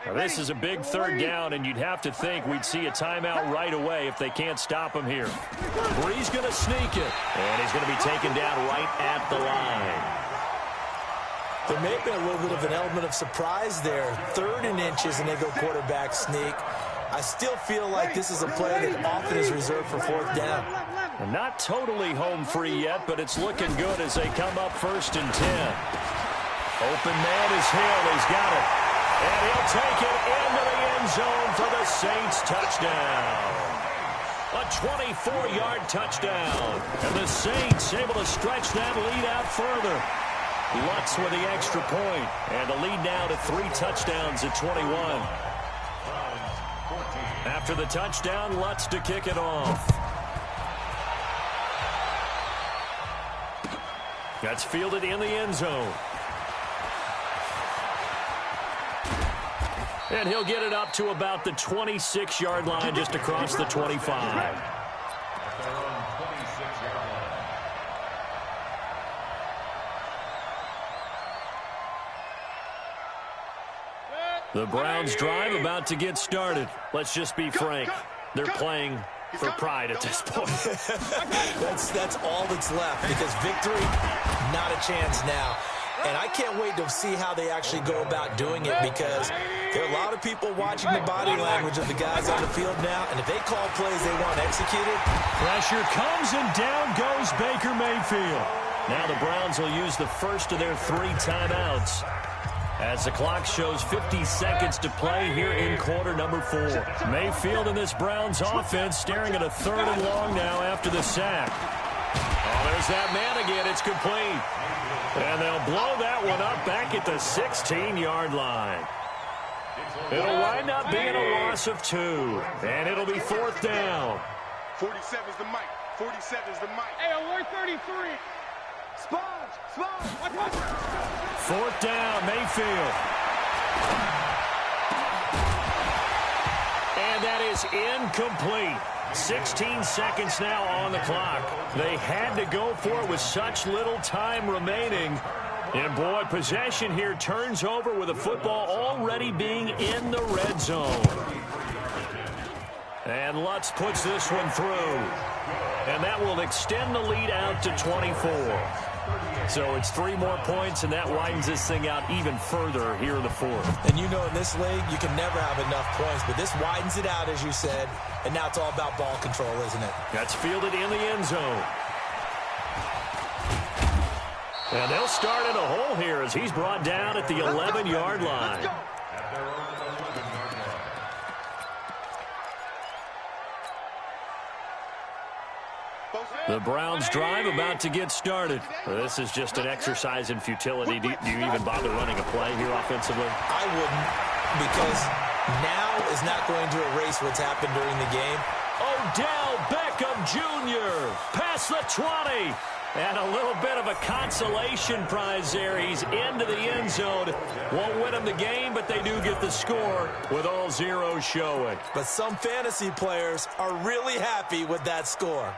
Now, this is a big 3rd down, and you'd have to think we'd see a timeout right away if they can't stop him here. Breeze going to sneak it, and he's going to be taken down right at the line. There may have been a little bit of an element of surprise there. 3rd and inches, and they go quarterback sneak. I still feel like this is a play that often is reserved for 4th down. Not totally home free yet, but it's looking good as they come up 1st and 10. Open man is Hill. He's got it. And he'll take it into the end zone for the Saints touchdown. A 24-yard touchdown. And the Saints able to stretch that lead out further. Lutz with the extra point. And the lead now to 3 touchdowns at 21. After the touchdown, Lutz to kick it off. That's fielded in the end zone. And he'll get it up to about the 26-yard line just across the 25. The Browns drive about to get started. Let's just be frank. They're playing for pride at this point. That's all that's left, because victory, not a chance now. And I can't wait to see how they actually go about doing it, because there are a lot of people watching the body language of the guys on the field now, and if they call plays they want executed. Pressure comes, and down goes Baker Mayfield. Now the Browns will use the first of their 3 timeouts, as the clock shows 50 seconds to play here in quarter number 4. Mayfield and this Browns offense staring at a 3rd and long now after the sack. Oh, there's that man again. It's complete. And they'll blow that one up back at the 16-yard line. It'll wind up being a loss of 2, and it'll be 4th down. 47's the mic. 47's the mic. Hey, alert 33. Sponge. 4th down, Mayfield. And that is incomplete. 16 seconds now on the clock. They had to go for it with such little time remaining. And, boy, possession here turns over with the football already being in the red zone. And Lutz puts this one through. And that will extend the lead out to 24. So it's 3 more points, and that widens this thing out even further here in the 4th. And you know, in this league, you can never have enough points, but this widens it out, as you said, and now it's all about ball control, isn't it? That's fielded in the end zone. And they'll start in a hole here as he's brought down at the 11-yard line. The Browns drive about to get started. This is just an exercise in futility. Do you even bother running a play here offensively? I wouldn't, because now is not going to erase what's happened during the game. Odell Beckham Jr. past the 20. And a little bit of a consolation prize there. He's into the end zone. Won't win them the game, but they do get the score with all zeros showing. But some fantasy players are really happy with that score.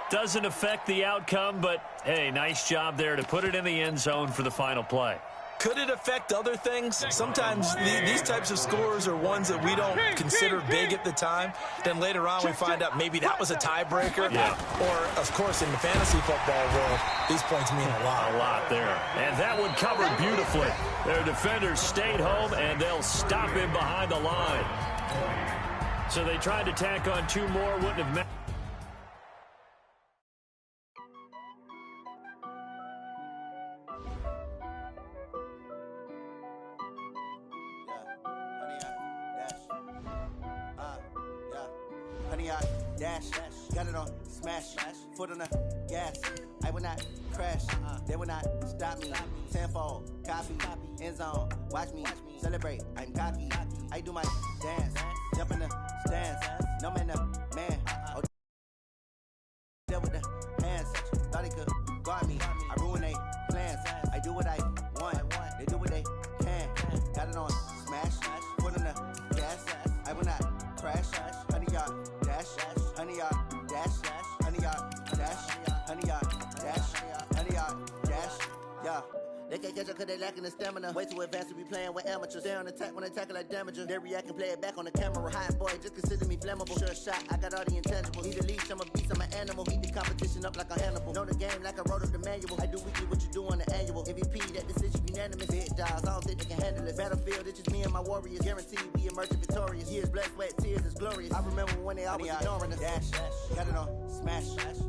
Doesn't affect the outcome, but, hey, nice job there to put it in the end zone for the final play. Could it affect other things? Sometimes these types of scores are ones that we don't consider big at the time. Then later on we find out maybe that was a tiebreaker. Yeah. Or, of course, in the fantasy football world, these points mean a lot. A lot there. And that one covered beautifully. Their defenders stayed home, and they'll stop him behind the line. So they tried to tack on 2 more. Wouldn't have mattered. Dash, got it on, smash, foot on the gas. I will not crash, they will not stop me. Tenfold, copy, end zone, watch me celebrate. I'm cocky, I do my dance, jump in the stands. No man, oh, deal with the hands. Thought he could guard me. I ruin they plans. I do what I want, they do what they can. Got it on, smash, foot on the gas. I will not crash, 100-yard dash. 100-yard dash, 100-yard dash, 100-yard dash, 100-yard dash, yeah. They can't catch up cause they lacking the stamina. Way too advanced to be playing with amateurs. Stay on attack when they tackle like damager. They react and play it back on the camera. Hot boy, just consider me flammable. Sure shot, I got all the intangibles. Need a leash, I'm a beast, I'm an animal. Heat the competition up like a Hannibal. Know the game like I wrote up the manual. I do weekly what you do on the annual. MVP, that decision unanimous. Big dials, I don't think they can handle it. Battlefield, it's just me and my warriors. Guaranteed we emerge victorious. Years, blood, sweat, tears, is glorious. I remember when they always ignoring us. Dash, got it on, smash,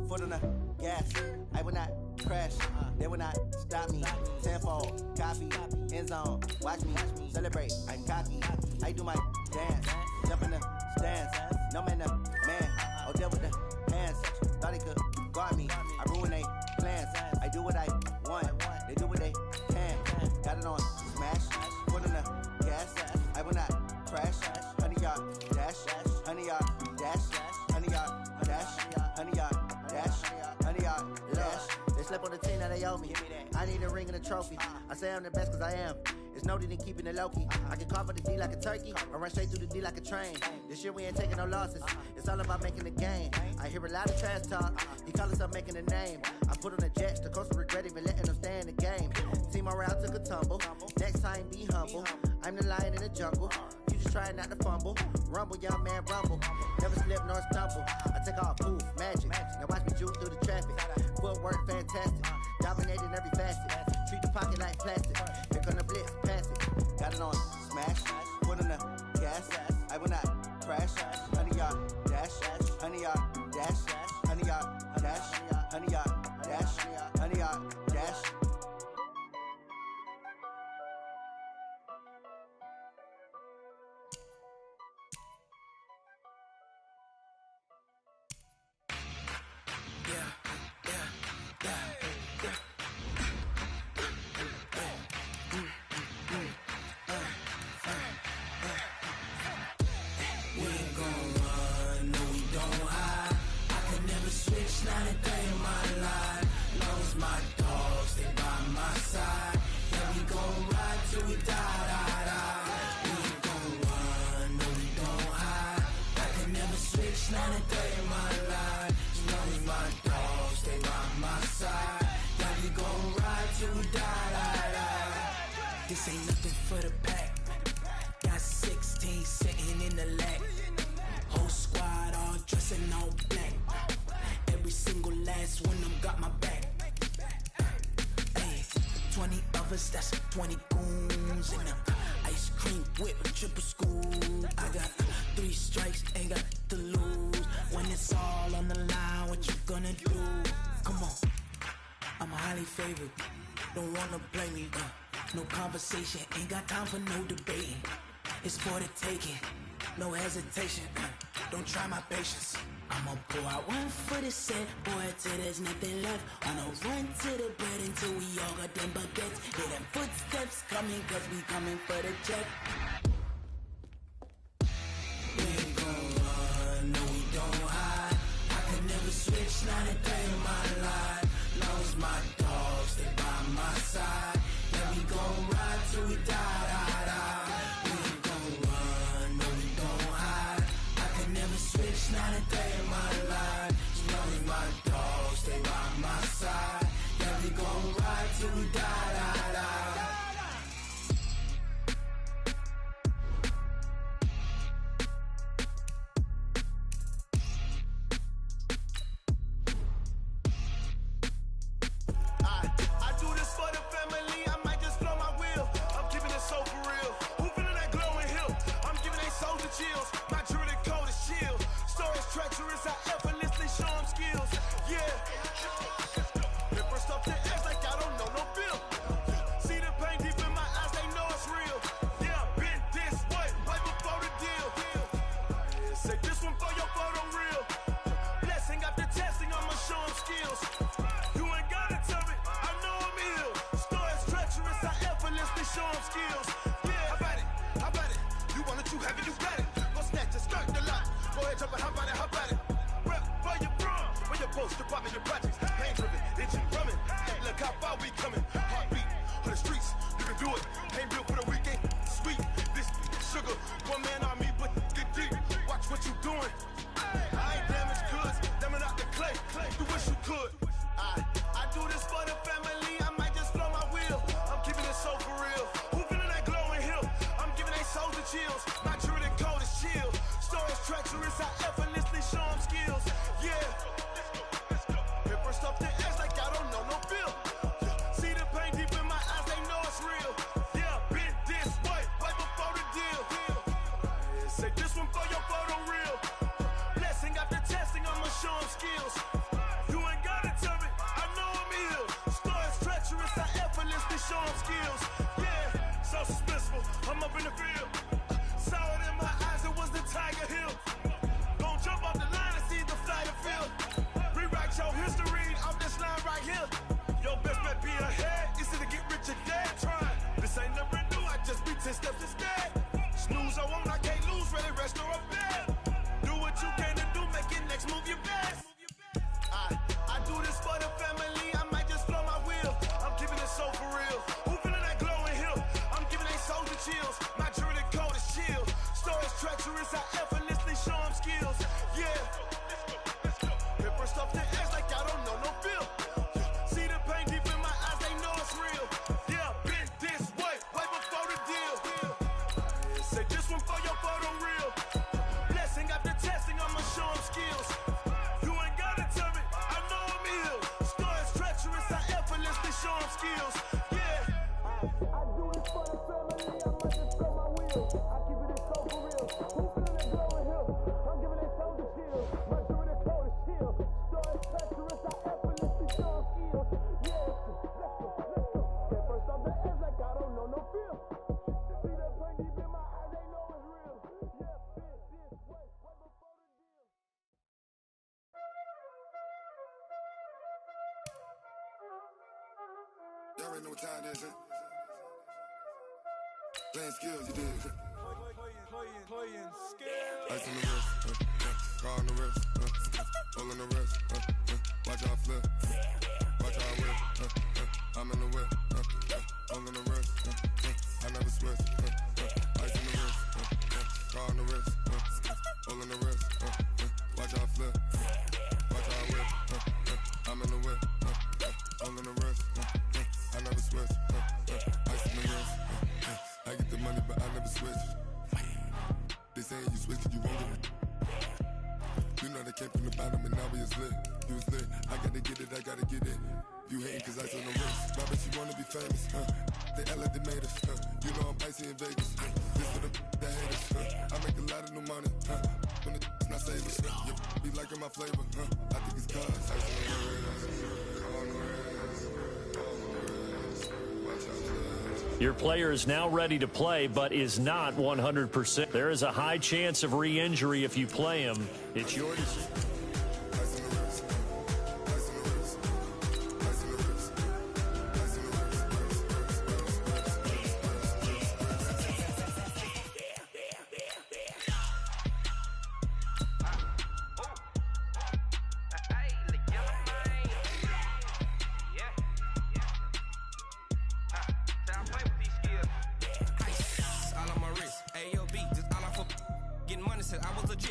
foot on the gas. I will not crash, they will not stop me. Tenfold, copy, end zone, watch me celebrate. I'm cocky, I do my dance, jump in the stands. No man, oh, deal with the hands. Thought he could guard me. I ruin they plans. I do what I want, they do what they can. Got it on, smash, foot on the gas. I will not crash, 100-yard dash, 100-yard dash, 100-yard dash, 100-yard dash, 100-yard dash. They slept on the team that they owe me. I need a ring and a trophy. I say I'm the best cause I am. It's noted in keeping it low-key. I can carve up the D like a turkey or run straight through the D like a train. This year we ain't taking no losses. It's all about making the game. I hear a lot of trash talk. He call himself making a name. I put on the Jets. The coach will regret even letting them stay in the game. Team morale took a tumble. Next time be humble. I'm the lion in the jungle. You just trying not to fumble. Rumble, young man, rumble. Never slip nor stumble. I take off, poof, magic. Now watch me juke through the traffic. Footwork, fantastic. Dominating every facet. Treat the pocket like plastic. Here come the blitz, pass it. Got it on, smash. Foot on the gas. I will not crash. 100-yard dash. 100-yard dash. 100-yard dash. 100-yard dash. 100-yard dash. This ain't nothing for the pack. Got 16 sitting in the lag. Whole squad all dressing all black. Every single last one of them got my back. Hey, 20 of us, that's 20 goons in the ice cream whip, triple scoop. I got 3 strikes, ain't got to lose. When it's all on the line, what you gonna do? Come on, I'm highly favored. Don't wanna play me, no conversation, ain't got time for no debating. It's for the taking, no hesitation. Don't try my patience. I'ma pull out one for the set, boy, till there's nothing left. On a run to the bread until we all got them baguettes. Hear them footsteps coming, cause we coming for the check. We ain't gon' run, no we don't hide. I can never switch, not a day in my life. Long as my dogs stay by my side. Yeah, we gon' ride till we die. We ain't gon' run, no we don't hide. I can never switch, not a day in my life. As long as my dogs stay by my side. Yeah, we gon' ride till we die. I do this for the family, I might just blow my wheel. I'm keeping it so for real. Who feeling that glowing hill? I'm giving they souls the chills. My jewelry cold as shield. Stories treacherous, I effortlessly show them skills. Yeah. Paper stuff to act like I don't know no feel. See the pain deep in my eyes, they know it's real. Yeah, been this way, right before the deal. Say this one for your photo real. Blessing after testing, I'ma show them skills. You ain't gotta tell me, I know I'm ill. Stories treacherous, I effortlessly show them skills. Yeah, how about it? How about it? You want it, you have it, you got it. Go snatch it, skirt the lot. Go ahead, jump it, how about it? How about it? Rep for your bro, for your post, your poppin', your projects. Pain driven, engine drumming. Hey, look how far we coming. Heartbeat for the streets, you can do it. Ain't built for the weekend. Sweet, this sugar, one man army, but get deep. Watch what you doing. I ain't damaged goods, damn it out the clay. You wish you could. I do this for the family, I might just blow my wheel. I'm keeping it so for real. Who feeling that glowing hill? I'm giving they souls the chills. My jewelry cold as chill. Stories treacherous, I effortlessly show them skills. Yeah. Paper stuff to act like I don't know no feel. See the pain deep in my eyes, they know it's real. Yeah, been this way, right before the deal. strong skills. Yeah. I do this for the family, I might just spell my wheels. I keep it so for real. Who feeling that glowing hill? I'm giving it soldier chill. My doing it cold as chill. Story treacherous, I effortlessly strong skills. Yeah, let's go. Get first off the edge like I don't know no feel. See the pain deep in my eyes, they know it's real. Yeah, this way before the deal. Y'all already know what time it is, huh? Playing skills, you did. Playing skills. Ice on the wrist, car on the wrist, hole in the wrist, watch out flip, watch out whip, I'm in the whip, hole in the wrist, I never switch, ice on the wrist, car on the wrist, hole in the wrist, watch out flip, watch out whip, I'm in the whip, hole in the wrist, I never switch, ice on the wrist, I get the money but I never switch. They saying you switch 'cause you won't get it. You know they came from the bottom and now we is lit. You was lit, I gotta get it, I gotta get it. You hating 'cause I on the wrist. Why bet you wanna be famous, They act like they made us, You know I'm icy in Vegas, This for the haters, I make a lot of new money, When the not savers, You be liking my flavor, I think it's cause ice on the wrist, on the wrist, on the wrist. Watch out, Your player is now ready to play, but is not 100%. There is a high chance of re-injury if you play him. It's your decision.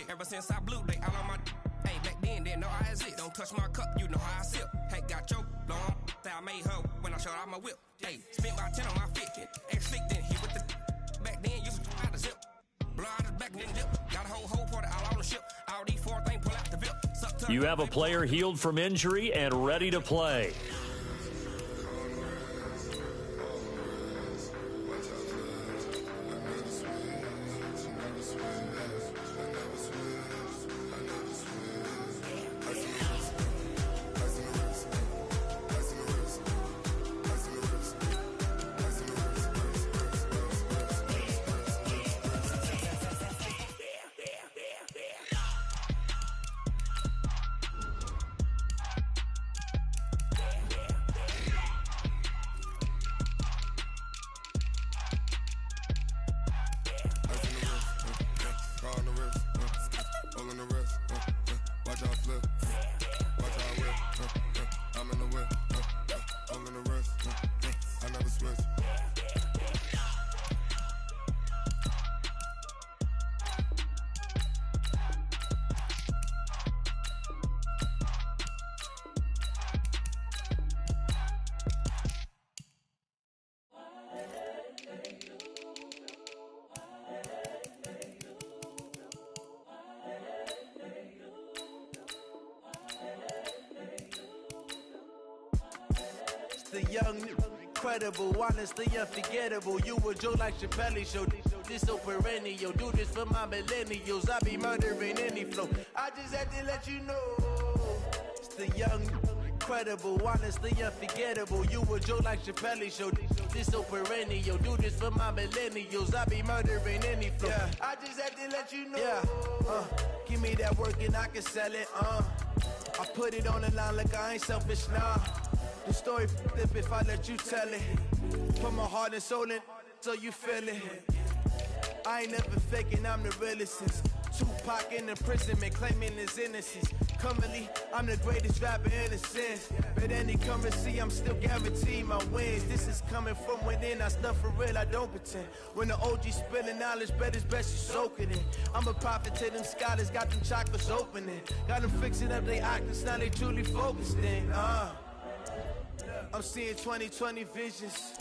Ever since I blew, they all on my. Hey, back then, didn't know I exist. Don't touch my cup, you know how I sip. Hey, got your long. I made her when I showed out my whip. Hey, spent about 10 on my fit. Ex-flick, then hit with the. Back then, used to try to zip. Blow out his back, then dip. Got a whole party all on the ship. All these four things pull out the VIP. You have a player healed from injury and ready to play. The young, incredible, honestly unforgettable. You a Joe like Chappelle show. This so perennial. Do this for my millennials. I be murdering any flow. I just had to let you know. It's the young, incredible, honestly unforgettable. You a Joe like Chappelle show. This so perennial. Do this for my millennials. I be murdering any flow. Yeah. I just had to let you know. Yeah. Give me that work and I can sell it. I put it on the line like I ain't selfish, nah. The story flip if I let you tell it. Put my heart and soul in so you feel it. I ain't never faking, I'm the realest since Tupac in imprisonment, claiming his innocence. Currently, I'm the greatest rapper in a sense. But any currency, I'm still guaranteed my wins. This is coming from within, I stuff for real, I don't pretend. When the OG spilling knowledge, bet it's best you soak it in. I'm a prophet to them scholars, got them chakras opening. Got them fixing up their octaves, now they truly focused in. I'm seeing 2020 visions,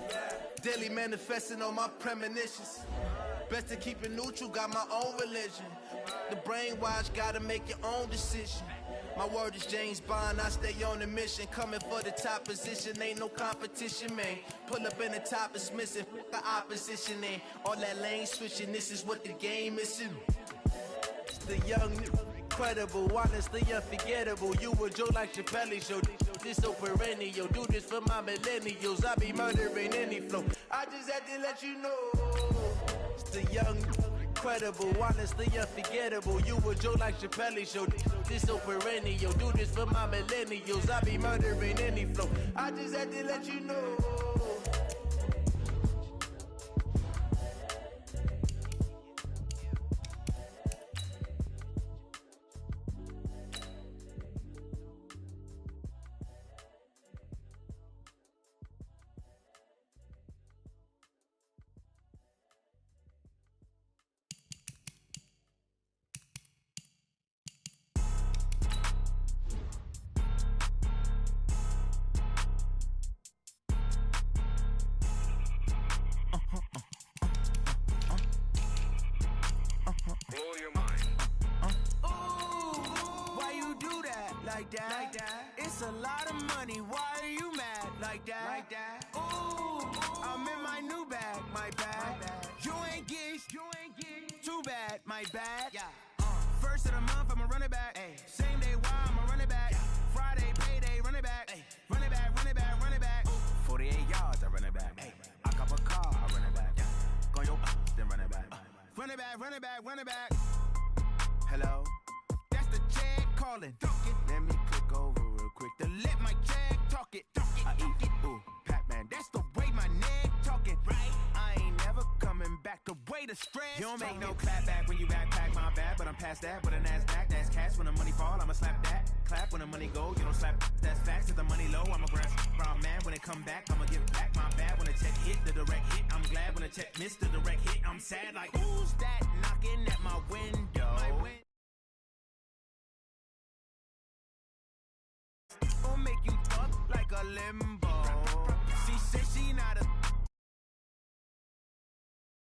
daily manifesting on my premonitions. Best to keep it neutral, got my own religion. The brainwash, gotta make your own decision. My word is James Bond, I stay on a mission. Coming for the top position, ain't no competition, man. Pull up in the top is missing, the opposition, and all that lane switching, this is what the game is. It's the young, incredible, honestly unforgettable. You a Joe like Chappelle show, this so perennial. Do this for my millennials, I be murdering any flow. I just had to let you know. It's the young, incredible, honestly unforgettable. You a Joe like Chappelle show, this so perennial. Do this for my millennials, I be murdering any flow. I just had to let you know. Blow your mind. Ooh, why you do that like that? Like that? It's a lot of money. Why are you mad like that? Like that? Ooh, I'm in my new bag, my bag. You ain't get too bad, my bad. Yeah. First of the month, I'ma run it back. Ay. Same day, why I'ma run it back. Friday, payday, run it back. Ay. Run it back, run it back, run it back. 48 yards, I run it back. Ay. I cop a car, I run it back. Go yo, then run it back. Run it back, run it back, run it back. Hello? That's the Jag calling. Let me click over real quick to let my Jag talk it. I eat it, ooh, Pac-Man. That's the way my neck talking. Right? I ain't never coming back the way the stress. You don't make no clap back when you backpack my bad, but I'm past that with a NASDAQ. That's cash when the money fall, I'ma slap that. Clap when the money go, you don't slap. That's facts. If the money low, I'ma grab. Brown man when it come back, I'ma give back my bad when the check hit the direct hit. I'm glad when the check missed the direct hit. I'm sad like who's that knocking at my window? Or make you talk like a limbo. She said she not a